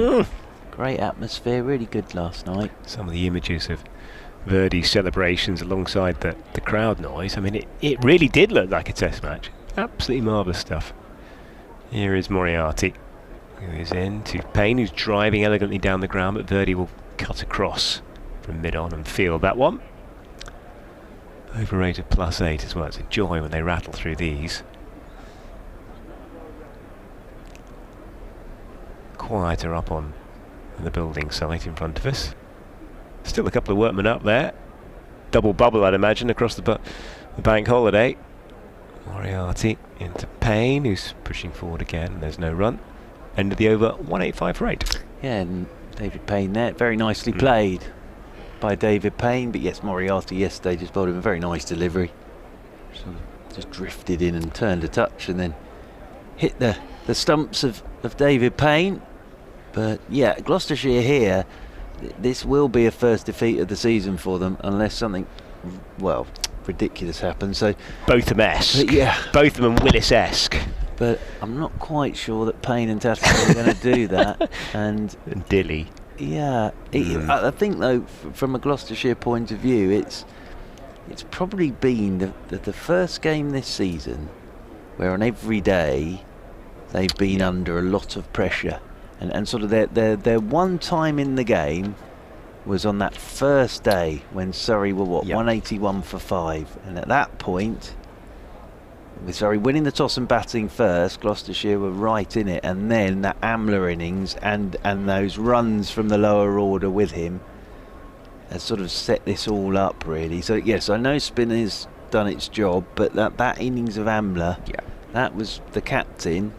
Great atmosphere, really good last night. Some of the images of Verdi's celebrations alongside the crowd noise, I mean, it really did look like a test match. Absolutely marvellous stuff. Here is Moriarty, who is in to Payne, who's driving elegantly down the ground, but Verdi will cut across from mid-on and field that one. Overrated +8 as well. It's a joy when they rattle through these. Quieter up on the building site in front of us. Still a couple of workmen up there. Double bubble, I'd imagine, across the bank holiday. Moriarty into Payne, who's pushing forward again, and there's no run. End of the over, 185 for 8. Yeah, and David Payne there, very nicely played by David Payne, but yes, Moriarty yesterday just bowled him a very nice delivery. Sort of just drifted in and turned a touch and then hit the stumps of David Payne. But yeah, Gloucestershire here, this will be a first defeat of the season for them unless something, well, ridiculous happens. So both of them esque. Yeah, both of them Willis-esque. But I'm not quite sure that Payne and Tassel are going to do that. And Dilly. Yeah, I think though, from a Gloucestershire point of view, it's probably been the first game this season where on every day they've been under a lot of pressure, and sort of their one time in the game was on that first day when Surrey were 181 for 5, and at that point, with Surrey winning the toss and batting first, Gloucestershire were right in it, and then that Amler innings and those runs from the lower order with him has sort of set this all up really. So yes, I know spinner's done its job, but that innings of Amler, that was the captain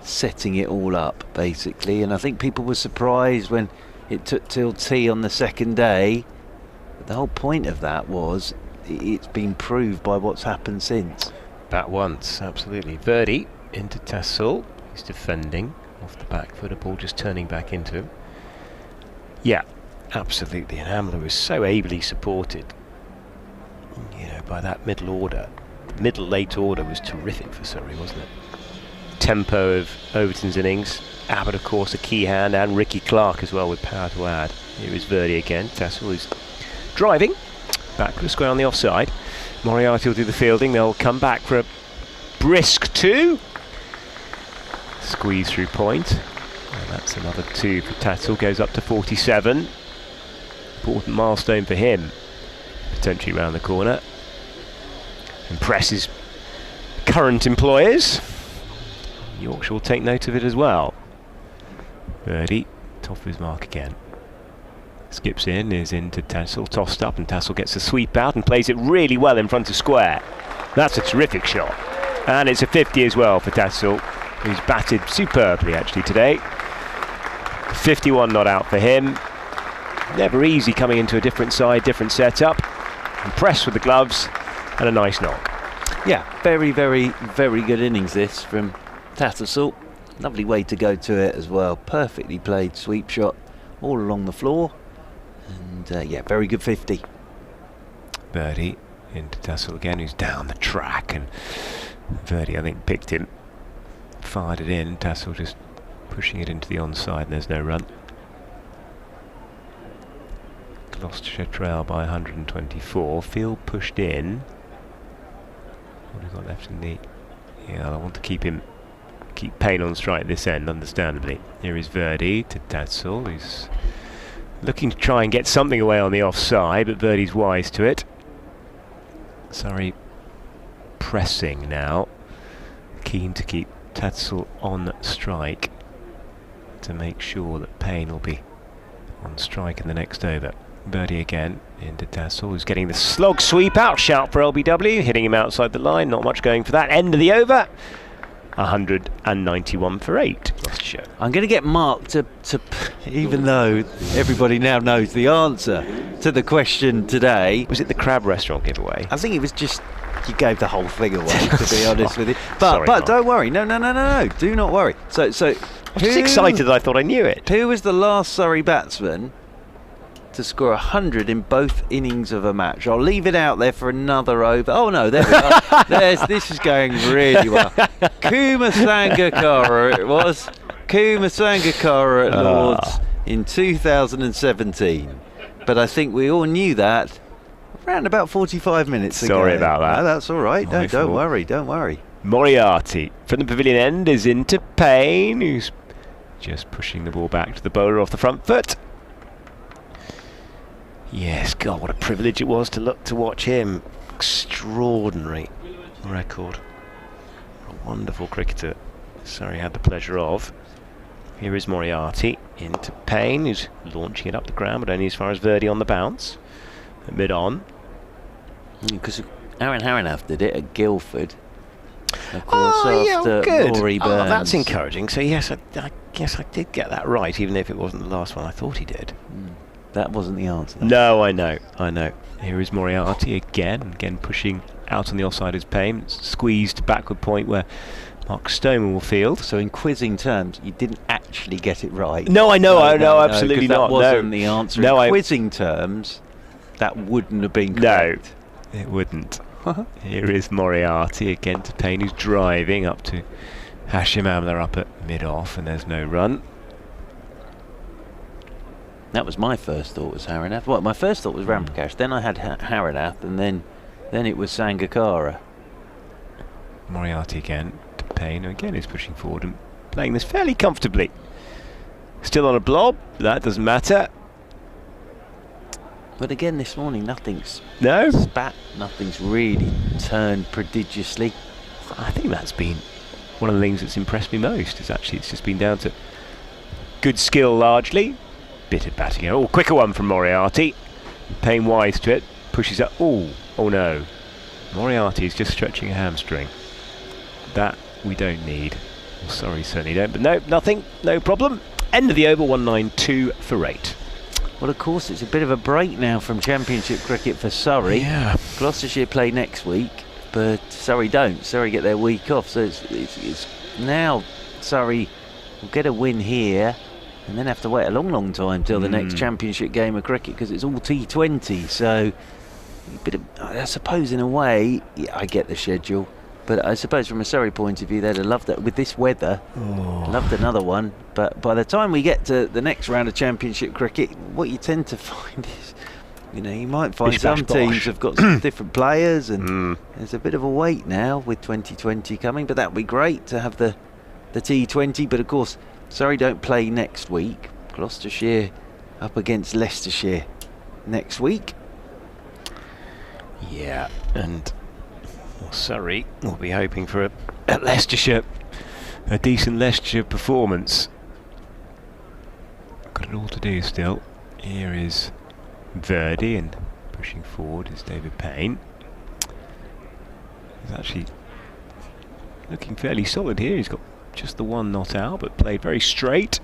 setting it all up basically, and I think people were surprised when it took till tea on the second day. But the whole point of that was it's been proved by what's happened since. That once, absolutely. Verdi into Tassel. He's defending off the back foot, a ball just turning back into him. Yeah, absolutely. And Amler was so ably supported, by that middle order. The middle late order was terrific for Surrey, wasn't it? Tempo of Overton's innings Abbott, of course, a key hand, and Ricky Clark as well with power to add. Here is Verdi again. Tassel is driving back to the square on the offside. Moriarty will do the fielding. They'll come back for a brisk 2. Squeeze through point. And that's another 2 for Tassel. Goes up to 47. Important milestone for him. Potentially round the corner. Impresses current employers. Yorkshire will take note of it as well. Verdi, top of his mark again. Skips in, is into Tassel, tossed up, and Tassel gets the sweep out and plays it really well in front of square. That's a terrific shot. And it's a 50 as well for Tassel, who's batted superbly actually today. 51 not out for him. Never easy coming into a different side, different setup. Impressed with the gloves and a nice knock. Yeah, very, very, very good innings this from Tattersall. Lovely way to go to it as well. Perfectly played sweep shot all along the floor. And yeah, very good 50. Verdi into Tassel again, who's down the track. And Verdi, I think, picked him, fired it in. Tassel just pushing it into the onside, and there's no run. Gloucestershire trail by 124. Field pushed in. What have we got left in the... Yeah, I want to keep Payne on strike at this end, understandably. Here is Verdi to Tassel, who's looking to try and get something away on the offside, but Verdi's wise to it. Surrey pressing now. Keen to keep Tassel on strike to make sure that Payne will be on strike in the next over. Verdi again into Tassel, who's getting the slog sweep out. Shout for LBW, hitting him outside the line. Not much going for that. End of the over. 191 for 8. Gloucestershire. I'm going to get Mark to even though everybody now knows the answer to the question today. Was it the crab restaurant giveaway? I think it was just, you gave the whole thing away, to be honest with you. Sorry, But don't worry. No. Do not worry. So I was just excited that I thought I knew it. Who was the last Surrey batsman to score 100 in both innings of a match? I'll leave it out there for another over. Oh no, there we are. This is going really well. Kumar Sangakkara it was. Kumar Sangakkara at Lords in 2017. But I think we all knew that around about 45 minutes ago. Sorry about that. No, that's all right. No, don't worry. Moriarty from the pavilion end is into Payne, who's just pushing the ball back to the bowler off the front foot. Yes, God, what a privilege it was to watch him. Extraordinary record. A wonderful cricketer Surrey had the pleasure of. Here is Moriarty into Payne, who's launching it up the ground, but only as far as Verdi on the bounce. At mid-on. Because Aaron Harranath did it at Guildford. Of course, after good. Rory Burns. Oh, that's encouraging. So yes, I guess I did get that right, even if it wasn't the last one. I thought he did. That wasn't the answer. No, I know. Here is Moriarty again pushing out on the offside as Payne. Squeezed backward point where Mark Stoneman will field. So in quizzing terms, you didn't actually get it right. No, I know, absolutely not. That wasn't the answer. No, in quizzing terms, that wouldn't have been correct. No, it wouldn't. Here is Moriarty again to Payne, who's driving up to Hashim Amla up at mid-off, and there's no run. That was my first thought, was Harranath. Well, my first thought was Ramprakash, then I had Harranath, and then it was Sangakkara. Moriarty again to Payne, who again is pushing forward and playing this fairly comfortably. Still on a blob, that doesn't matter. But again, this morning, nothing's No? spat, nothing's really turned prodigiously. I think that's been one of the things that's impressed me most, is actually it's just been down to good skill largely. Bit of batting. Oh, quicker one from Moriarty. Payne wise to it. Pushes up. Oh no. Moriarty is just stretching a hamstring. That we don't need. Well, sorry, certainly don't. But no, nothing. No problem. End of the over, 192 for 8. Well, of course, it's a bit of a break now from Championship cricket for Surrey. Yeah. Gloucestershire play next week, but Surrey don't. Surrey get their week off. So it's now Surrey will get a win here, and then have to wait a long time till the next Championship game of cricket, because it's all T20. So, I suppose in a way, yeah, I get the schedule, But I suppose from a Surrey point of view, they'd have loved that with this weather. Loved another one. But by the time we get to the next round of Championship cricket, what you tend to find is, you know, you might find some teams have got some different players, and there's a bit of a wait now with 2020 coming. But that would be great to have the T20. But of course, Surrey don't play next week. Gloucestershire up against Leicestershire next week. Yeah, and Surrey will be hoping for a Leicestershire, a decent Leicestershire performance. Got it all to do still. Here is Verdi, and pushing forward is David Payne. He's actually looking fairly solid here. He's got just the one not out, but played very straight.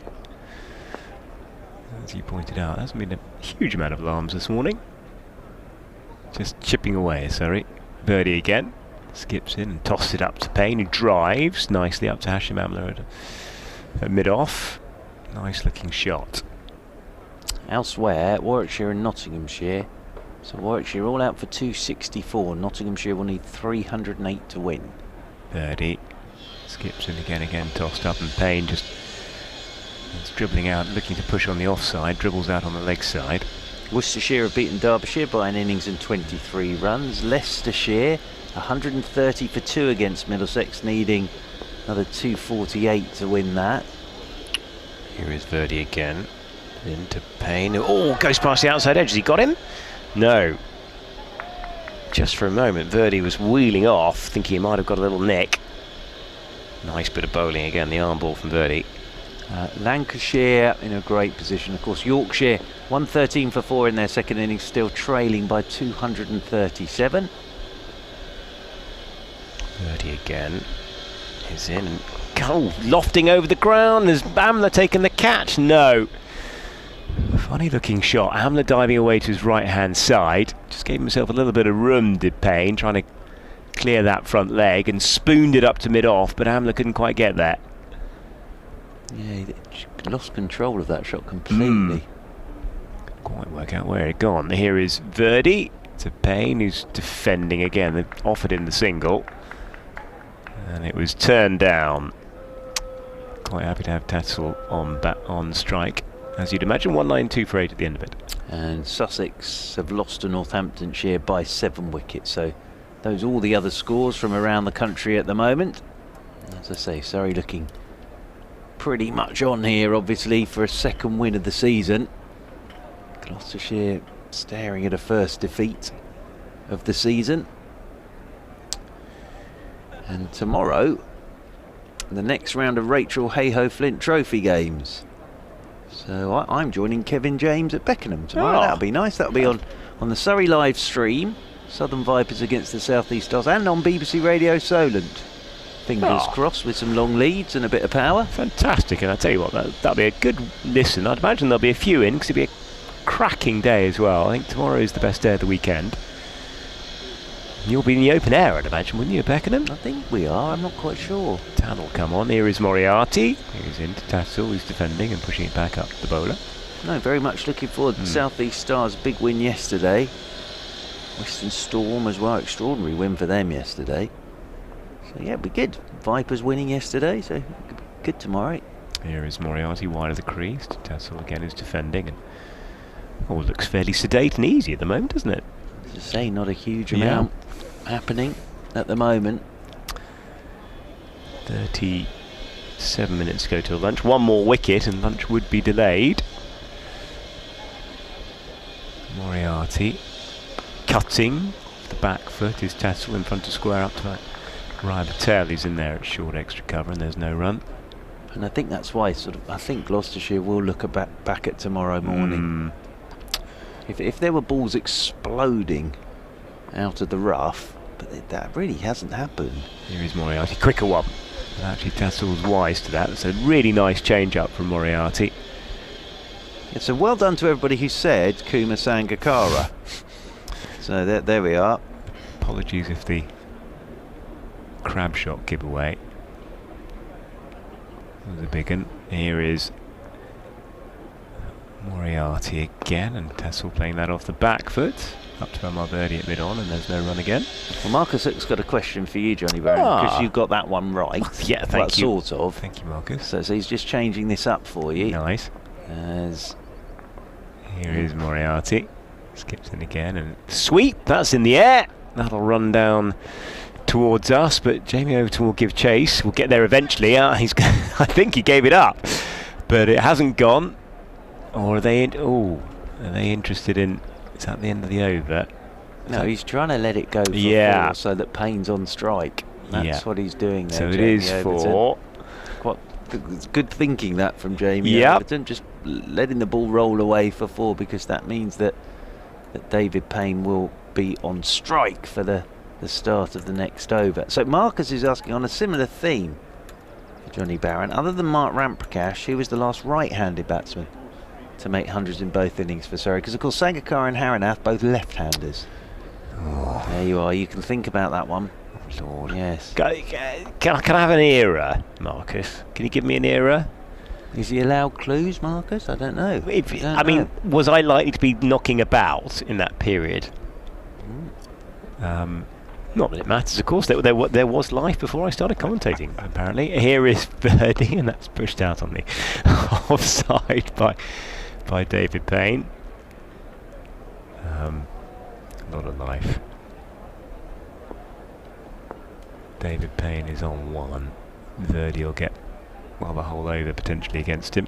As you pointed out, there hasn't been a huge amount of alarms this morning. Just chipping away, sorry. Verdi again. Skips in and tosses it up to Payne, who drives nicely up to Hashim Amla at mid-off. Nice looking shot. Elsewhere, Warwickshire and Nottinghamshire. So Warwickshire all out for 264. Nottinghamshire will need 308 to win. Verdi skips in again, tossed up, and Payne just is dribbling out, looking to push on the offside, dribbles out on the leg side. Worcestershire have beaten Derbyshire by an innings and 23 runs. Leicestershire 130 for 2 against Middlesex, needing another 248 to win that. Here is Verdi again. Into Payne. Oh, goes past the outside edge. Has he got him? No. Just for a moment, Verdi was wheeling off, thinking he might have got a little nick. Nice bit of bowling again, the arm ball from Verdi. Lancashire in a great position. Of course, Yorkshire 113 for 4 in their second innings, still trailing by 237. Verdi again is in and lofting over the ground. Has Amla taken the catch? No. Funny looking shot. Amla diving away to his right hand side. Just gave himself a little bit of room, did Payne, trying to clear that front leg, and spooned it up to mid off, but Amla couldn't quite get there. Yeah, he lost control of that shot completely. Couldn't quite work out where it had gone. Here is Verdi to Payne, who's defending again. They've offered in the single, and it was turned down. Quite happy to have Tatzel on strike, as you'd imagine. 192 for 8 at the end of it. And Sussex have lost to Northamptonshire by 7 wickets. So those are all the other scores from around the country at the moment. As I say, Surrey looking pretty much on here, obviously, for a second win of the season. Gloucestershire staring at a first defeat of the season. And tomorrow, the next round of Rachel Hayhoe Flint Trophy games. So I'm joining Kevin James at Beckenham tomorrow. That'll be nice. That'll be on the Surrey live stream. Southern Vipers against the South East Stars, and on BBC Radio Solent. Fingers crossed, with some long leads and a bit of power. Fantastic, and I tell you what, that'll be a good listen. I'd imagine there'll be a few in, because it'll be a cracking day as well. I think tomorrow is the best day of the weekend. You'll be in the open air, I'd imagine, wouldn't you, Beckenham? I think we are, I'm not quite sure. Tan will come on. Here is Moriarty. He's into Tatzel, who's defending and pushing it back up the bowler. No, very much looking forward. South East Stars, big win yesterday. Western Storm as well, extraordinary win for them yesterday. So yeah, we good. Vipers winning yesterday, so good tomorrow. Here is Moriarty wide of the crease. Tatzel again is defending, and all looks fairly sedate and easy at the moment, doesn't it? As I say, not a huge amount happening at the moment. 37 minutes to go till lunch. One more wicket and lunch would be delayed. Moriarty cutting the back foot is Tatzel in front of square up to that. Ryan Patel is in there at short extra cover, and there's no run. And I think that's why I think Gloucestershire will look back at tomorrow morning. If there were balls exploding out of the rough, but that really hasn't happened. Here is Moriarty, quicker one. And actually Tatzel was wise to that. It's a really nice change up from Moriarty. So well done to everybody who said Kuma Sangakkara. So there we are. Apologies if the crab shot giveaway was a big one. Here is Moriarty again, and Tatzel playing that off the back foot. up to Omar Birdie at mid-on, and there's no run again. Well, Marcus Hook's got a question for you, Johnny Barron, because you got that one right. Yeah, thank you. Sort of. Thank you, Marcus. So he's just changing this up for you. Nice. As here is Moriarty. Skips in again, and sweep, that's in the air. That'll run down towards us, but Jamie Overton will give chase. We'll get there eventually. I think he gave it up, but it hasn't gone. Or are they? Are they interested in? It's at the end of the over. No, he's trying to let it go for 4 so that Payne's on strike. That's what he's doing there, so Jamie it is Overton. 4. It's good thinking that from Jamie Overton, just letting the ball roll away for 4, because that means that David Payne will be on strike for the start of the next over. So Marcus is asking on a similar theme to Johnny Barron. Other than Mark Ramprakash, who was the last right-handed batsman to make hundreds in both innings for Surrey? Because of course Sangakkara and Haranath both left-handers. There you are. You can think about that one. Lord. Yes. Can I have an era, Marcus? Can you give me an era? Is he allowed clues, Marcus? I don't know. I mean, was I likely to be knocking about in that period? Not that it matters, of course. There was life before I started commentating, apparently. Here is Birdie, and that's pushed out on the offside by David Payne. A lot of life. David Payne is on 1. Birdie will get the whole over potentially against him.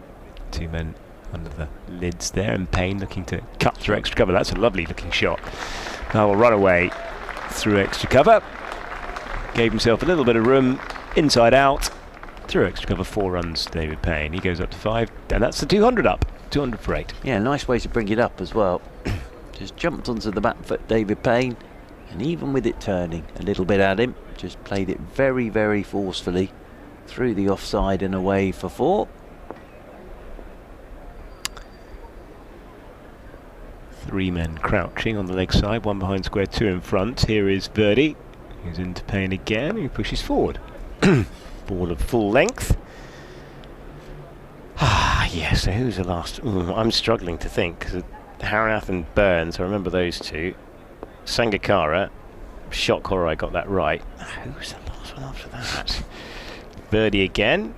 2 men under the lids there, and Payne looking to cut through extra cover. That's a lovely looking shot. Now will run away through extra cover. Gave himself a little bit of room inside out. Through extra cover, 4 runs to David Payne. He goes up to 5, and that's the 200 up. 200 for 8. Yeah, nice way to bring it up as well. Just jumped onto the back foot, David Payne, and even with it turning a little bit at him, just played it very, very forcefully through the offside and away for 4. 3 men crouching on the leg side, 1 behind square, 2 in front. Here is Birdie, who's into Payne again, who pushes forward. Ball of full length. Yes, so who's the last? I'm struggling to think, because Haranath and Burns, I remember those 2. Sangakkara, shock horror I got that right. Who's the last one after that? Birdie again.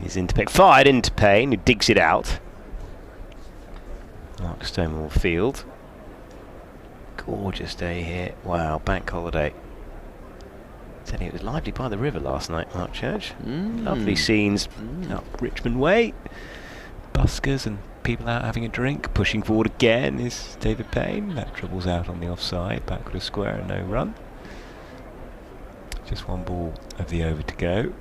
He's into Payne. Fired into Payne, who digs it out. Mark Stonewall Field. Gorgeous day here. Wow, bank holiday. Said it was lively by the river last night, Mark Church. Lovely scenes up Richmond Way. Buskers and people out having a drink. Pushing forward again is David Payne. That dribbles out on the offside. Backward a square and no run. Just 1 ball of the over to go.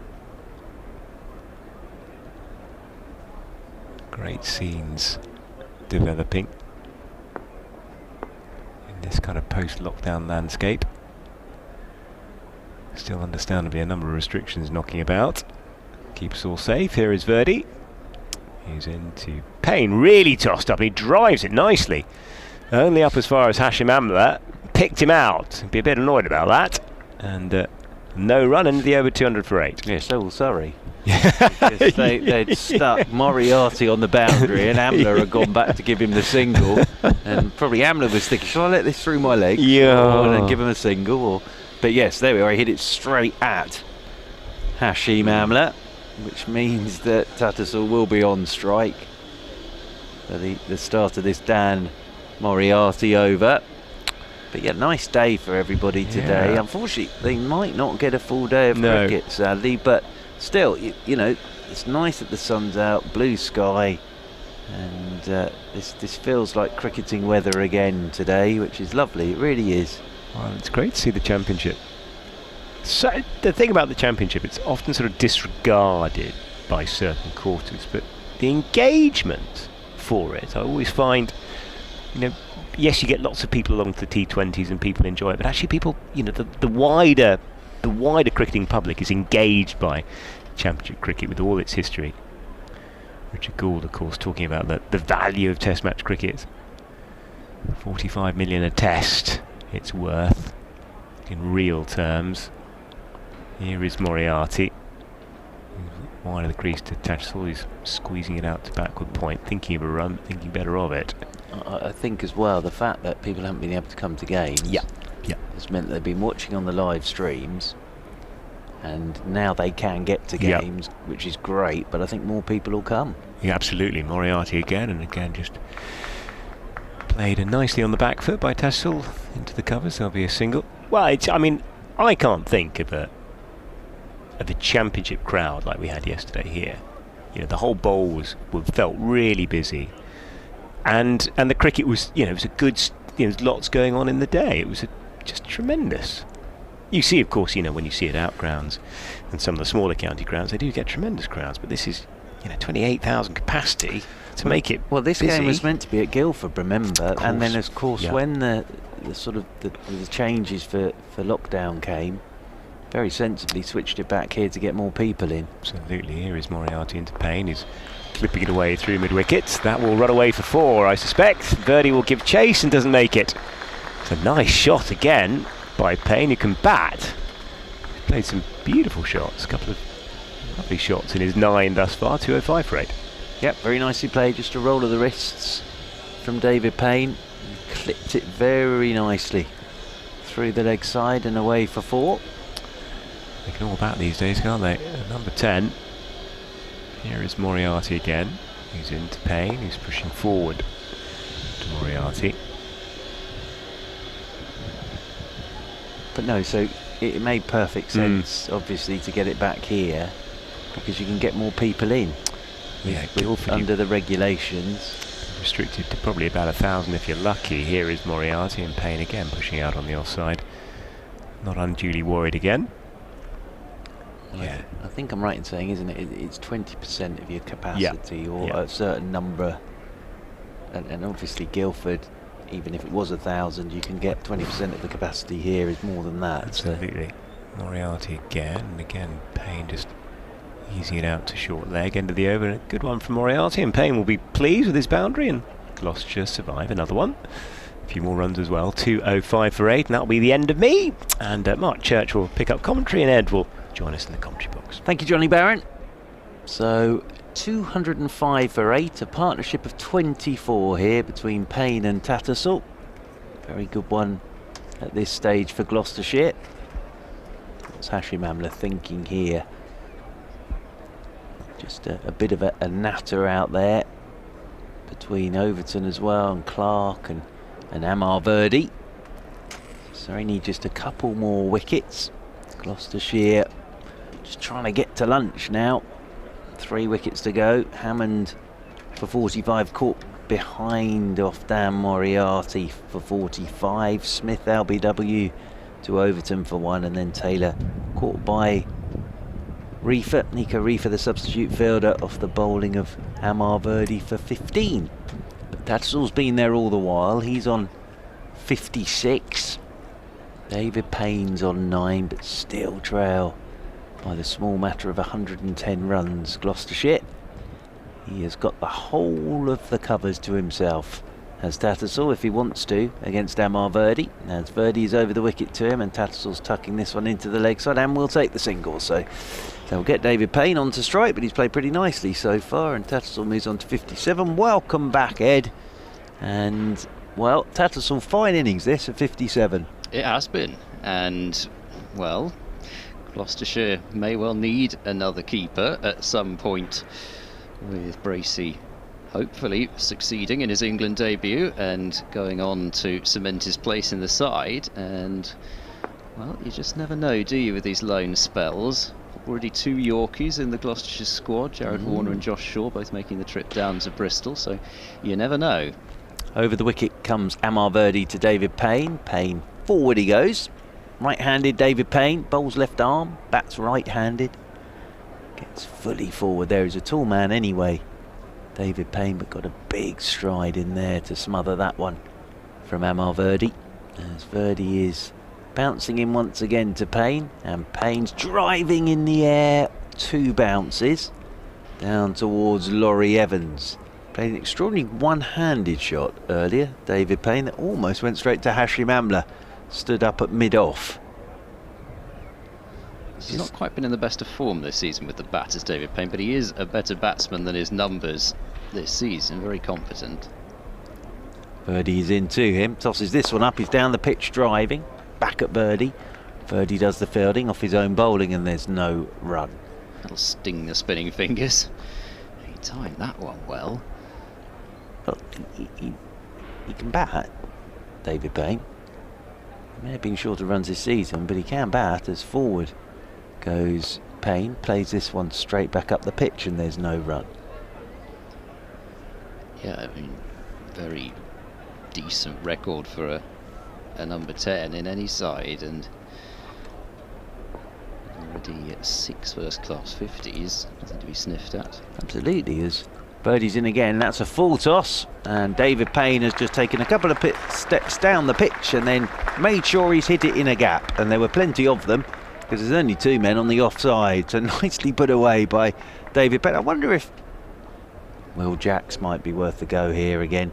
Great scenes developing in this kind of post-lockdown landscape. Still understandably a number of restrictions knocking about. Keep us all safe. Here is Birdie. He's into Payne, really tossed up, and he drives it nicely. Only up as far as Hashim Amla. Picked him out. Be a bit annoyed about that. And no run into the over 200 for 8. Yeah, so will Surrey. Because they'd stuck Moriarty on the boundary, and Amla had gone back to give him the single. And probably Amla was thinking, shall I let this through my leg? Yeah. And give him a single? But yes, there we are. He hit it straight at Hashim Amla, which means that Tattersall will be on strike for the start of this Dan Moriarty over. But yeah, nice day for everybody today. Unfortunately, they might not get a full day of cricket, sadly, but still, you know, it's nice that the sun's out, blue sky, and this feels like cricketing weather again today, which is lovely. It really is. Well, it's great to see the Championship. So the thing about the Championship, it's often sort of disregarded by certain quarters, but the engagement for it, I always find, you know, yes, you get lots of people along to the T20s and people enjoy it, but actually people, you know, the wider cricketing public is engaged by Championship cricket with all its history. Richard Gould, of course, talking about the value of Test match cricket. 45 million a test it's worth in real terms. Here is Moriarty. Wide of the crease to Tattersall. He's squeezing it out to backward point, thinking of a run, thinking better of it. I think as well, the fact that people haven't been able to come to games has meant they've been watching on the live streams, and now they can get to games, which is great, but I think more people will come. Yeah, absolutely. Moriarty again, and again just played nicely on the back foot by Tassel into the covers. There'll be a single. Well, I mean, I can't think of a championship crowd like we had yesterday here. You know, the whole bowl felt really busy, and the cricket was, you know, it was a good, you know, there's lots going on in the day. It was just tremendous. You see, of course, you know, when you see it out grounds and some of the smaller county grounds, they do get tremendous crowds, but this is, you know, 28,000 capacity to make it. Well, this busy. game was meant to be at Guildford, remember, and then of course when the sort of the changes for lockdown came, very sensibly switched it back here to get more people in. Absolutely. Here is Moriarty into Payne. He's clipping it away through mid-wicket. That will run away for 4, I suspect. Verdi will give chase and doesn't make it. It's a nice shot again by Payne, who can bat. He's played some beautiful shots, a couple of lovely shots in his 9 thus far. 205 for 8. Yep, very nicely played. Just a roll of the wrists from David Payne. Clipped it very nicely through the leg side and away for 4. They can all bat these days, can't they? Number 10. Here is Moriarty again. He's into Payne. He's pushing forward to Moriarty. But no, so it made perfect sense, obviously, to get it back here, because you can get more people in. Yeah, under the regulations. Restricted to probably about 1,000 if you're lucky. Here is Moriarty, and Payne again pushing out on the offside. Not unduly worried again. Yeah, I think I'm right in saying, isn't it? It's 20% of your capacity, or a certain number. And obviously Guildford, even if it was 1,000, you can get 20% of the capacity. Here is more than that. Absolutely. So. Moriarty again, and again Payne just easing it out to short leg, end of the over. A good one from Moriarty, and Payne will be pleased with his boundary, and Gloucestershire survive another one. A few more runs as well. 205 for 8, and that'll be the end of me. And Mark Church will pick up commentary, and Ed will join us in the commentary box. Thank you, Johnny Barron. So 205 for 8, a partnership of 24 here between Payne and Tattersall. Very good one at this stage for Gloucestershire. What's Hashim Amla thinking here? Just a bit of a natter out there between Overton as well, and Clark and Amar Verdi. So they need just a couple more wickets. Gloucestershire just trying to get to lunch now. 3 wickets to go. Hammond for 45 caught behind off Dan Moriarty for 45. Smith LBW to Overton for 1, and then Taylor caught by Nico Reefer, the substitute fielder, off the bowling of Amar Verdi for 15. But Tattersall's been there all the while. He's on 56. David Payne's on 9, but still trail by the small matter of 110 runs. Gloucestershire, he has got the whole of the covers to himself, has Tattersall, if he wants to, against Amar Verdi. As Verdi is over the wicket to him, and Tattersall's tucking this one into the leg side, and will take the single. So they'll get David Payne onto strike, but he's played pretty nicely so far, and Tattersall moves on to 57. Welcome back, Ed. And, well, Tattersall, fine innings this at 57. It has been, and, well, Gloucestershire may well need another keeper at some point, with Bracey hopefully succeeding in his England debut and going on to cement his place in the side. And, well, you just never know, do you, with these loan spells? Already 2 Yorkies in the Gloucestershire squad, Jared Warner and Josh Shaw, both making the trip down to Bristol, so you never know. Over the wicket comes Amar Verdi to David Payne. Payne forward he goes. Right-handed David Payne, bowls left arm, bats right-handed. Gets fully forward there. He's a tall man anyway, David Payne, but got a big stride in there to smother that one from Amar Verdi. As Verdi is bouncing in once again to Payne, and Payne's driving in the air. 2 bounces down towards Laurie Evans. Played an extraordinary one-handed shot earlier, David Payne, that almost went straight to Hashim Amla. Stood up at mid-off. He's not quite been in the best of form this season with the bat as David Payne, but he is a better batsman than his numbers this season, very competent. Birdie is into him, tosses this one up, he's down the pitch driving, back at Birdie. Birdie does the fielding off his own bowling, and there's no run. That'll sting the spinning fingers. He timed that one well. Well, he can bat, David Payne. He may have been shorter runs this season, but he can bat. As forward goes Payne, plays this one straight back up the pitch, and there's no run. Yeah, I mean, very decent record for a number 10 in any side, and already at 6 first-class 50s, nothing to be sniffed at. Absolutely, as Birdie's in again, that's a full toss, and David Payne has just taken a couple of steps down the pitch and then made sure he's hit it in a gap, and there were plenty of them because there's only 2 men on the offside, so nicely put away by David Payne. I wonder if Will Jacks might be worth the go here again.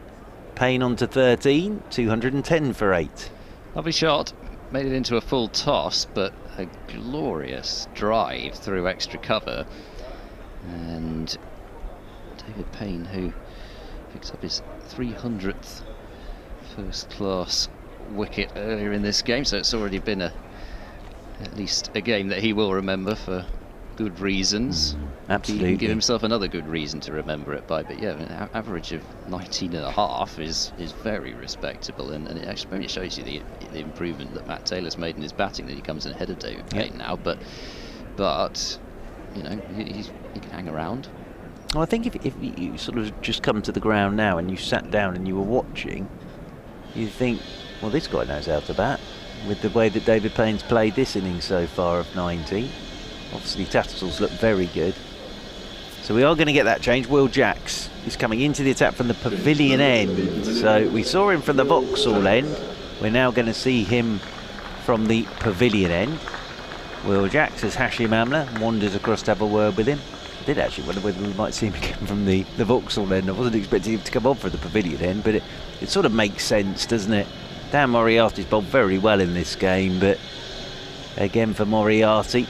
Payne on to 13, 210 for 8. Lovely shot, made it into a full toss, but a glorious drive through extra cover, and David Payne, who picked up his 300th first-class wicket earlier in this game, so it's already been at least a game that he will remember for good reasons. Absolutely. He can give himself another good reason to remember it by, but yeah, an average of 19.5 is very respectable, and it actually maybe shows you the improvement that Matt Taylor's made in his batting, that he comes in ahead of David Payne now, but you know, he can hang around. Well, I think if you sort of just come to the ground now and you sat down and you were watching, you think, well, this guy knows how to bat, with the way that David Payne's played this innings so far of 19. Obviously Tattersall's look very good. So we are going to get that change. Will Jacks is coming into the attack from the pavilion end. So we saw him from the Vauxhall end. We're now going to see him from the pavilion end. Will Jacks, as Hashim Amla wanders across to have a word with him. I did actually wonder whether we might see him again from the Vauxhall end. I wasn't expecting him to come on for the pavilion end, but it sort of makes sense, doesn't it? Dan Moriarty's bowled very well in this game, but again for Moriarty,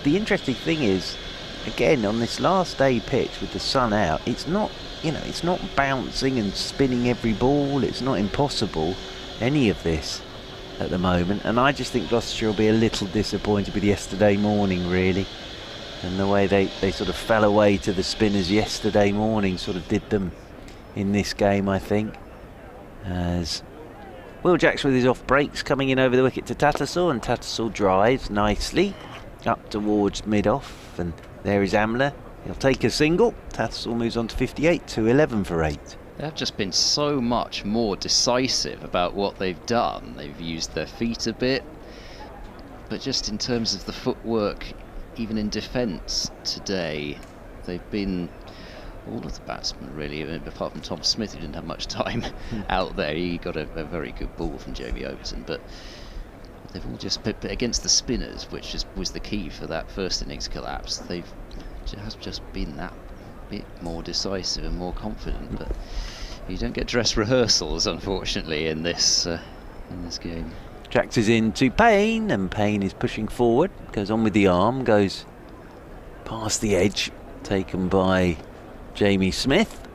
the interesting thing is, again on this last day pitch with the sun out, it's not, you know, it's not bouncing and spinning every ball. It's not impossible, any of this at the moment, and I just think Gloucestershire will be a little disappointed with yesterday morning, really, and the way they sort of fell away to the spinners yesterday morning sort of did them in this game, I think. As Will Jacks with his off breaks coming in over the wicket to Tattersall, and Tattersall drives nicely up towards mid-off, and there is Amla. He'll take a single. Tattersall moves on to 58, 211 for 8. They have just been so much more decisive about what they've done. They've used their feet a bit, but just in terms of the footwork, even in defence today, they've been, all of the batsmen really, apart from Tom Smith, who didn't have much time out there. He got a very good ball from Jamie Overton, but they've all just, but against the spinners, which was the key for that first innings collapse, they've just been that bit more decisive and more confident. But you don't get dress rehearsals, unfortunately, in this game. Jacks is in to Payne, and Payne is pushing forward, goes on with the arm, goes past the edge, taken by Jamie Smith.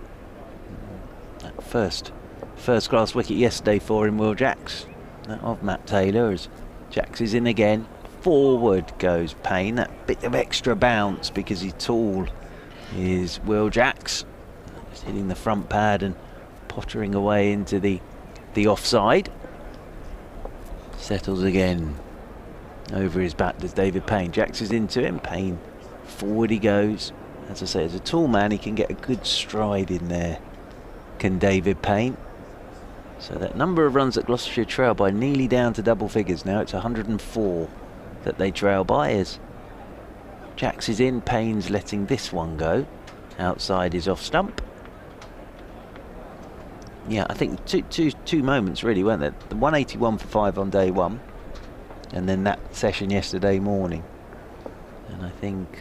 That first class wicket yesterday for him, Will Jacks, that of Matt Taylor, as Jacks is in again. Forward goes Payne, that bit of extra bounce because he's tall is Will Jacks, just hitting the front pad and pottering away into the offside. Settles again over his bat does David Payne. Jacks is into him. Payne forward he goes. As I say, as a tall man, he can get a good stride in there, can David Payne. So that number of runs that Gloucestershire trail by nearly down to double figures now. It's 104 that they trail by, as Jacks is in. Payne's letting this one go. Outside is off stump. Yeah, I think two moments really, weren't there? The 181 for 5 on day one, and then that session yesterday morning. And I think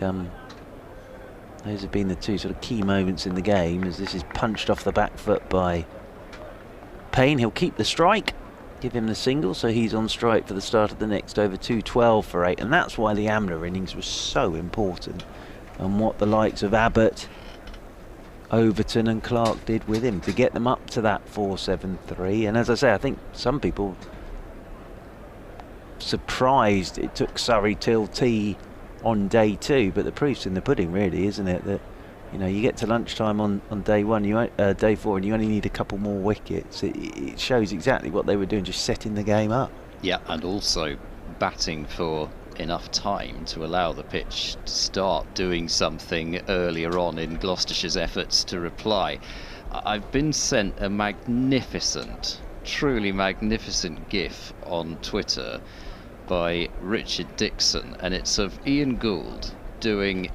those have been the two sort of key moments in the game, as this is punched off the back foot by Payne. He'll keep the strike, give him the single, so he's on strike for the start of the next over. 212 for 8, and that's why the Amla innings was so important, and what the likes of Abbott Overton and Clark did with him to get them up to that 4.73. And as I say, I think some people surprised it took Surrey till tea on day 2, but the proof's in the pudding, really, isn't it? That, you know, you get to lunchtime on day 1, day 4, and you only need a couple more wickets. It shows exactly what they were doing, just setting the game up. Yeah, and also batting for enough time to allow the pitch to start doing something earlier on in Gloucestershire's efforts to reply. I've been sent a magnificent, truly magnificent GIF on Twitter by Richard Dixon, and it's of Ian Gould doing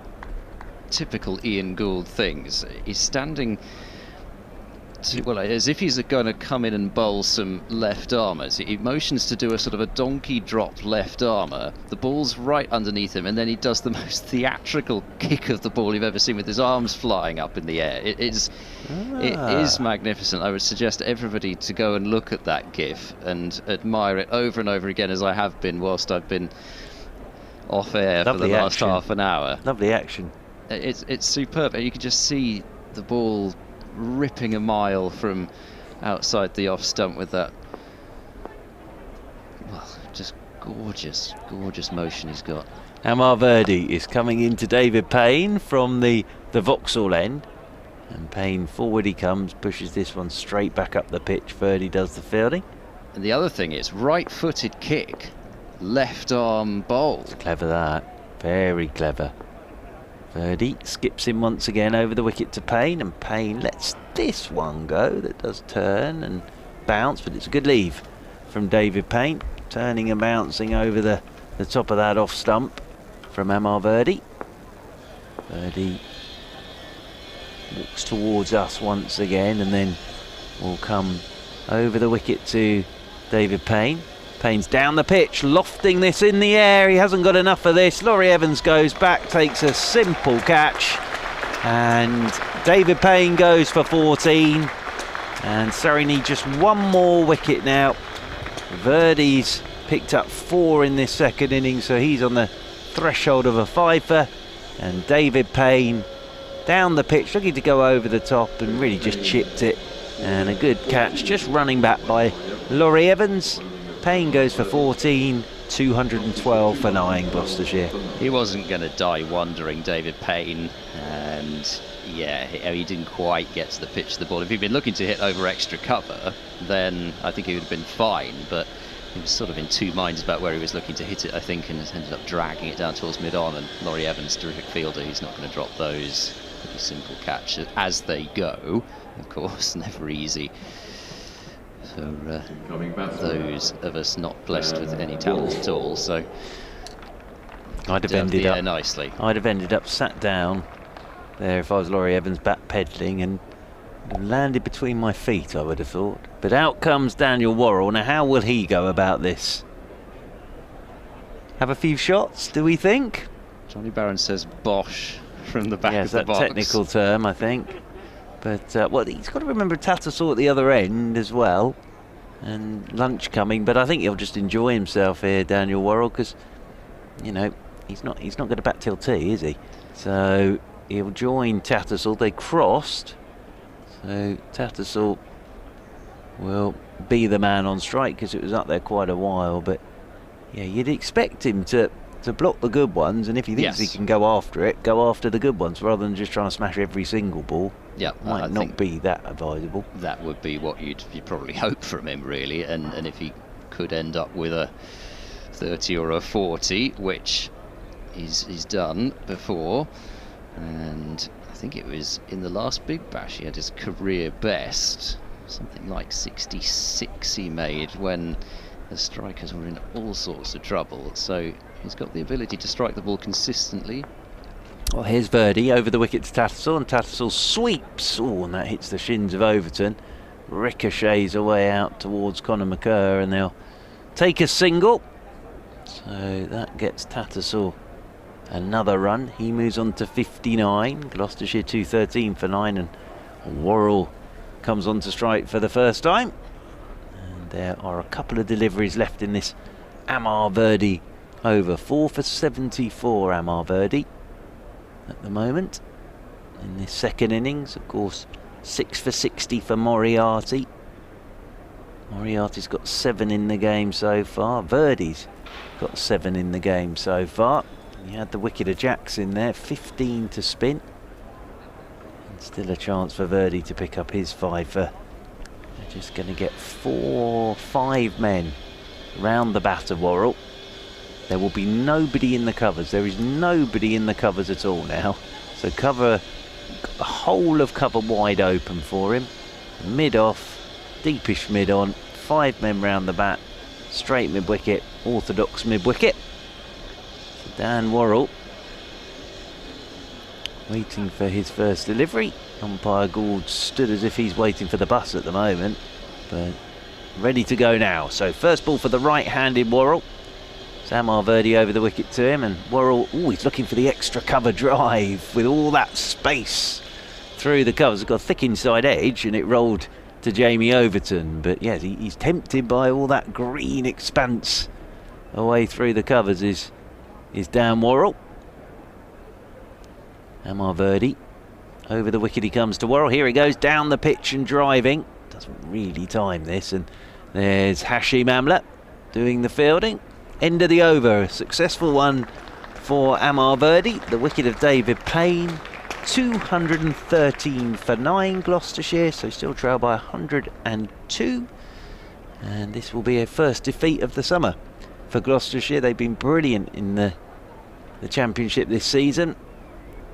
typical Ian Gould things. He's standing well, as if he's going to come in and bowl some left armers. He motions to do a sort of a donkey drop left armour. The ball's right underneath him, and then he does the most theatrical kick of the ball you've ever seen, with his arms flying up in the air. It is magnificent. I would suggest everybody to go and look at that GIF and admire it over and over again, as I have been whilst I've been off air for the last half an hour. Lovely action. It's superb. You can just see the ball ripping a mile from outside the off stump with that, well, just gorgeous motion he's got. Amar Verdi is coming into David Payne from the Vauxhall end, and Payne forward he comes, pushes this one straight back up the pitch. Verdi does the fielding. And the other thing is, right-footed kick, left arm bowl. It's clever, that, very clever. Verdi skips him once again over the wicket to Payne, and Payne lets this one go that does turn and bounce, but it's a good leave from David Payne, turning and bouncing over the top of that off stump from Amar Verdi. Verdi walks towards us once again, and then will come over the wicket to David Payne. Payne's down the pitch, lofting this in the air. He hasn't got enough of this. Laurie Evans goes back, takes a simple catch, and David Payne goes for 14. And Surrey need just one more wicket now. Verdi's picked up 4 in this second innings, so he's on the threshold of a fifer. And David Payne down the pitch, looking to go over the top, and really just chipped it. And a good catch, just running back by Laurie Evans. Payne goes for 14, 212 for 9, Gloucestershire. He wasn't going to die wondering, David Payne, and yeah, he didn't quite get to the pitch of the ball. If he'd been looking to hit over extra cover, then I think he would have been fine, but he was sort of in two minds about where he was looking to hit it, I think, and ended up dragging it down towards mid-on. And Laurie Evans, terrific fielder, he's not going to drop those. Pretty simple catch as they go, of course, never easy. So those of us not blessed with any talent at all, so I'd have ended up nicely. I'd have ended up sat down there if I was Laurie Evans, back pedalling, and landed between my feet, I would have thought. But out comes Daniel Worrell. Now, how will he go about this? Have a few shots, do we think? Johnny Barron says bosh from the back of the box. Yes, that technical term, I think. But well, he's got to remember Tattersall at the other end as well, and lunch coming. But I think he'll just enjoy himself here, Daniel Worrell, because you know he's not going to bat till tea, is he? So he'll join Tattersall. They crossed, so Tattersall will be the man on strike because it was up there quite a while. But yeah, you'd expect him to block the good ones, and if he thinks he can go after it, go after the good ones rather than just trying to smash every single ball. Yeah, might not be that advisable. That would be what you'd probably hope from him, really. And if he could end up with a 30 or a 40, which he's done before, and I think it was in the last Big Bash he had his career best, something like 66 he made when the strikers were in all sorts of trouble. So he's got the ability to strike the ball consistently. Well, here's Verdi over the wicket to Tattersall, and Tattersall sweeps. Oh, and that hits the shins of Overton. Ricochets away out towards Conor McCurr, and they'll take a single. So that gets Tattersall another run. He moves on to 59. Gloucestershire 213 for 9, and Worrell comes on to strike for the first time. And there are a couple of deliveries left in this Amar Verdi over. 4 for 74, Amar Verdi at the moment. in this second innings. Of course, 6 for 60 for Moriarty. Moriarty's got 7 in the game so far. Verdi's got 7 in the game so far. He had the wicket of Jacks in there, 15 to spin. And still a chance for Verdi to pick up his 5 for. They're just going to get 5 men round the bat of Worrell. There will be nobody in the covers. There is nobody in the covers at all now. So cover, the whole of cover wide open for him. Mid off, deepish mid on, 5 men round the bat, straight mid wicket, orthodox mid wicket. So Dan Worrell waiting for his first delivery. Umpire Gould stood as if he's waiting for the bus at the moment, but ready to go now. So first ball for the right-handed Worrell. Samar Verdi over the wicket to him, and Worrell, he's looking for the extra cover drive with all that space through the covers. It's got a thick inside edge and it rolled to Jamie Overton, but yes, he's tempted by all that green expanse away through the covers is Dan Worrell. Samar Verdi over the wicket he comes to Worrell. Here he goes down the pitch and driving. Doesn't really time this, and there's Hashim Amla doing the fielding. End of the over, a successful one for Amar Verdi. The wicket of David Payne, 213 for 9 Gloucestershire, so still trail by 102. And this will be a first defeat of the summer for Gloucestershire. They've been brilliant in the championship this season,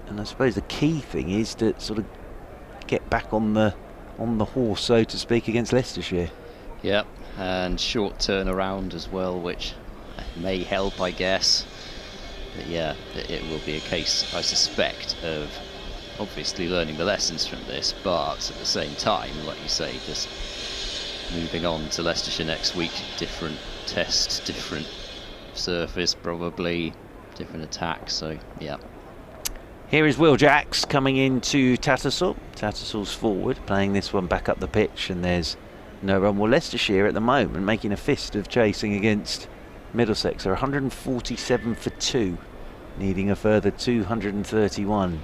and I suppose the key thing is to sort of get back on the horse, so to speak, against Leicestershire. Yep, and short turnaround as well, which may help, I guess. But yeah, it will be a case, I suspect, of obviously learning the lessons from this, but at the same time, like you say, just moving on to Leicestershire next week. Different test, different surface, probably different attack. So yeah. Here is Will Jacks coming into Tattersall. Tattersall's forward, playing this one back up the pitch, and there's no run. Well, Leicestershire at the moment making a fist of chasing against Middlesex. Are 147 for 2, needing a further 231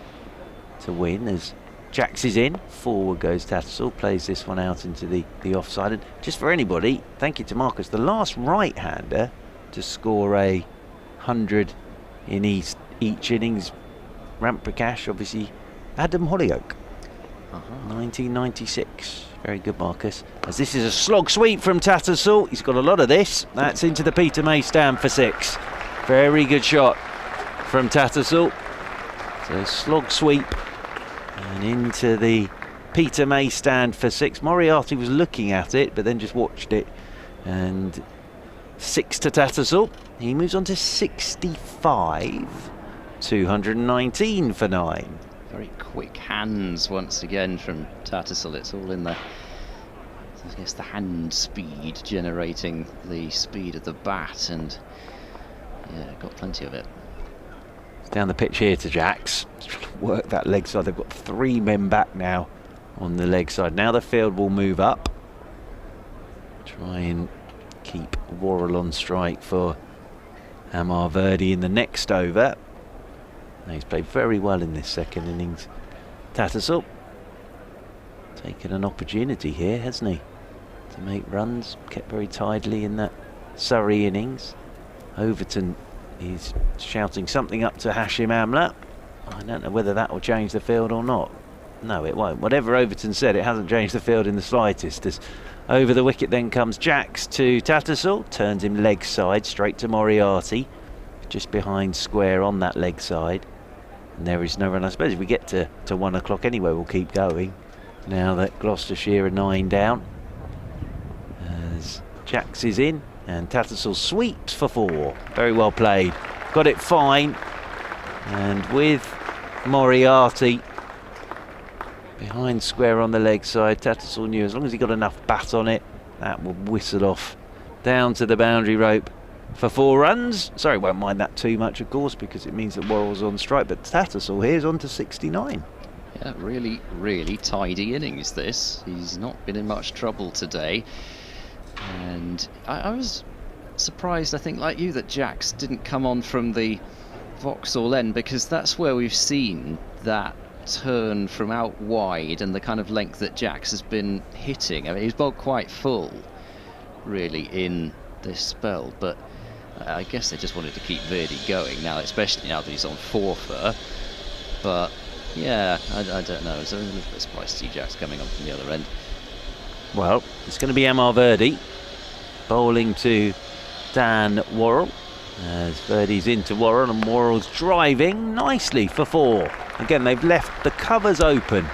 to win. As Jacks is in, forward goes Tattersall, plays this one out into the offside. And just for anybody, thank you to Marcus, the last right-hander to score 100 in each innings, Ramp Prakash, obviously Adam Hollyoak, 1996. Very good, Marcus. As this is a slog sweep from Tattersall. He's got a lot of this. That's into the Peter May stand for 6. Very good shot from Tattersall. So slog sweep and into the Peter May stand for 6. Moriarty was looking at it, but then just watched it. And 6 to Tattersall. He moves on to 65. 219 for 9. Very quick hands once again from Tattersall. It's all in the, I guess, the hand speed generating the speed of the bat, and yeah, got plenty of it. Down the pitch here to Jacks. Trying to work that leg side. They've got 3 men back now on the leg side. Now the field will move up. Try and keep Worrell on strike for Amar Verdi in the next over. He's played very well in this second innings. Tattersall taken an opportunity here, hasn't he, to make runs. Kept very tidily in that Surrey innings. Overton is shouting something up to Hashim Amla. I don't know whether that will change the field or not. No, it won't. Whatever Overton said, it hasn't changed the field in the slightest. As over the wicket then comes Jacks to Tattersall. Turns him leg side straight to Moriarty, just behind square on that leg side. And there is no run. I suppose if we get to 1 o'clock anyway, we'll keep going. Now that Gloucestershire are 9 down. As Jacks is in, and Tattersall sweeps for 4. Very well played. Got it fine. And with Moriarty behind square on the leg side, Tattersall knew as long as he got enough bat on it, that would whistle off down to the boundary rope for 4 runs. Sorry, won't mind that too much, of course, because it means that Worrell's on strike. But Tattersall here's on to 69. Yeah, really, really tidy innings this. He's not been in much trouble today. And I was surprised, I think, like you, that Jacks didn't come on from the Vauxhall end, because that's where we've seen that turn from out wide and the kind of length that Jax has been hitting. I mean, he's bowled quite full, really, in this spell, but I guess they just wanted to keep Verdi going now, especially now that he's on 4-fer. But yeah, I don't know. It's a little bit surprised to see Jax coming on from the other end. Well, it's going to be Amar Verdi bowling to Dan Worrell, as Verdi's into Worrell, and Worrell's driving nicely for 4. Again, they've left the covers open,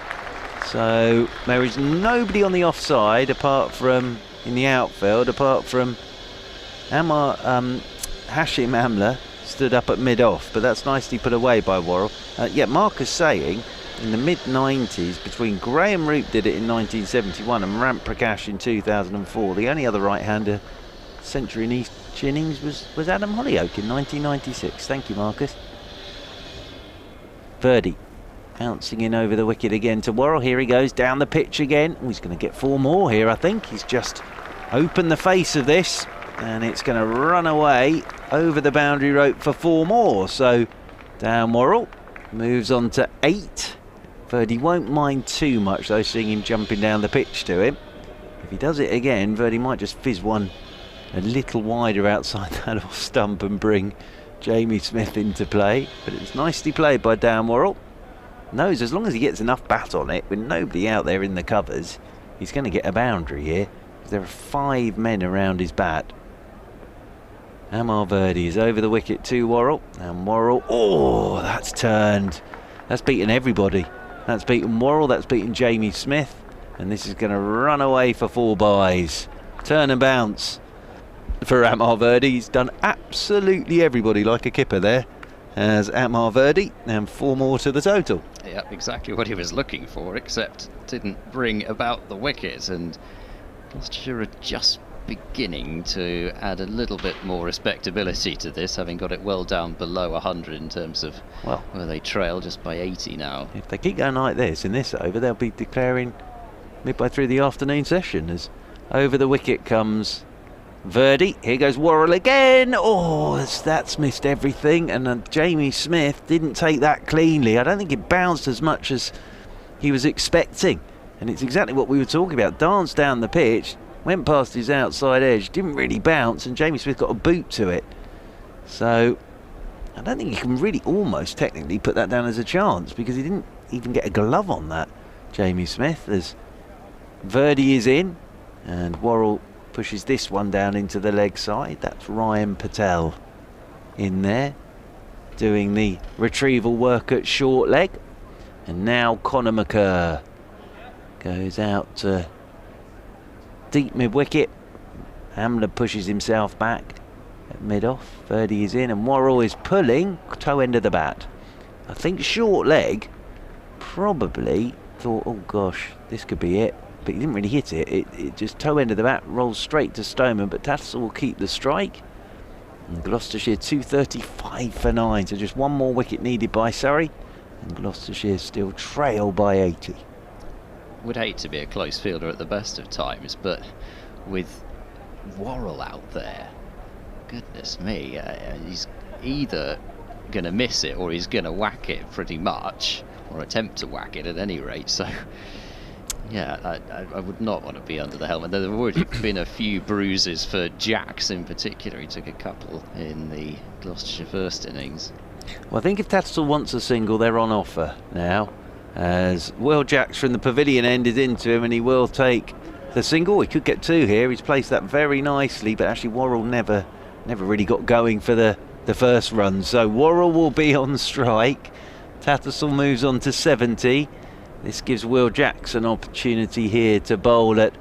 so there is nobody on the offside apart from, in the outfield, apart from Hashim Amla stood up at mid-off, but that's nicely put away by Worrell. Yeah, Marcus saying in the mid-90s, between Graham Root did it in 1971 and Ramp Prakash in 2004, the only other right-hander century in East innings was Adam Hollyoake in 1996. Thank you, Marcus. Verdi bouncing in over the wicket again to Worrell. Here he goes down the pitch again. Oh, he's going to get 4 more here, I think. He's just opened the face of this, and it's going to run away over the boundary rope for 4 more. So Dan Worrell moves on to 8. Verdi won't mind too much though, seeing him jumping down the pitch to him. If he does it again, Verdi might just fizz one a little wider outside that off stump and bring Jamie Smith into play. But it's nicely played by Dan Worrell. Knows as long as he gets enough bat on it, with nobody out there in the covers, he's going to get a boundary here. There are 5 men around his bat. Amar Verdi is over the wicket to Worrell, and Worrell, oh, that's turned. That's beaten everybody. That's beaten Worrell, that's beaten Jamie Smith, and this is going to run away for 4 byes. Turn and bounce for Amar Verdi. He's done absolutely everybody like a kipper there, as Amar Verdi, and 4 more to the total. Yeah, exactly what he was looking for, except didn't bring about the wicket, and Gloucestershire are just beginning to add a little bit more respectability to this, having got it well down below 100 in terms of, well, where they trail just by 80 now. If they keep going like this in this over, they'll be declaring midway through the afternoon session, as over the wicket comes Verdi. Here goes Worrell again. Oh, that's missed everything, and Jamie Smith didn't take that cleanly. I don't think it bounced as much as he was expecting, and it's exactly what we were talking about. Danced down the pitch, went past his outside edge, didn't really bounce, and Jamie Smith got a boot to it. So I don't think you can really almost technically put that down as a chance, because he didn't even get a glove on that, Jamie Smith, as Verdi is in, and Worrell pushes this one down into the leg side. That's Ryan Patel in there doing the retrieval work at short leg. And now Conor McCurr goes out to deep mid-wicket. Amla pushes himself back at mid-off. Verdi is in, and Worrell is pulling toe end of the bat. I think short leg probably thought, oh gosh, this could be it, but he didn't really hit it. It just toe end of the bat, rolls straight to Stoneman, but Tattersall will keep the strike. And Gloucestershire 235 for 9, so just 1 more wicket needed by Surrey, and Gloucestershire still trail by 80. Would hate to be a close fielder at the best of times, but with Worrell out there, goodness me, he's either going to miss it or he's going to whack it pretty much, or attempt to whack it at any rate. So yeah, I would not want to be under the helmet. There have already been a few bruises for Jax in particular. He took a couple in the Gloucestershire first innings. Well, I think if Tattersall wants a single, they're on offer now, as Will Jax from the pavilion end is into him, and he will take the single. He could get 2 here. He's placed that very nicely, but actually Worrell never really got going for the first run. So Worrell will be on strike. Tattersall moves on to 70. This gives Will Jax an opportunity here to bowl at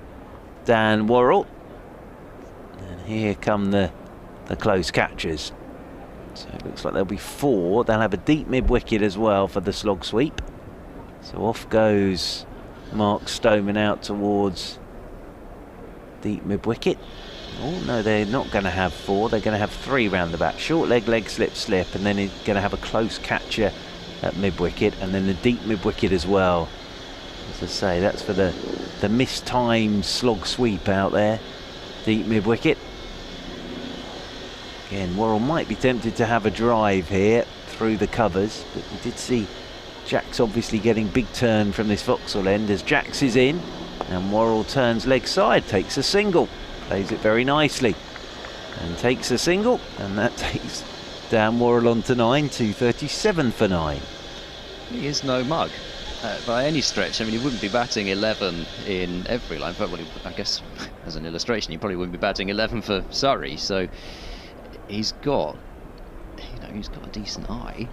Dan Worrell. And here come the close catches. So it looks like there'll be 4. They'll have a deep mid-wicket as well for the slog sweep. So off goes Mark Stoneman out towards deep mid-wicket. Oh no, they're not going to have 4. They're going to have 3 round the bat. Short leg, leg slip, and then he's going to have a close catcher at mid-wicket, and then the deep mid-wicket as well. As I say, that's for the mistimed slog sweep out there. Deep mid-wicket. Again, Worrell might be tempted to have a drive here through the covers, but we did see Jack's obviously getting big turn from this Vauxhall end as Jax is in, and Worrell turns leg side, takes a single, plays it very nicely, and takes a single, and that takes Dan Worrell on to 9, 237 for 9. He is no mug by any stretch. I mean, he wouldn't be batting 11 in every line, but I guess as an illustration, he probably wouldn't be batting 11 for Surrey. So he's got, he's got a decent eye.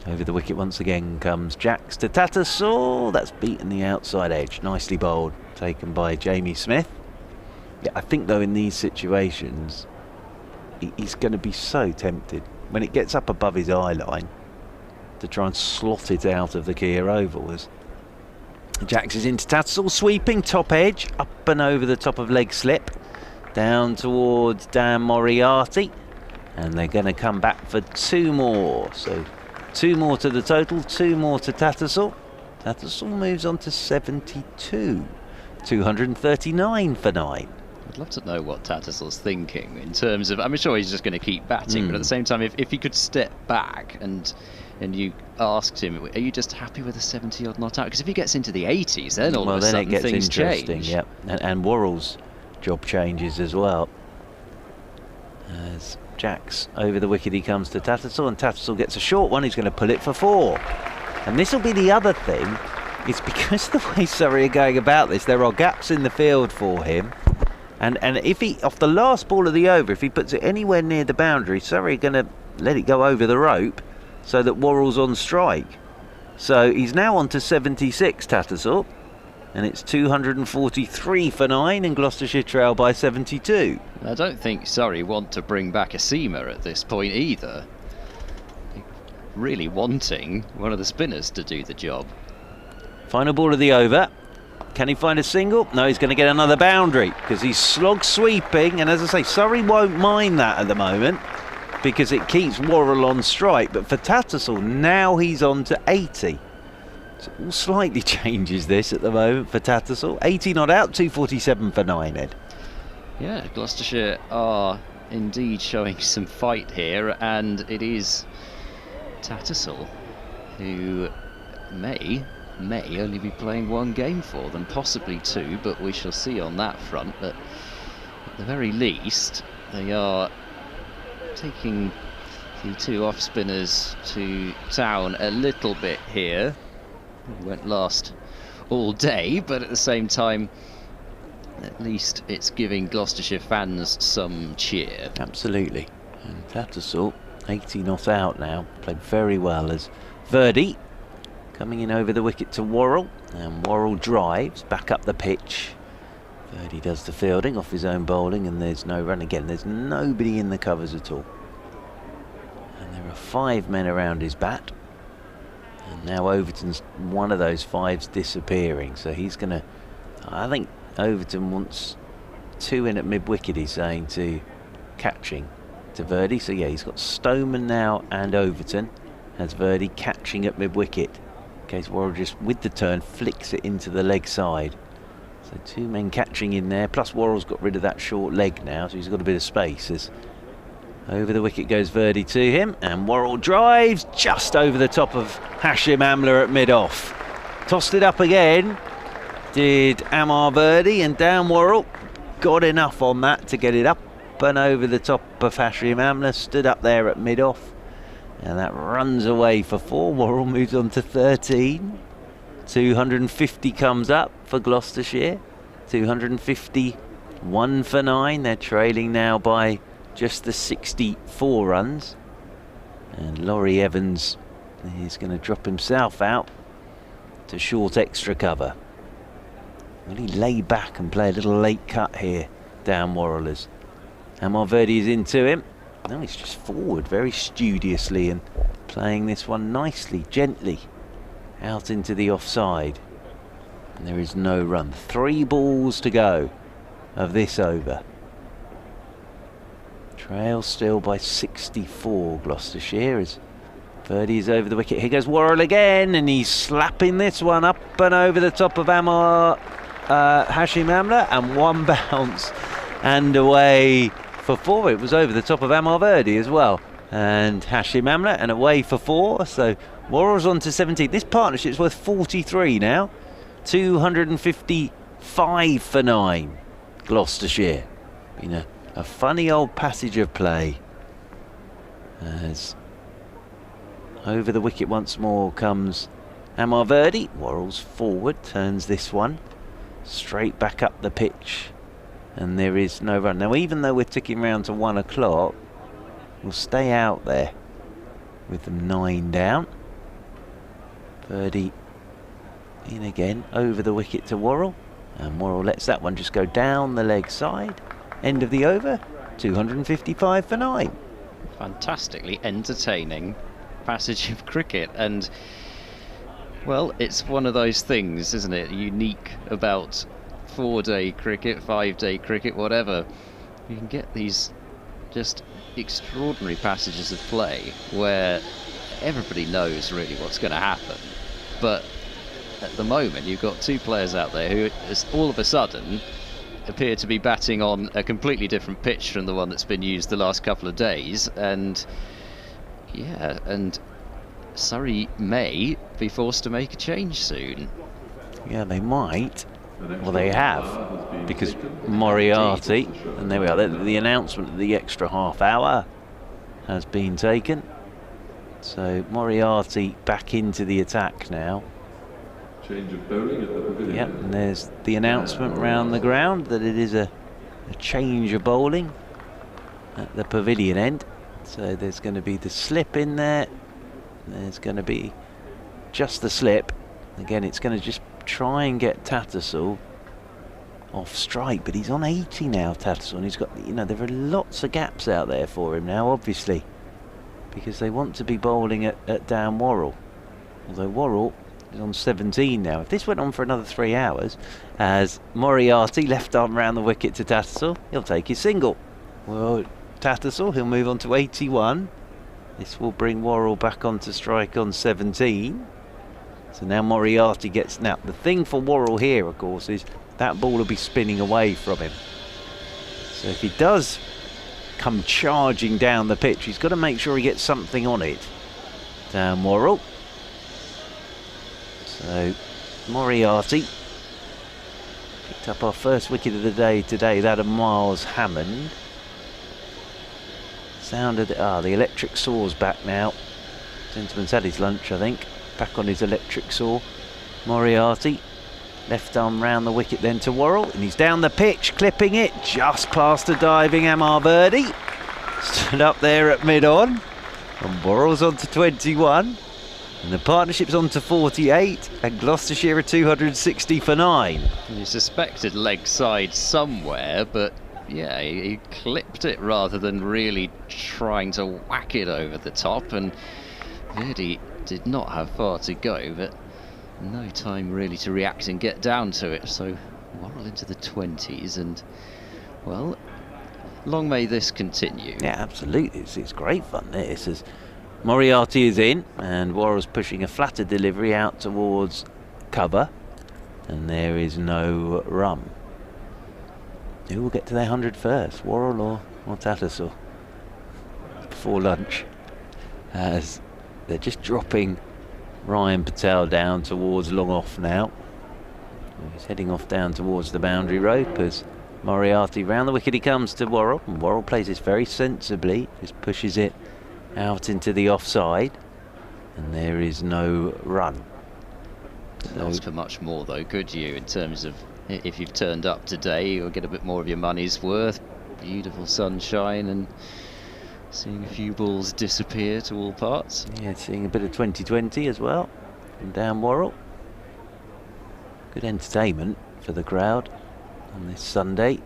Over the wicket once again comes Jax to Tattersall. That's beaten the outside edge. Nicely bowled, taken by Jamie Smith. Yeah, I think though in these situations, he's going to be so tempted when it gets up above his eye line to try and slot it out of the Kia Oval. As Jax is into Tattersall, sweeping top edge, up and over the top of leg slip, down towards Dan Moriarty, and they're going to come back for 2 more. So 2 more to the total, 2 more to Tattersall. Tattersall moves on to 72, 239 for 9. I'd love to know what Tattersall's thinking in terms of, I'm sure he's just going to keep batting, but at the same time, if he could step back and you asked him, are you just happy with a 70 odd not out? Because if he gets into the 80s, then all of a sudden it gets things interesting. change. Yep, and Worrell's job changes as well. As Jax over the wicket, he comes to Tattersall, and Tattersall gets a short one. He's going to pull it for 4. And this will be the other thing. It's because of the way Surrey are going about this, there are gaps in the field for him. And if he, off the last ball of the over, if he puts it anywhere near the boundary, Surrey are going to let it go over the rope so that Worrell's on strike. So he's now on to 76, Tattersall. And it's 243 for 9, and Gloucestershire trail by 72. I don't think Surrey want to bring back a seamer at this point either. Really wanting one of the spinners to do the job. Final ball of the over. Can he find a single? No, he's going to get another boundary because he's slog sweeping. And as I say, Surrey won't mind that at the moment because it keeps Worrell on strike. But for Tattersall, now he's on to 80. So it all slightly changes this at the moment for Tattersall. 80 not out, 247 for 9, Ed. Yeah, Gloucestershire are indeed showing some fight here, and it is Tattersall who may only be playing 1 game for them, possibly 2, but we shall see on that front. But at the very least, they are taking the 2 off spinners to town a little bit here. It won't last all day, but at the same time, at least it's giving Gloucestershire fans some cheer. Absolutely. And Tattersall, 80 not out now, played very well as Verdi coming in over the wicket to Worrell, and Worrell drives back up the pitch. Verdi does the fielding off his own bowling, and there's no run again. There's nobody in the covers at all. And there are 5 men around his bat. And now Overton's one of those 5s disappearing, so he's going to, I think Overton wants 2 in at mid-wicket, he's saying, to catching to Verdi. So yeah, he's got Stoneman now and Overton, has Verdi catching at mid-wicket. In case Worrell just, with the turn, flicks it into the leg side. So 2 men catching in there, plus Worrell's got rid of that short leg now, so he's got a bit of space. As over the wicket goes Verdi to him, and Worrell drives just over the top of Hashim Amla at mid-off. Tossed it up again, did Amar Verdi, and Dan Worrell got enough on that to get it up and over the top of Hashim Amla, stood up there at mid-off, and that runs away for 4. Worrell moves on to 13. 250 comes up for Gloucestershire, 251 for 9. They're trailing now by just the 64 runs, and Laurie Evans is going to drop himself out to short extra cover. Will he lay back and play a little late cut here, Dan Worrell? As Amar Verdi is into him. No, he's just forward very studiously and playing this one nicely, gently out into the offside, and there is no run. 3 balls to go of this over. Trail still by 64, Gloucestershire, as Verdi is over the wicket. Here goes Worrell again, and he's slapping this one up and over the top of Hashim Amla, and 1 bounce and away for 4. It was over the top of Amar Verdi as well. and Hashim Amla, and away for 4. So Worrell's on to 17. This partnership's worth 43 now. 255 for 9. Gloucestershire. Been a funny old passage of play. As over the wicket once more comes Amar Verdi. Worrell's forward, turns this one straight back up the pitch, and there is no run. Now, even though we're ticking round to 1 o'clock, we'll stay out there with them 9 down. Verdi in again, over the wicket to Worrell, and Worrell lets that one just go down the leg side. End of the over, 255 for 9. Fantastically entertaining passage of cricket, and well, it's one of those things, isn't it, unique about 4-day cricket, 5-day cricket, whatever. You can get these just extraordinary passages of play where everybody knows really what's going to happen, but at the moment you've got 2 players out there who all of a sudden appear to be batting on a completely different pitch from the one that's been used the last couple of days, and yeah, and Surrey may be forced to make a change soon. Yeah, they might. Well, they have, because Moriarty, and there we are, the announcement of the extra half hour has been taken. So Moriarty back into the attack now. Change of bowling at the pavilion. Yep, and there's the announcement round the ground that it is a change of bowling at the pavilion end. So there's going to be the slip in there. There's going to be just the slip. Again, it's going to just try and get Tattersall off strike, but he's on 80 now, Tattersall, and he's got, you know, there are lots of gaps out there for him now, obviously, because they want to be bowling at down Worrell. Although Worrell is on 17 now. If this went on for another 3 hours, as Moriarty left arm round the wicket to Tattersall, he'll take his single. Well, Tattersall, he'll move on to 81. This will bring Worrell back onto strike on 17. So now Moriarty gets... Now, the thing for Worrell here, of course, is that ball will be spinning away from him. So if he does come charging down the pitch, he's got to make sure he gets something on it. Down Worrell. So Moriarty picked up our first wicket of the day today, that of Miles Hammond. Sound of the electric saw's back now. Gentleman's had his lunch, I think. Back on his electric saw. Moriarty, left arm round the wicket then to Worrell, and he's down the pitch, clipping it just past a diving Amar Verdi. Stood up there at mid-on, and Worrell's on to 21, and the partnership's on to 48, and Gloucestershire are 260 for 9. You suspected leg side somewhere, but yeah, he clipped it rather than really trying to whack it over the top, and Verdi did not have far to go, but no time really to react and get down to it. So Worrell into the 20s, and well, long may this continue. Yeah, absolutely. It's great fun this, as Moriarty is in and Worrell's pushing a flatter delivery out towards cover, and there is no run. Who will get to their 100 first, Worrell or Tattersall, before lunch, as they're just dropping Ryan Patel down towards long off now. He's heading off down towards the boundary rope as Moriarty round the wicket he comes to Worrell, and Worrell plays this very sensibly, just pushes it out into the offside, and there is no run. Not ask for much more though, could you, in terms of if you've turned up today, you'll get a bit more of your money's worth. Beautiful sunshine and seeing a few balls disappear to all parts. Yeah, seeing a bit of 2020 as well from down Worrell. Good entertainment for the crowd on this Sunday.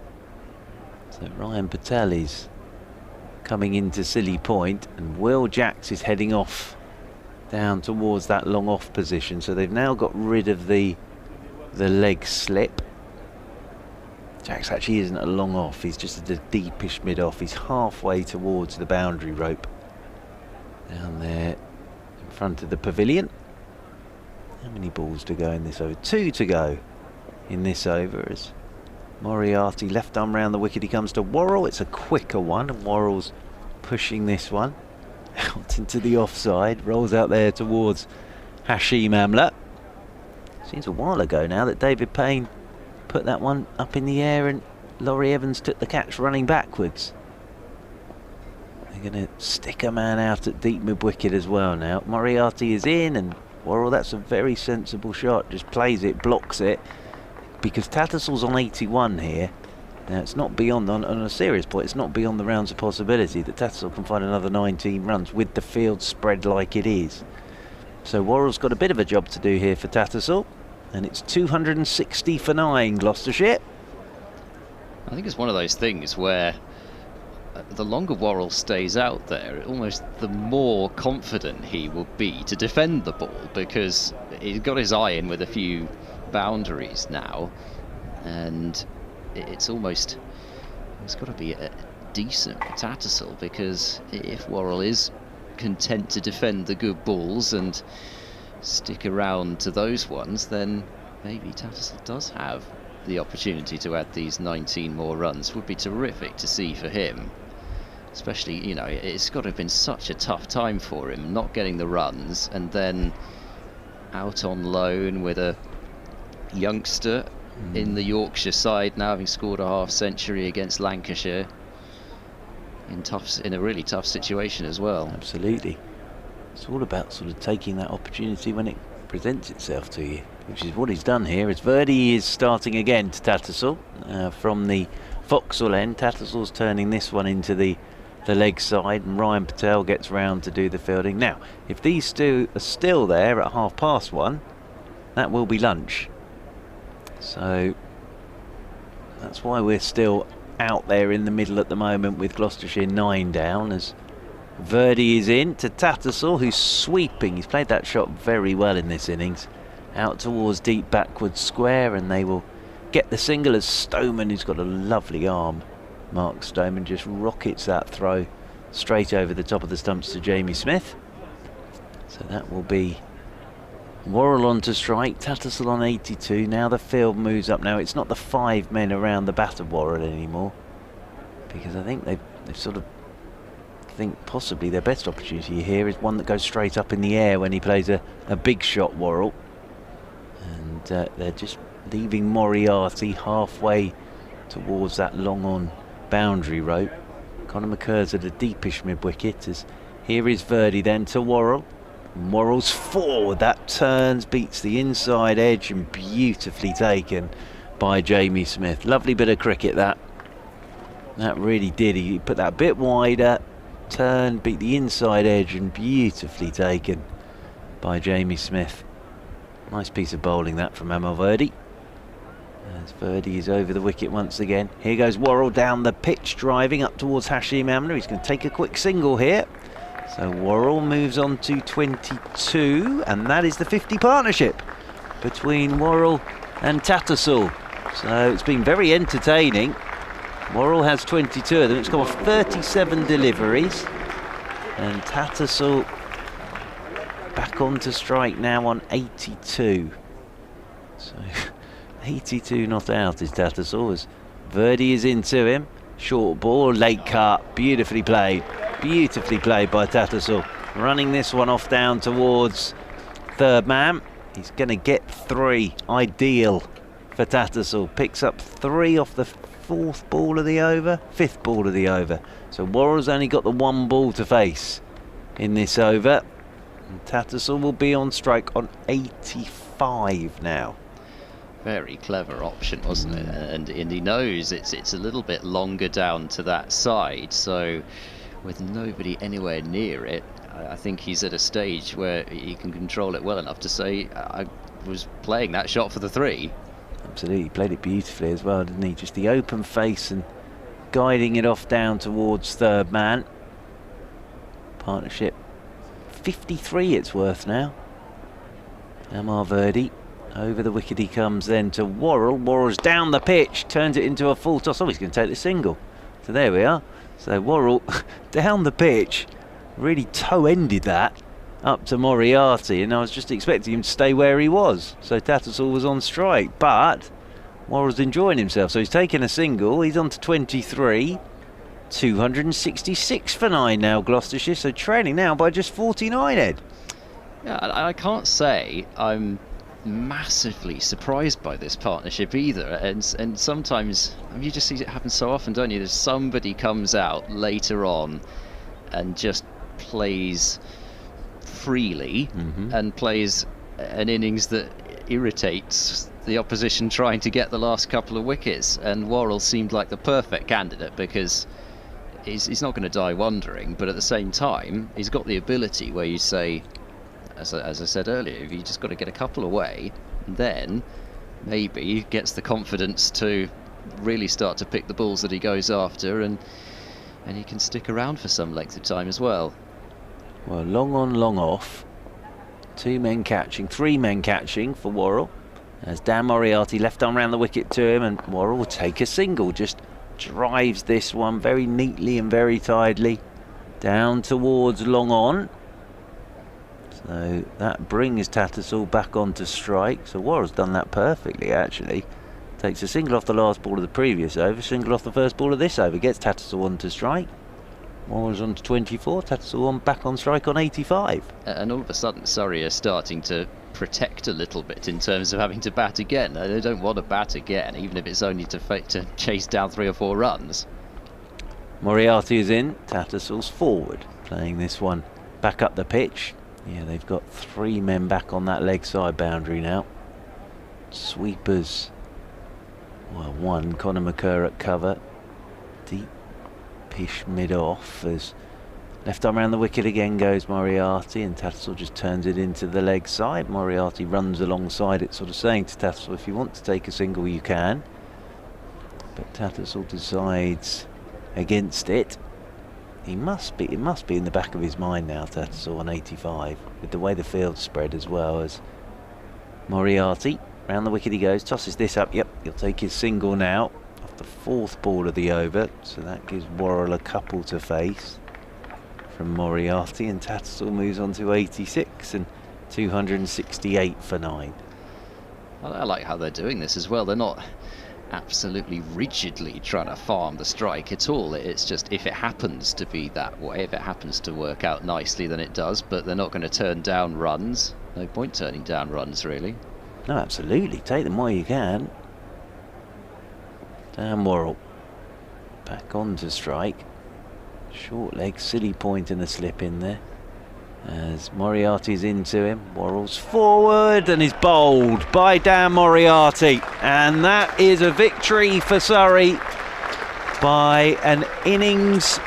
So Ryan Patel is coming into Silly Point, and Will Jacks is heading off down towards that long off position. So they've now got rid of the leg slip. Jacks actually isn't a long off, he's just at a deepish mid off. He's halfway towards the boundary rope down there in front of the pavilion. How many balls to go in this over? 2 to go in this over, as Moriarty left arm round the wicket he comes to Worrell. It's a quicker one, and Worrell's pushing this one out into the offside, rolls out there towards Hashim Amla. Seems a while ago now that David Payne put that one up in the air and Laurie Evans took the catch running backwards. They're going to stick a man out at deep mid-wicket as well now. Moriarty is in, and Worrell, that's a very sensible shot. Just plays it, blocks it, because Tattersalls on 81 here. Now, it's not beyond, on a serious point, it's not beyond the rounds of possibility that Tattersall can find another 19 runs with the field spread like it is. So Worrell's got a bit of a job to do here for Tattersall, and it's 260 for 9, Gloucestershire. I think it's one of those things where the longer Worrell stays out there, almost the more confident he will be to defend the ball, because he's got his eye in with a few boundaries now, and it's almost, it's got to be a decent for Tattersall, because if Worrell is content to defend the good balls and stick around to those ones, then maybe Tattersall does have the opportunity to add these 19 more runs. Would be terrific to see for him, especially, you know, it's got to have been such a tough time for him not getting the runs, and then out on loan with a youngster in the Yorkshire side now, having scored a half-century against Lancashire in a really tough situation as well. Absolutely. It's all about sort of taking that opportunity when it presents itself to you, which is what he's done here. As Verdi is starting again to Tattersall from the Vauxhall end. Tattersall's turning this one into the leg side, and Ryan Patel gets round to do the fielding. Now, if these two are still there at 1:30, that will be lunch. So that's why we're still out there in the middle at the moment with Gloucestershire 9 down, as Verdi is in to Tattersall, who's sweeping. He's played that shot very well in this innings, out towards deep backward square, and they will get the single as Stoneman, who's got a lovely arm, Mark Stoneman, just rockets that throw straight over the top of the stumps to Jamie Smith. So that will be Worrell on to strike, Tattersall on 82. Now the field moves up. Now it's not the 5 men around the bat of Worrell anymore, because I think they've sort of think possibly their best opportunity here is one that goes straight up in the air when he plays a big shot, Worrell. And they're just leaving Moriarty halfway towards that long on boundary rope. Conor McCur's at a deepish mid-wicket, as here is Verdi then to Worrell. Worrell's forward, that turns, beats the inside edge, and beautifully taken by Jamie Smith. Lovely bit of cricket that really did. He put that a bit wider, turned, beat the inside edge, and beautifully taken by Jamie Smith. Nice piece of bowling that from Amel Verdi. As Verdi is over the wicket once again. Here goes Worrell down the pitch, driving up towards Hashim Amla. He's going to take a quick single here. So Worrell moves on to 22, and that is the 50 partnership between Worrell and Tattersall. So it's been very entertaining. Worrell has 22 of them. It's got 37 deliveries, and Tattersall back on to strike now on 82. So 82 not out is Tattersall, as Verdi is into him. Short ball, late cut, beautifully played by Tattersall. Running this one off down towards third man. He's going to get 3, ideal for Tattersall. Picks up 3 off the 4th ball of the over, 5th ball of the over. So Worrell's only got the 1 ball to face in this over. And Tattersall will be on strike on 85 now. Very clever option, wasn't it? And he knows it's a little bit longer down to that side, so with nobody anywhere near it, I think he's at a stage where he can control it well enough to say, I was playing that shot for the 3. Absolutely, he played it beautifully as well, didn't he? Just the open face and guiding it off down towards third man. Partnership 53 it's worth now. Amar Verdi. Over the wicket he comes then to Worrell. Worrell's down the pitch, turns it into a full toss. Oh, he's going to take the single. So there we are. So Worrell down the pitch, really toe-ended that up to Moriarty, and I was just expecting him to stay where he was. So Tattersall was on strike, but Worrell's enjoying himself. So he's taken a single. He's on to 23. 266 for 9 now, Gloucestershire, so trailing now by just 49, Ed. Yeah, I can't say I'm massively surprised by this partnership either, and sometimes, I mean, you just see it happen so often, don't you? There's somebody comes out later on and just plays freely and plays an innings that irritates the opposition trying to get the last couple of wickets, and Worrell seemed like the perfect candidate because he's not going to die wondering, but at the same time he's got the ability where you say, as I said earlier, you just got to get a couple away, and then maybe he gets the confidence to really start to pick the balls that he goes after, and he can stick around for some length of time as well. Well, long on, long off. 2 men catching, 3 men catching for Worrell, as Dan Moriarty left arm round the wicket to him, and Worrell will take a single. Just drives this one very neatly and very tidily down towards long on. So that brings Tattersall back onto strike. So Worrell's done that perfectly, actually. Takes a single off the last ball of the previous over, single off the first ball of this over, gets Tattersall onto strike. Worrell's on to 24, Tattersall back on strike on 85. And all of a sudden Surrey are starting to protect a little bit in terms of having to bat again. They don't want to bat again, even if it's only to chase down 3 or 4 runs. Moriarty is in, Tattersall's forward, playing this one back up the pitch. Yeah, they've got 3 men back on that leg side boundary now. Sweepers, well, 1, Conor McCurr at cover. Deep-ish mid-off as left arm around the wicket again goes Moriarty, and Tattersall just turns it into the leg side. Moriarty runs alongside it, sort of saying to Tattersall, if you want to take a single you can. But Tattersall decides against it. It must be in the back of his mind now, Tattersall on 85, with the way the field's spread as well. As Moriarty, round the wicket he goes, tosses this up, yep, he'll take his single now, off the 4th ball of the over, so that gives Worrell a couple to face from Moriarty, and Tattersall moves on to 86 and 268 for 9. I like how they're doing this as well. They're not absolutely rigidly trying to farm the strike at all. It's just, if it happens to be that way, if it happens to work out nicely, then it does, but they're not going to turn down runs. No point turning down runs, really. No, absolutely, take them while you can. Dan Worrell back on to strike. Short leg, silly point and a slip in there as Moriarty's into him. Worrell's forward and is bowled by Dan Moriarty, and that is a victory for Surrey by an innings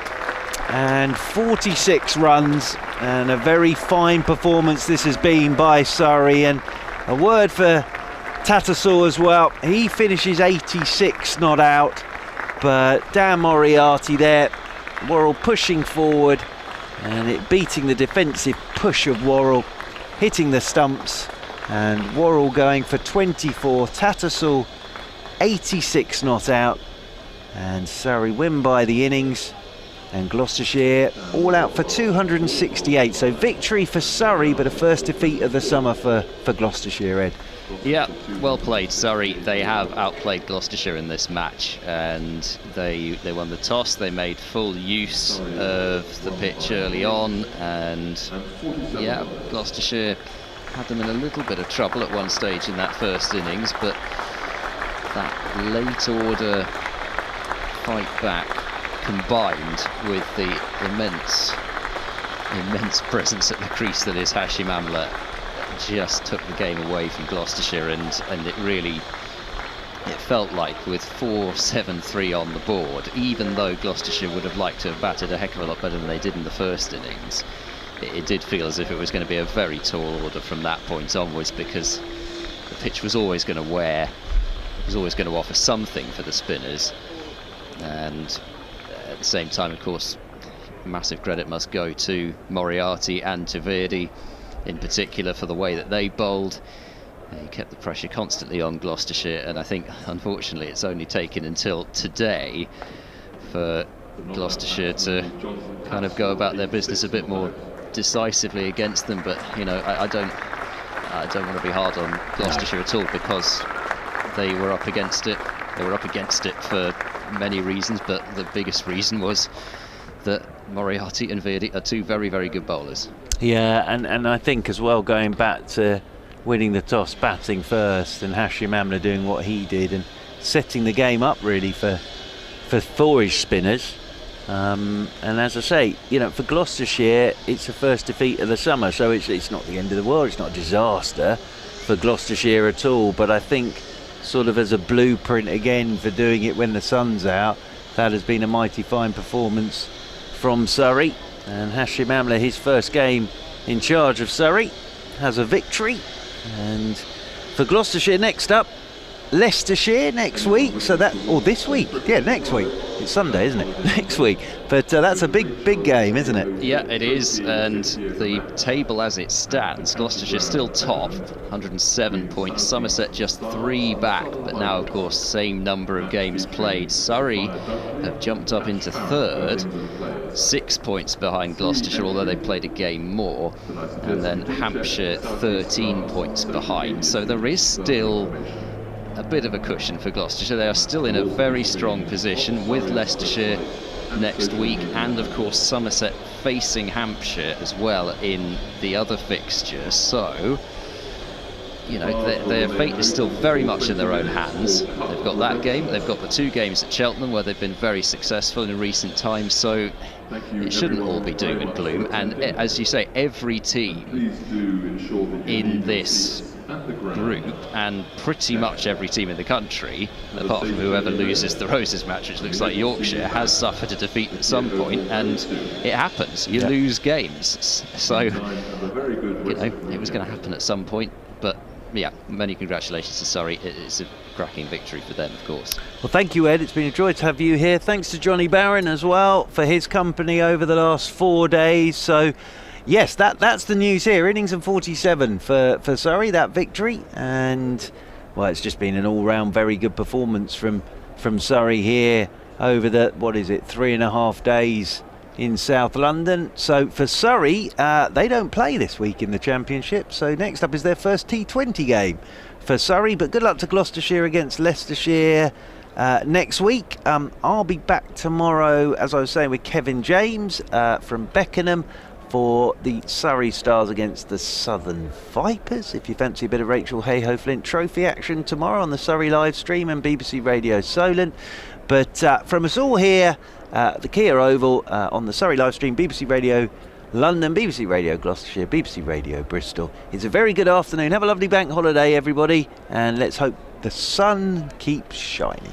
and 46 runs, and a very fine performance this has been by Surrey. And a word for Tattersall as well, he finishes 86 not out, but Dan Moriarty there, Worrell pushing forward and it beating the defensive push of Worrell, hitting the stumps, and Worrell going for 24, Tattersall 86 not out, and Surrey win by the innings, and Gloucestershire all out for 268. So victory for Surrey, but a first defeat of the summer for Gloucestershire, Ed. Yeah, well played, Surrey. They have outplayed Gloucestershire in this match, and they won the toss. They made full use of the pitch early on, and yeah, Gloucestershire had them in a little bit of trouble at one stage in that first innings, but that late order fight back, combined with the immense presence at the crease that is Hashim Amla, just took the game away from Gloucestershire, and it felt like with 4-7-3 on the board, even though Gloucestershire would have liked to have batted a heck of a lot better than they did in the first innings, it did feel as if it was going to be a very tall order from that point onwards, because the pitch was always going to wear, it was always going to offer something for the spinners. And at the same time, of course, massive credit must go to Moriarty and to Verdi in particular for the way that they bowled. He kept the pressure constantly on Gloucestershire, and I think unfortunately it's only taken until today for Gloucestershire to kind of go about their business a bit more decisively against them. But you know, I don't want to be hard on Gloucestershire at all, because they were up against it. They were up against it for many reasons, but the biggest reason was that Moriarty and Verdi are two very, very good bowlers. Yeah, and I think as well, going back to winning the toss, batting first, and Hashim Amla doing what he did and setting the game up really for his spinners. And as I say, you know, for Gloucestershire, it's the first defeat of the summer, so it's not the end of the world. It's not a disaster for Gloucestershire at all. But I think, sort of as a blueprint again for doing it when the sun's out, that has been a mighty fine performance from Surrey. And Hashim Amla, his first game in charge of Surrey, has a victory. And for Gloucestershire, next up, Leicestershire next week. So that, or this week, yeah, next week. It's Sunday, isn't it? Next week. But that's a big game, isn't it? Yeah, it is. And the table as it stands, Gloucestershire still top, 107 points. Somerset just 3 back, but now, of course, same number of games played. Surrey have jumped up into 3rd, 6 points behind Gloucestershire, although they played a game more. And then Hampshire 13 points behind. So there is still a bit of a cushion for Gloucestershire. They are still in a very strong position with Leicestershire next week, and of course Somerset facing Hampshire as well in the other fixture. So, you know, their fate is still very much in their own hands. They've got that game, they've got the 2 games at Cheltenham where they've been very successful in recent times, so it shouldn't all be doom and gloom. And as you say, every team in this group, and pretty much every team in the country, apart from whoever loses the Roses match, which looks like Yorkshire, has suffered a defeat at some point, and it happens. You lose games, so you know it was going to happen at some point. But yeah, many congratulations to Surrey. It's a cracking victory for them, of course. Well, thank you, Ed. It's been a joy to have you here. Thanks to Johnny Barron as well for his company over the last 4 days. So yes, that's the news here. Innings and 47 for Surrey, that victory. And well, it's just been an all-round very good performance from Surrey here over the, 3.5 days in South London. So for Surrey, they don't play this week in the Championship. So next up is their first T20 game for Surrey. But good luck to Gloucestershire against Leicestershire next week. I'll be back tomorrow, as I was saying, with Kevin James from Beckenham for the Surrey Stars against the Southern Vipers. If you fancy a bit of Rachel Hayhoe Flint Trophy action tomorrow on the Surrey live stream and BBC Radio Solent. But from us all here, the Kia Oval on the Surrey live stream, BBC Radio London, BBC Radio Gloucestershire, BBC Radio Bristol. It's a very good afternoon. Have a lovely bank holiday, everybody, and let's hope the sun keeps shining.